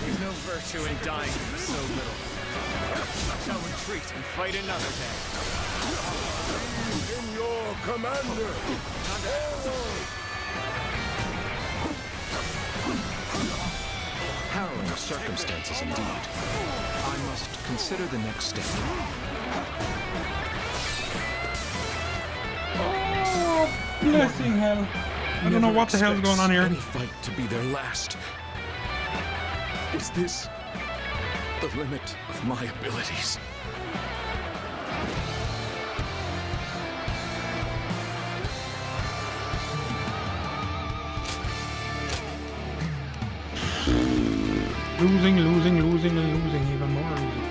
There's no virtue in dying for so little. I shall retreat and fight another day. In your commander! Harrowing circumstances indeed. I must consider the next step. Oh, blessing hell. I don't know what the hell's going on here. Any fight to be their last. Is this the limit of my abilities? Losing, and losing, even more losing.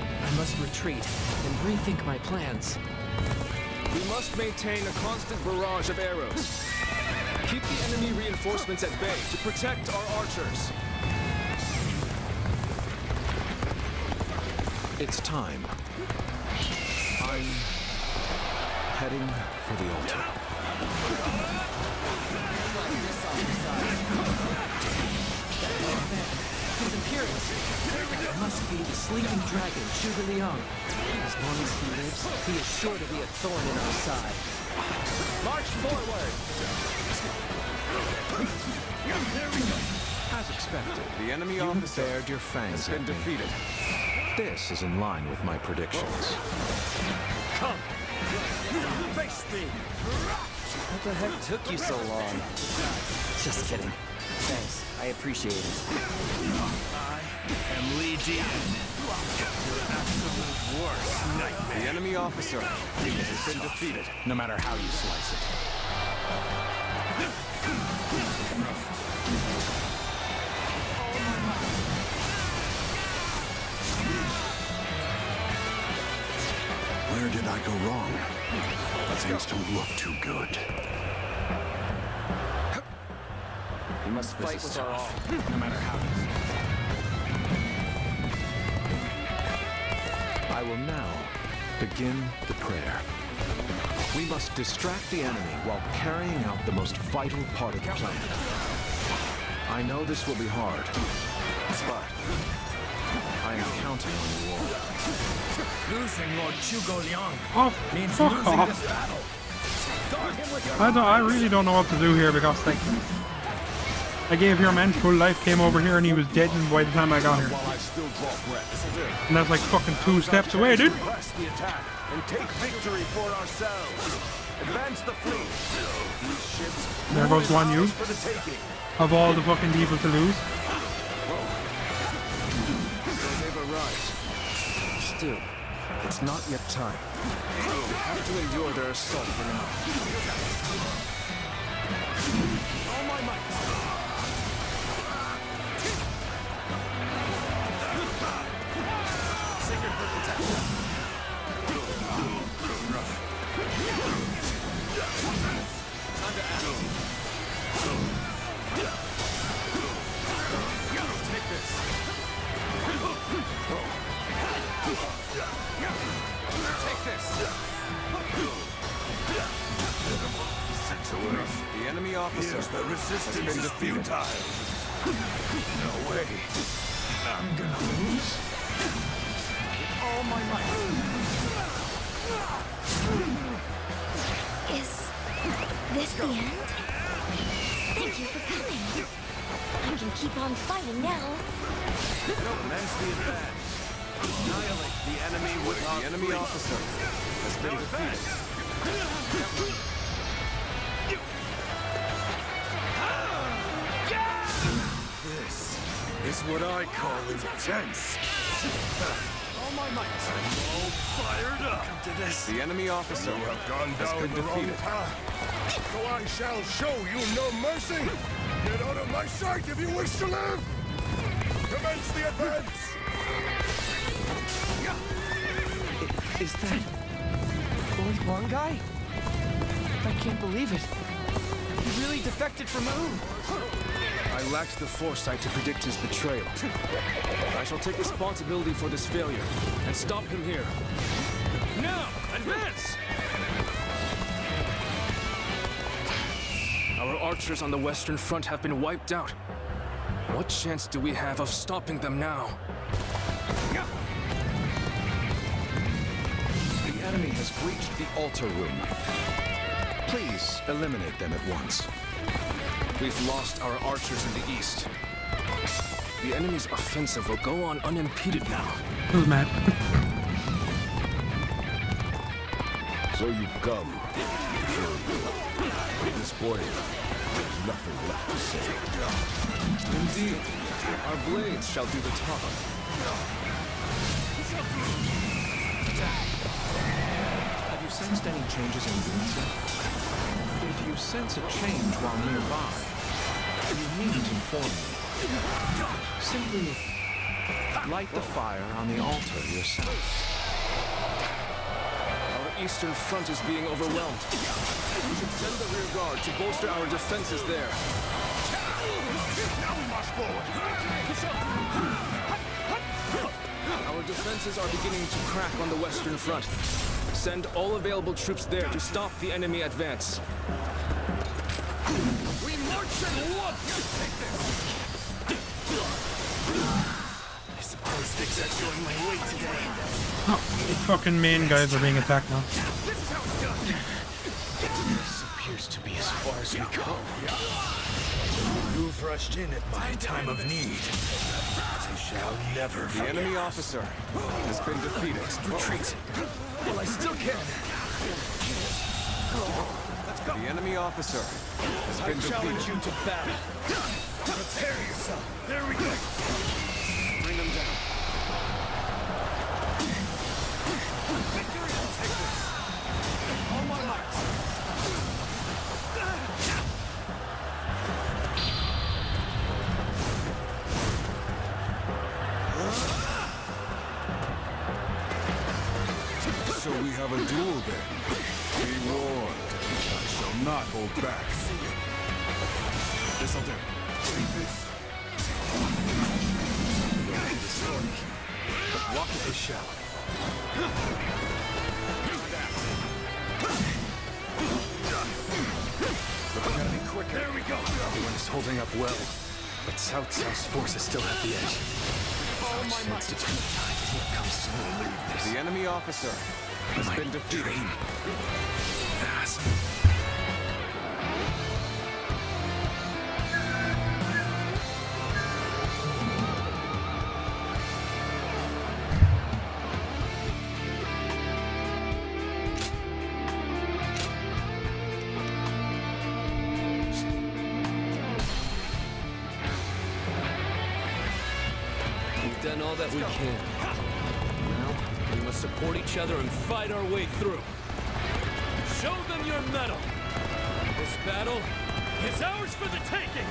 I must retreat and rethink my plans. We must maintain a constant barrage of arrows. Keep the enemy reinforcements at bay to protect our archers. It's time. I'm heading for the altar. His appearance must be the sleeping dragon, Zhuge Liang. As long as he lives, he is sure to be a thorn in our side. March forward! As expected, the enemy officer bared your fangs has been defeated. This is in line with my predictions. Come! Face me! What the heck took you so long? Just kidding. Thanks, I appreciate it. I am Li Dian. Your absolute worst nightmare. The enemy officer has been defeated, no matter how you slice it. Where did I go wrong? Things don't look too good. We must fight with our all, no matter how. I will now begin the prayer. We must distract the enemy while carrying out the most vital part of the plan. I know this will be hard, but I am counting on you all. Losing Lord Zhuge Liang means fuck losing off. this battle. I really don't know what to do here because, like, I gave your man full life, came over here, and he was dead by the time I got here. And that's like fucking 2 steps away, dude. Press the attack and take victory for ourselves. Advance the fleet. These ships There goes one you. for the taking. of all the fucking people to lose. So they've arrived. Still, it's not yet time. We have to endure their assault for now. All my might. Sacred for protection. Rough. Time to act. Take this. Take this. The enemy officer Here's the resistance has been is defeated. futile. No way. I'm gonna lose. All my might. Is this the end? Thank you for coming. I can keep on fighting now. Commence the advance. Annihilate the enemy with our The enemy officer has been defeated. This is what I call intense. All my might. I'm all fired up. Come to this. The enemy officer You have gone has down been the wrong defeated. path. So I shall show you no mercy. Get out of my sight if you wish to live. Commence the advance. Is that Lord Huang guy? I can't believe it. He really defected from Wu. I lacked the foresight to predict his betrayal. I shall take responsibility for this failure and stop him here. Now, advance! Our archers on the Western Front have been wiped out. What chance do we have of stopping them now? The enemy has breached the altar room. Please eliminate them at once. We've lost our archers in the east. The enemy's offensive will go on unimpeded now. Who's mad? So you've come. At this point, there's nothing left to say. Indeed, our blades shall do the talking. Have you sensed any changes in unity? If you sense a change while nearby, you needn't inform me. Simply light the fire on the altar yourself. Our eastern front is being overwhelmed. We should send the rear guard to bolster our defenses there. Now we march forward. Our defenses are beginning to crack on the western front. Send all available troops there to stop the enemy advance. We march at once. I suppose things are going my way today. Oh, the fucking main guys are being attacked now. This appears to be as far as we go. You've rushed in at my time of need. I shall never The enemy officer has been defeated. retreat. Well, I still can. The enemy officer has I been challenge defeated. you to battle. Prepare yourself. There we go. Bring them down. Take this. All my might. So we have a duel then. Be warned. I shall not hold back. This'll do. Walk it they shall. But we gotta be quicker. There we go. Everyone is holding up well, but Cao Cao's forces still have the edge. All my might. To turn the tide did not come soon. The enemy officer has been defeated. all that we can. Now, we must support each other and fight our way through. Show them your mettle! This battle is ours for the taking!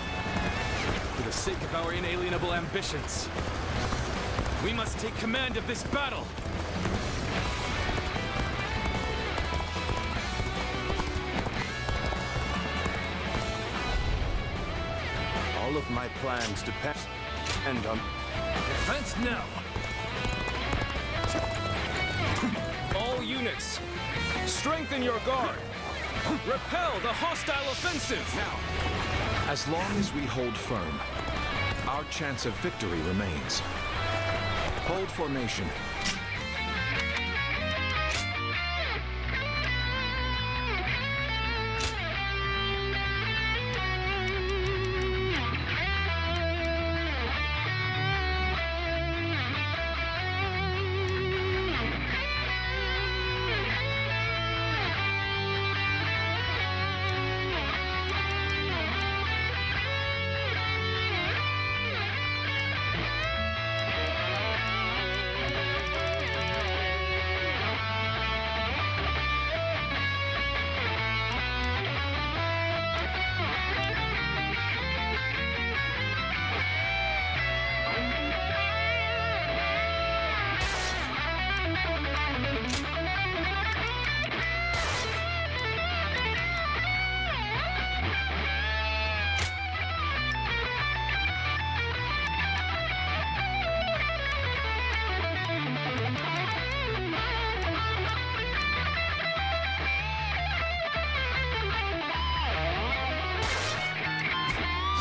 For the sake of our inalienable ambitions, we must take command of this battle! All of my plans depend on... Advance now! All units, strengthen your guard! Repel the hostile offensive! Now, as long as we hold firm, our chance of victory remains. Hold formation.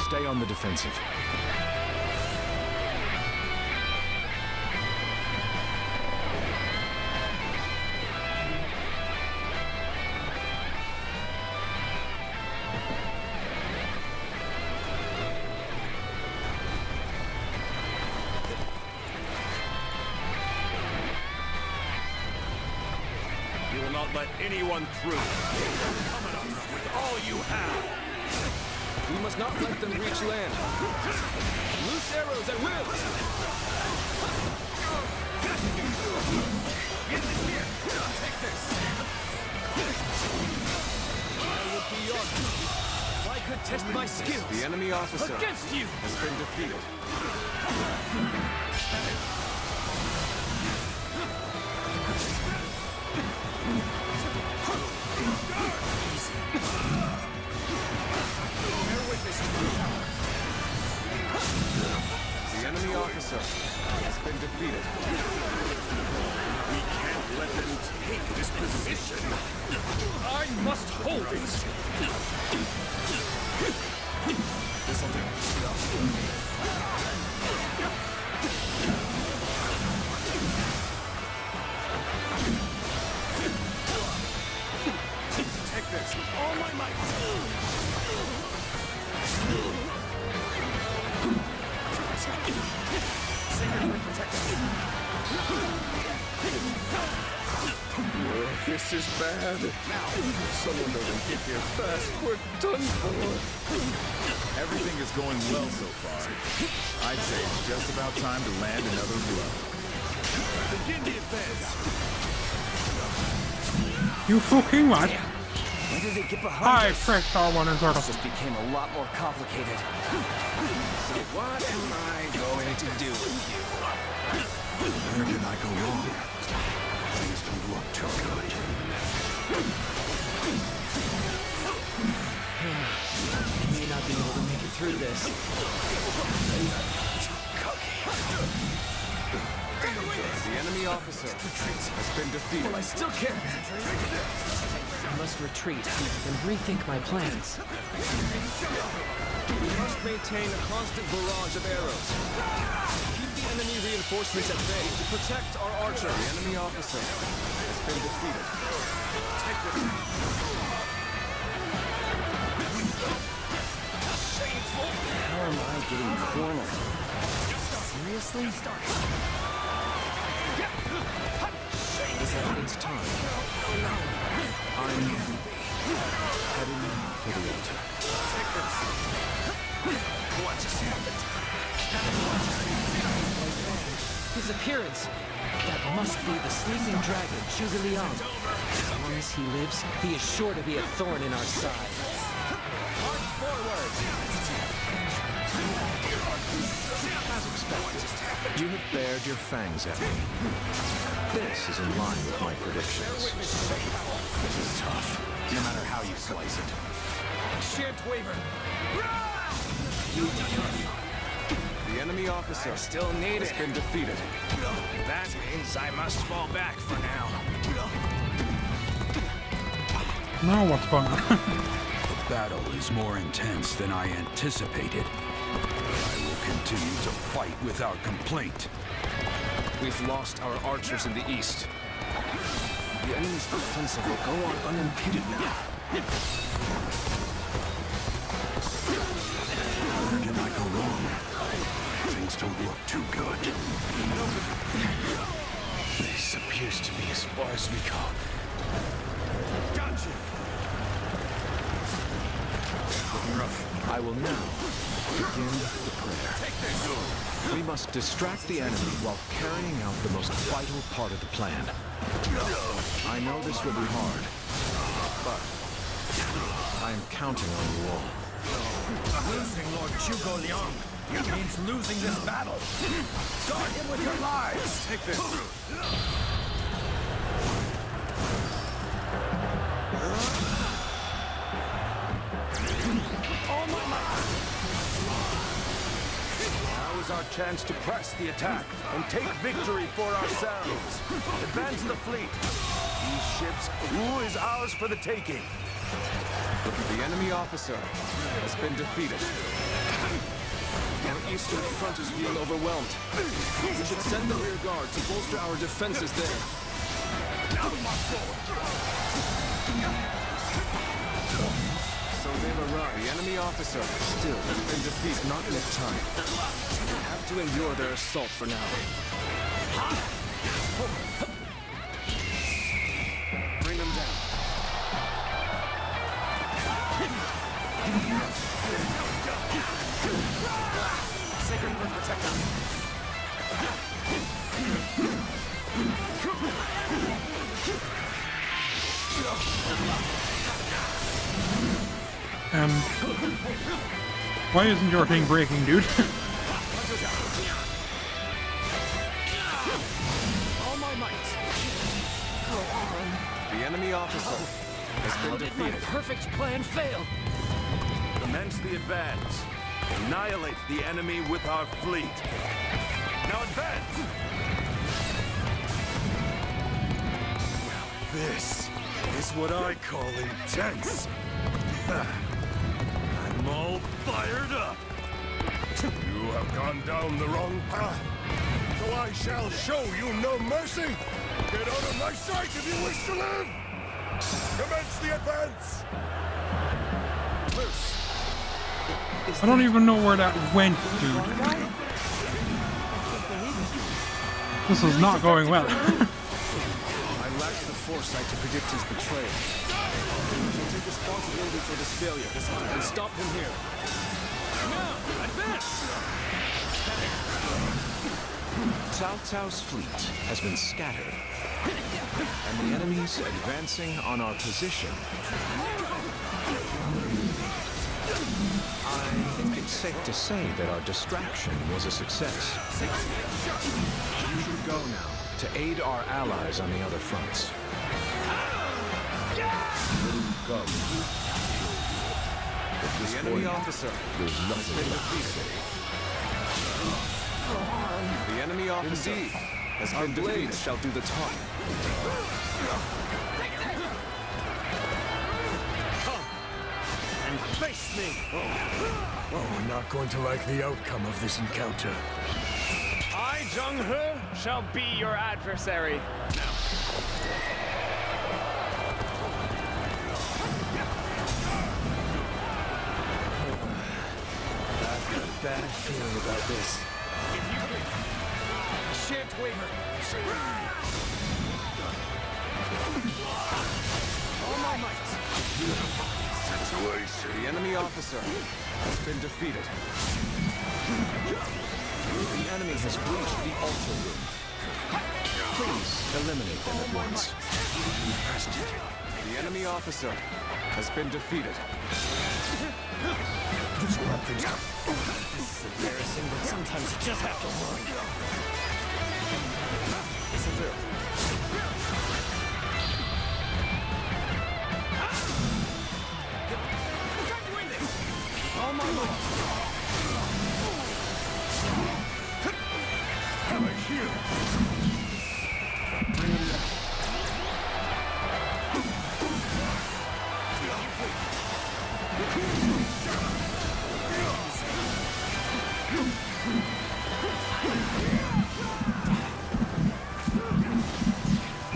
Stay on the defensive. You will not let anyone through. Come at us with all you have. We must not let them reach land. Loose arrows at will! Get this here! Take this! I would be honored if I could test my skills. The enemy officer against you has been defeated. The enemy officer has been defeated. We can't let them take this position. I must hold it. This'll do. Take this with all my might. This is bad. Someone let him get here fast. We're done for. Everything is going well so far. I'd say it's just about time to land another blow. Begin the advance. You fucking what? Where did they get behind I us? pressed R1 and sort of. This just became a lot more complicated. So what am I going to do with you? Where did I go wrong? Things don't look too good. I may not be able to make it through this. The enemy officer has been defeated. Well, I still can. I must retreat and rethink my plans. We must maintain a constant barrage of arrows. Keep the enemy reinforcements at bay to protect our archer. The enemy officer has been defeated. Take this. Shameful. How am I getting cornered? Seriously? This ends time. I'm heading for the altar. Take this. What just happened? appearance. That must be the sleeping dragon, Zhuge Liang. As long as he lives, he is sure to be a thorn in our side. March forward! As expected, you have bared your fangs at me. This is in line with my predictions. This is tough, no matter how you slice it. Shan't waver. The enemy officer Still needed. has been defeated. That means I must fall back for now. Now what's going on? The battle is more intense than I anticipated. I will continue to fight without complaint. We've lost our archers in the east. The enemy's offensive will go on unimpeded now. Where did I go wrong? Things don't look too good. This appears to be as far as we go. Gotcha! I will now begin the prayer. We must distract the enemy while carrying out the most vital part of the plan. I know this will be hard, but I am counting on you all. Losing Lord Zhuge Liang means losing this battle. Guard him with your lives. Take this. Now is our chance to press the attack and take victory for ourselves. Advance the fleet. These ships, Wu is ours for the taking. The enemy officer has been defeated. Our eastern front is being overwhelmed. We should send the rear guard to bolster our defenses there. So they've arrived. The enemy officer still has been defeated. Not enough time. We have to endure their assault for now. Bring them down. Sacred Earth protect us. Why isn't your thing breaking, dude? All my might. Go on. The enemy officer has How been did my defeated. perfect plan fail? Commence the advance. Annihilate the enemy with our fleet. Now advance! This is what I call intense. I'm all fired up. You have gone down the wrong path, so I shall show you no mercy. Get out of my sight if you wish to live. Commence the advance. I don't even know where that went, dude. This is not going well. I lacked the foresight to predict his betrayal. I shall take responsibility for this failure and stop him here. Now, advance! Cao Cao's fleet has been scattered, and the enemy's advancing on our position. I think it's safe to say that our distraction was a success. You should go now to aid our allies on the other fronts. The enemy officer has been defeated. The enemy officer has been defeated. Shall do the talking. And face me! Oh, we're not going to like the outcome of this encounter. I, Zheng He, shall be your adversary. I've got a bad feeling about this. If you win, I shan't waver. All my might. The enemy officer has been defeated. The enemy has breached the altar room. Please, eliminate them at once. The enemy officer has been defeated. This is embarrassing, but sometimes you just have to run. Listen through. All my lord. Right here. Bring him down.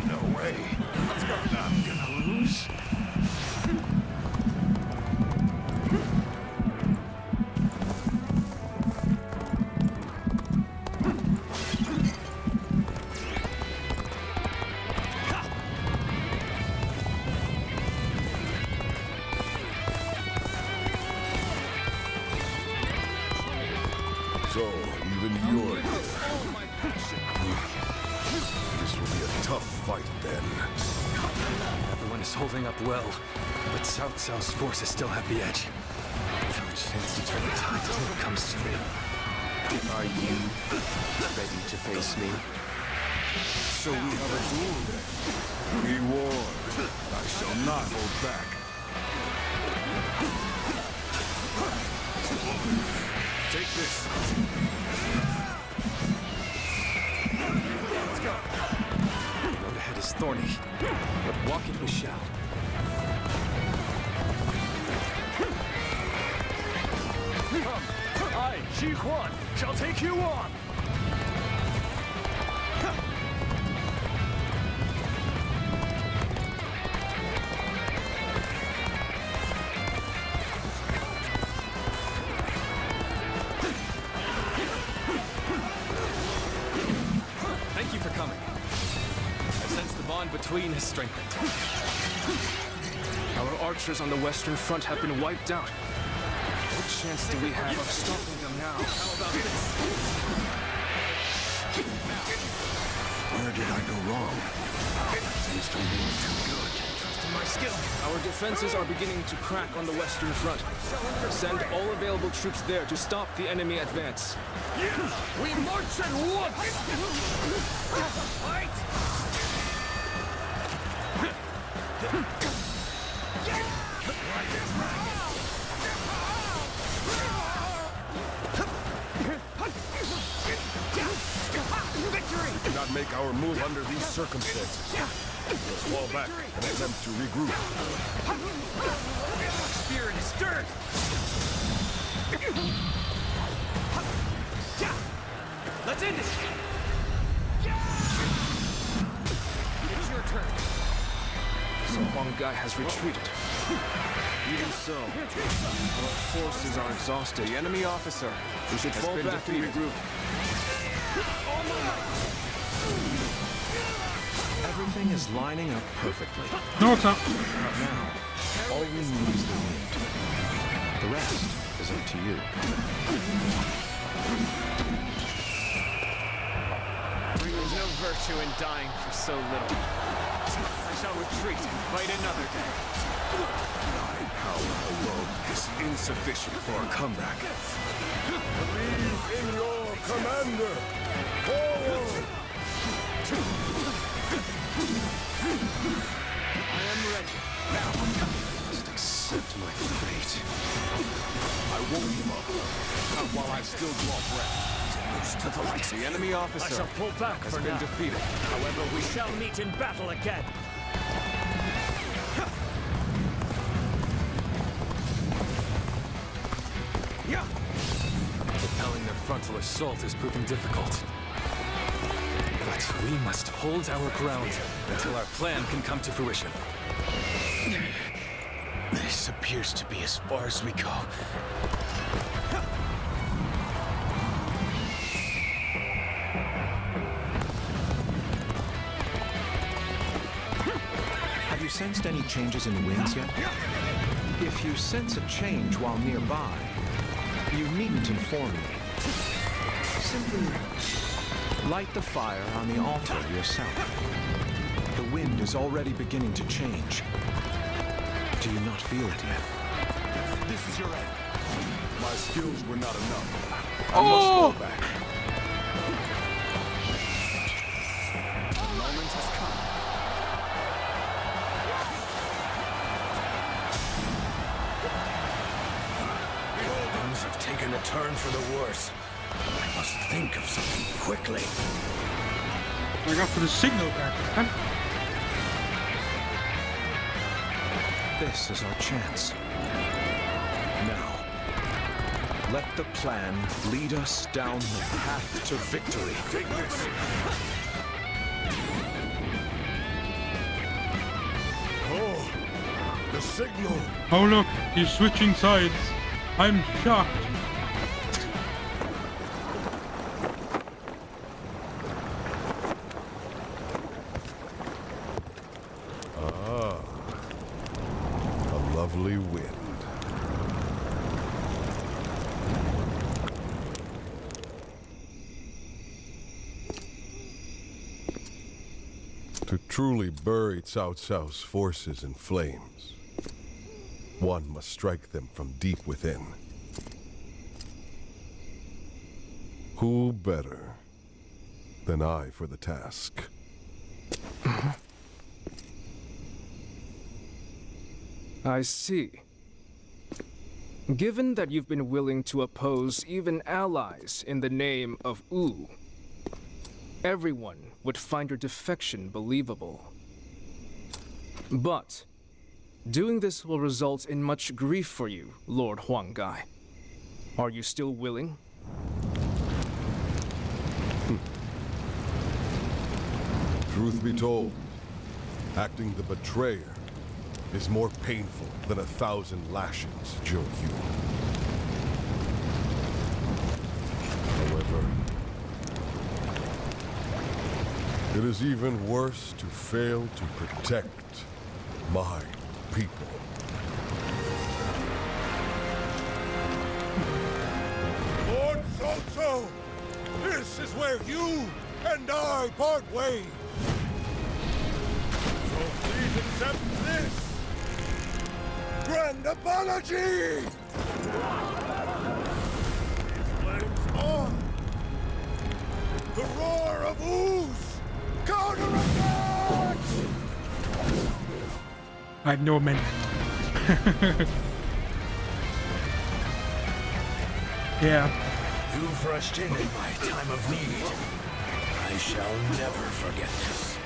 No way. I'm gonna lose. So, even you're here. This will be a tough fight then. Everyone is holding up well, but Cao Cao's forces still have the edge. No chance to turn the tide until it comes to me. Are you ready to face me? So we have a duel then. Be warned. I shall not hold back. Take this. Let's go. The road ahead is thorny, but walk it we shall. Come, I, Ji Huan, shall take you on. Thank you for coming. I sense the bond between has strengthened. Our archers on the Western Front have been wiped out. What chance do we have of stopping them now? How about this? Where did I go wrong? Seems to be too good. Trust in my skill. Our defenses are beginning to crack on the Western Front. Send all available troops there to stop the enemy advance. We march at once! Fight! Victory! Not make our move under these circumstances. Let's fall back and attempt to regroup. Spirit is stirred! Let's end it! It's your turn. So Huang Gai has retreated. Even so, our forces are exhausted. The enemy officer we should fall back to regroup. Everything is lining up perfectly. No, it's not. But now, all we need is the wind. The rest is up to you. There's no virtue in dying for so little. I shall retreat and fight another day. My power alone is insufficient for a comeback. Believe in your commander. Forward! I am ready. Now, Just accept my fate. I won't give up. Not while I still draw breath. To the light. The enemy officer I shall pull back has for been now. defeated. However, we shall meet in battle again. Repelling their frontal assault is proving difficult. But we must hold our ground until our plan can come to fruition. This appears to be as far as we go. Have you sensed any changes in the winds yet? If you sense a change while nearby, you needn't inform me. Simply Light the fire on the altar yourself. The wind is already beginning to change. Do you not feel it yet? This is your end. My skills were not enough. I must fall back. The moment has come. Things have taken a turn for the worse. I must think of something quickly. I got for the signal back, huh? This is our chance. Now, let the plan lead us down the path to victory. Take this. Oh, the signal. Oh look, he's switching sides. I'm shocked. Ah, a lovely wind. To truly bury Cao Cao's forces in flames, one must strike them from deep within. Who better than I for the task? I see. Given that you've been willing to oppose even allies in the name of Wu, everyone would find your defection believable. But doing this will result in much grief for you, Lord Huanggai. Are you still willing? Truth be told, acting the betrayer is more painful than 1,000 lashings, Zhou Yu. However, it is even worse to fail to protect my people. Lord Cao, this is where you and I part ways. So please accept this grand apology! Flames on! The roar of ooze! Counterattack! I have no men. Yeah. You've rushed in my time of need. I shall never forget this.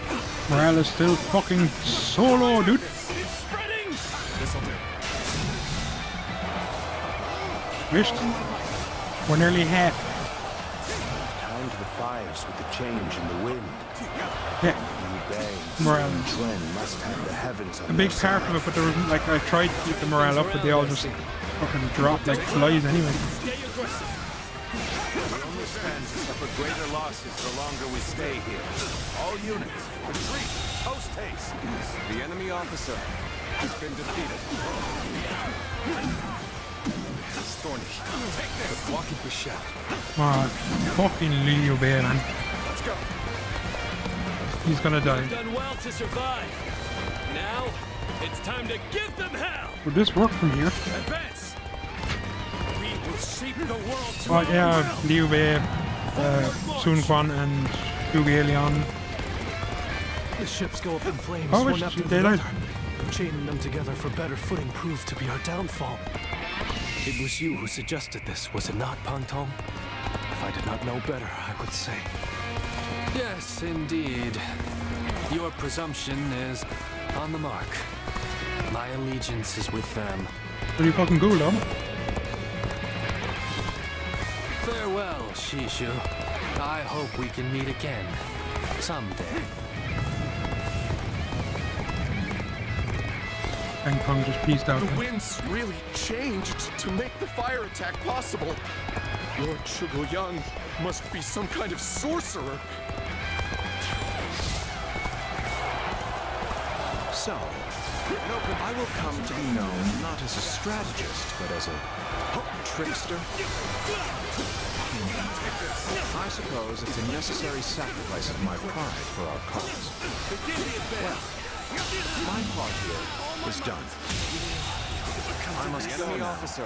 Morale is still fucking solo, dude. This'll do. Wished. We're nearly half. Timed the fires with the change in the wind. Yeah. Morale. Must have the heavens on A big their part side. of it, but there was like I tried to keep the morale up, but they all just fucking dropped like flies anyway. We only stand to suffer greater losses the longer we stay here. All units, retreat, post haste. The enemy officer has been defeated. It's thorny. Take this. Walking the shaft. Fucking Liu Bei, man. Let's go. He's gonna die. You've done well to survive. Now, it's time to give them hell. Would this work from here? Advance. We will shape the world to Oh our yeah, will. Liu Bei, Sun Quan, and Zhuge Liang. The ships go up in flames Oh, one it's after the daylight. other. Chaining them together for better footing proved to be our downfall. It was you who suggested this, was it not, Pantong? If I did not know better, I would say. Yes, indeed. Your presumption is on the mark. My allegiance is with them. Pretty fucking cool, though. Farewell, Shishu. I hope we can meet again. Someday. And Kong just pieced out. The winds really changed to make the fire attack possible. Lord Zhuge must be some kind of sorcerer. So, I will come to be known not as a strategist, but as a trickster. I suppose it's a necessary sacrifice of my pride for our cause. Well, my part here is done. I must go now. Officer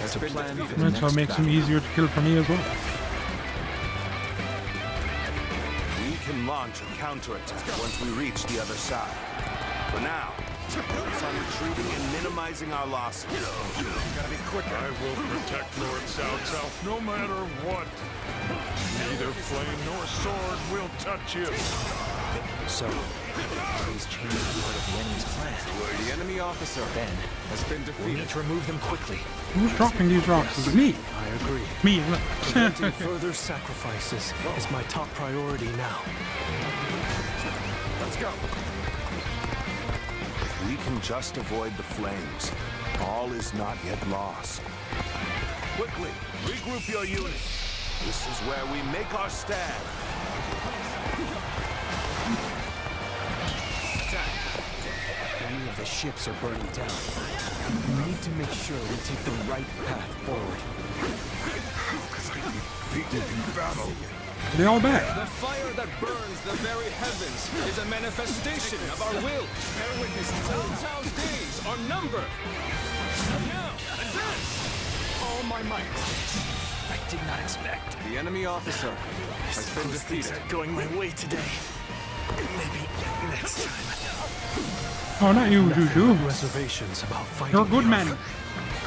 As a plan for the That's what next makes him battle. easier to kill for me as well. We can launch a counterattack once we reach the other side. For now, focus on retreating and minimizing our losses. Gotta be quicker. I will protect Lord South no matter what. Neither flame nor sword will touch you. So, he's changed part of the enemy's plan. The enemy officer, Ben, has been We defeated. need to remove them quickly. Who's dropping these rocks? Is it me? I agree. Me, isn't it? Preventing further sacrifices is my top priority now. Let's go. If we can just avoid the flames, all is not yet lost. Quickly, regroup your units. This is where we make our stand. Many of the ships are burning down. We need to make sure we take the right path forward. Beaten in battle. They all back. The fire that burns the very heavens is a manifestation of our will. Bear witness. Cao Cao's days are numbered. Now, advance! All my might. I did not expect. The enemy officer has been defeated. Going my way today. Maybe next time. Oh, not you, Juju. Reservations about fighting. You're a good man.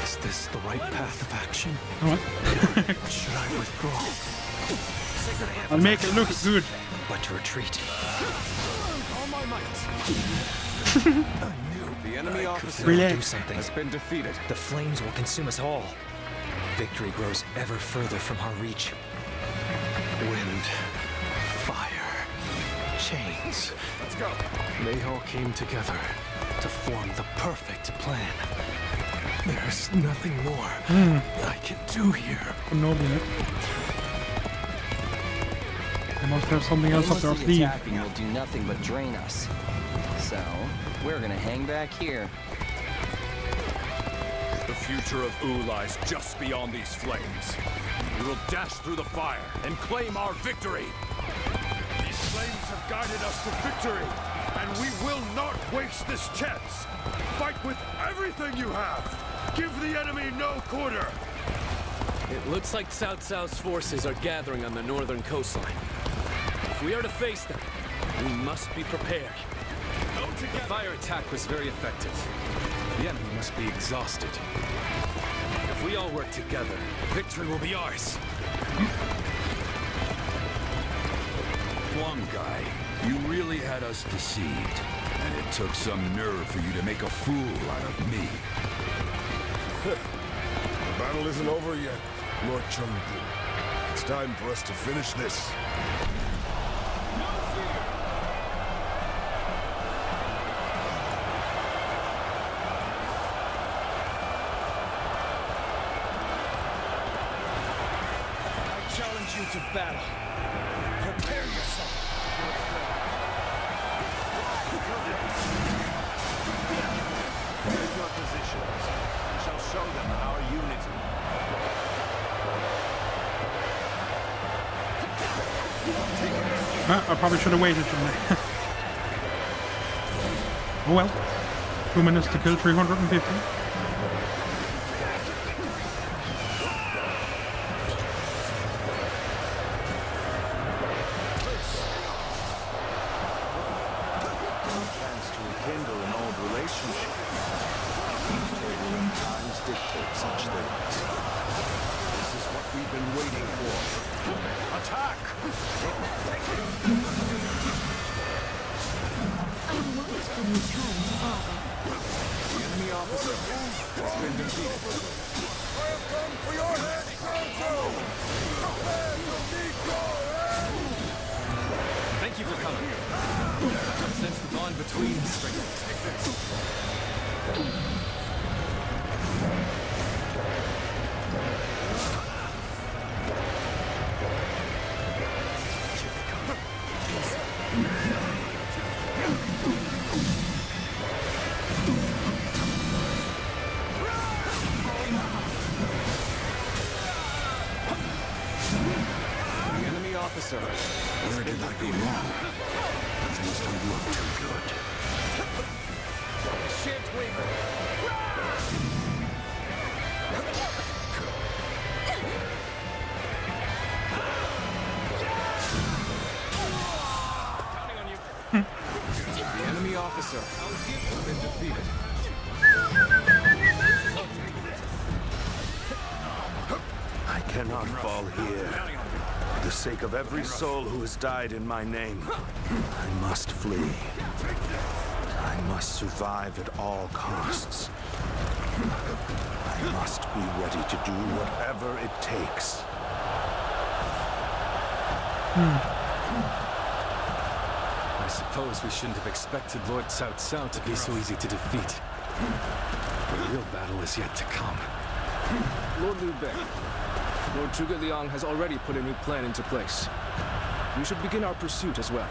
Is this the right path of action? What? Should I withdraw? I'll make it look good. But to retreat. All my might. The enemy officer Relax. Do something. has been defeated. The flames will consume us all. Victory grows ever further from our reach. Wind, fire, chains. Let's go. They all came together to form the perfect plan. There's nothing more I can do here. No, they must have something else up their Aimlessly sleeve. attacking will do nothing but drain us. So, we're gonna hang back here. The future of Wu lies just beyond these flames. We will dash through the fire and claim our victory. These flames have guided us to victory, and we will not waste this chance. Fight with everything you have. Give the enemy no quarter. It looks like Cao Cao's forces are gathering on the northern coastline. If we are to face them, we must be prepared. The fire attack was very effective. The enemy must be exhausted. If we all work together, victory will be ours. Huang Gai, you really had us deceived. And it took some nerve for you to make a fool out of me. The battle isn't over yet, Lord Chengdu. It's time for us to finish this. I challenge you to battle. Prepare yourself. Take your positions. We shall show them our unity. I probably should have waited for that. Oh well. 2 minutes to kill 350. Chance to rekindle an old relationship. Turbulent times dictate such things. This is what we've been waiting for. Attack! I won't give you time to bother. The enemy officer has been defeated. I have come for your head, Sanzo! Prepare to meet your end! Thank you for coming. Since the bond between us. long, but things don't look too good. Shan't waver. The enemy officer has been defeated. I cannot fall here. For the sake of every soul who has died in my name, I must flee. I must survive at all costs. I must be ready to do whatever it takes. I suppose we shouldn't have expected Lord Cao Cao to be so easy to defeat. The real battle is yet to come. Lord Liu Bei, Lord Zhuge Liang has already put a new plan into place. We should begin our pursuit as well.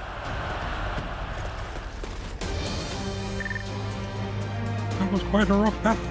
That was quite a rough battle.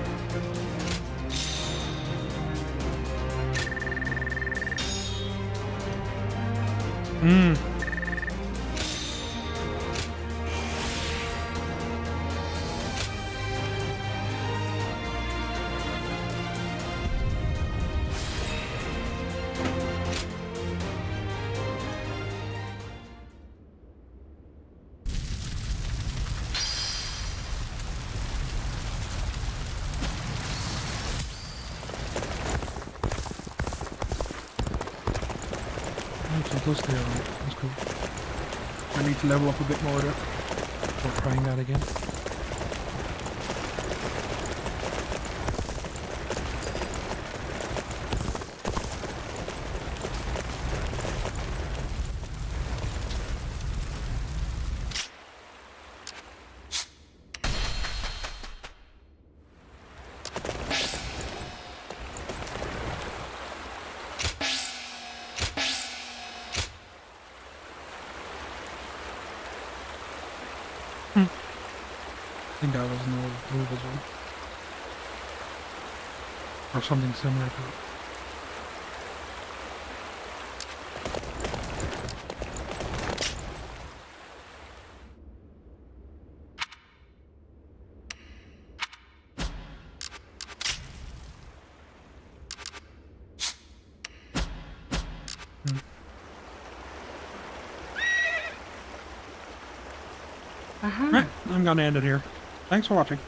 That's cool. I need to level up a bit more there before trying that again. I think that was an old move as well. Or something similar to it. Right, I'm gonna end it here. Thanks for watching.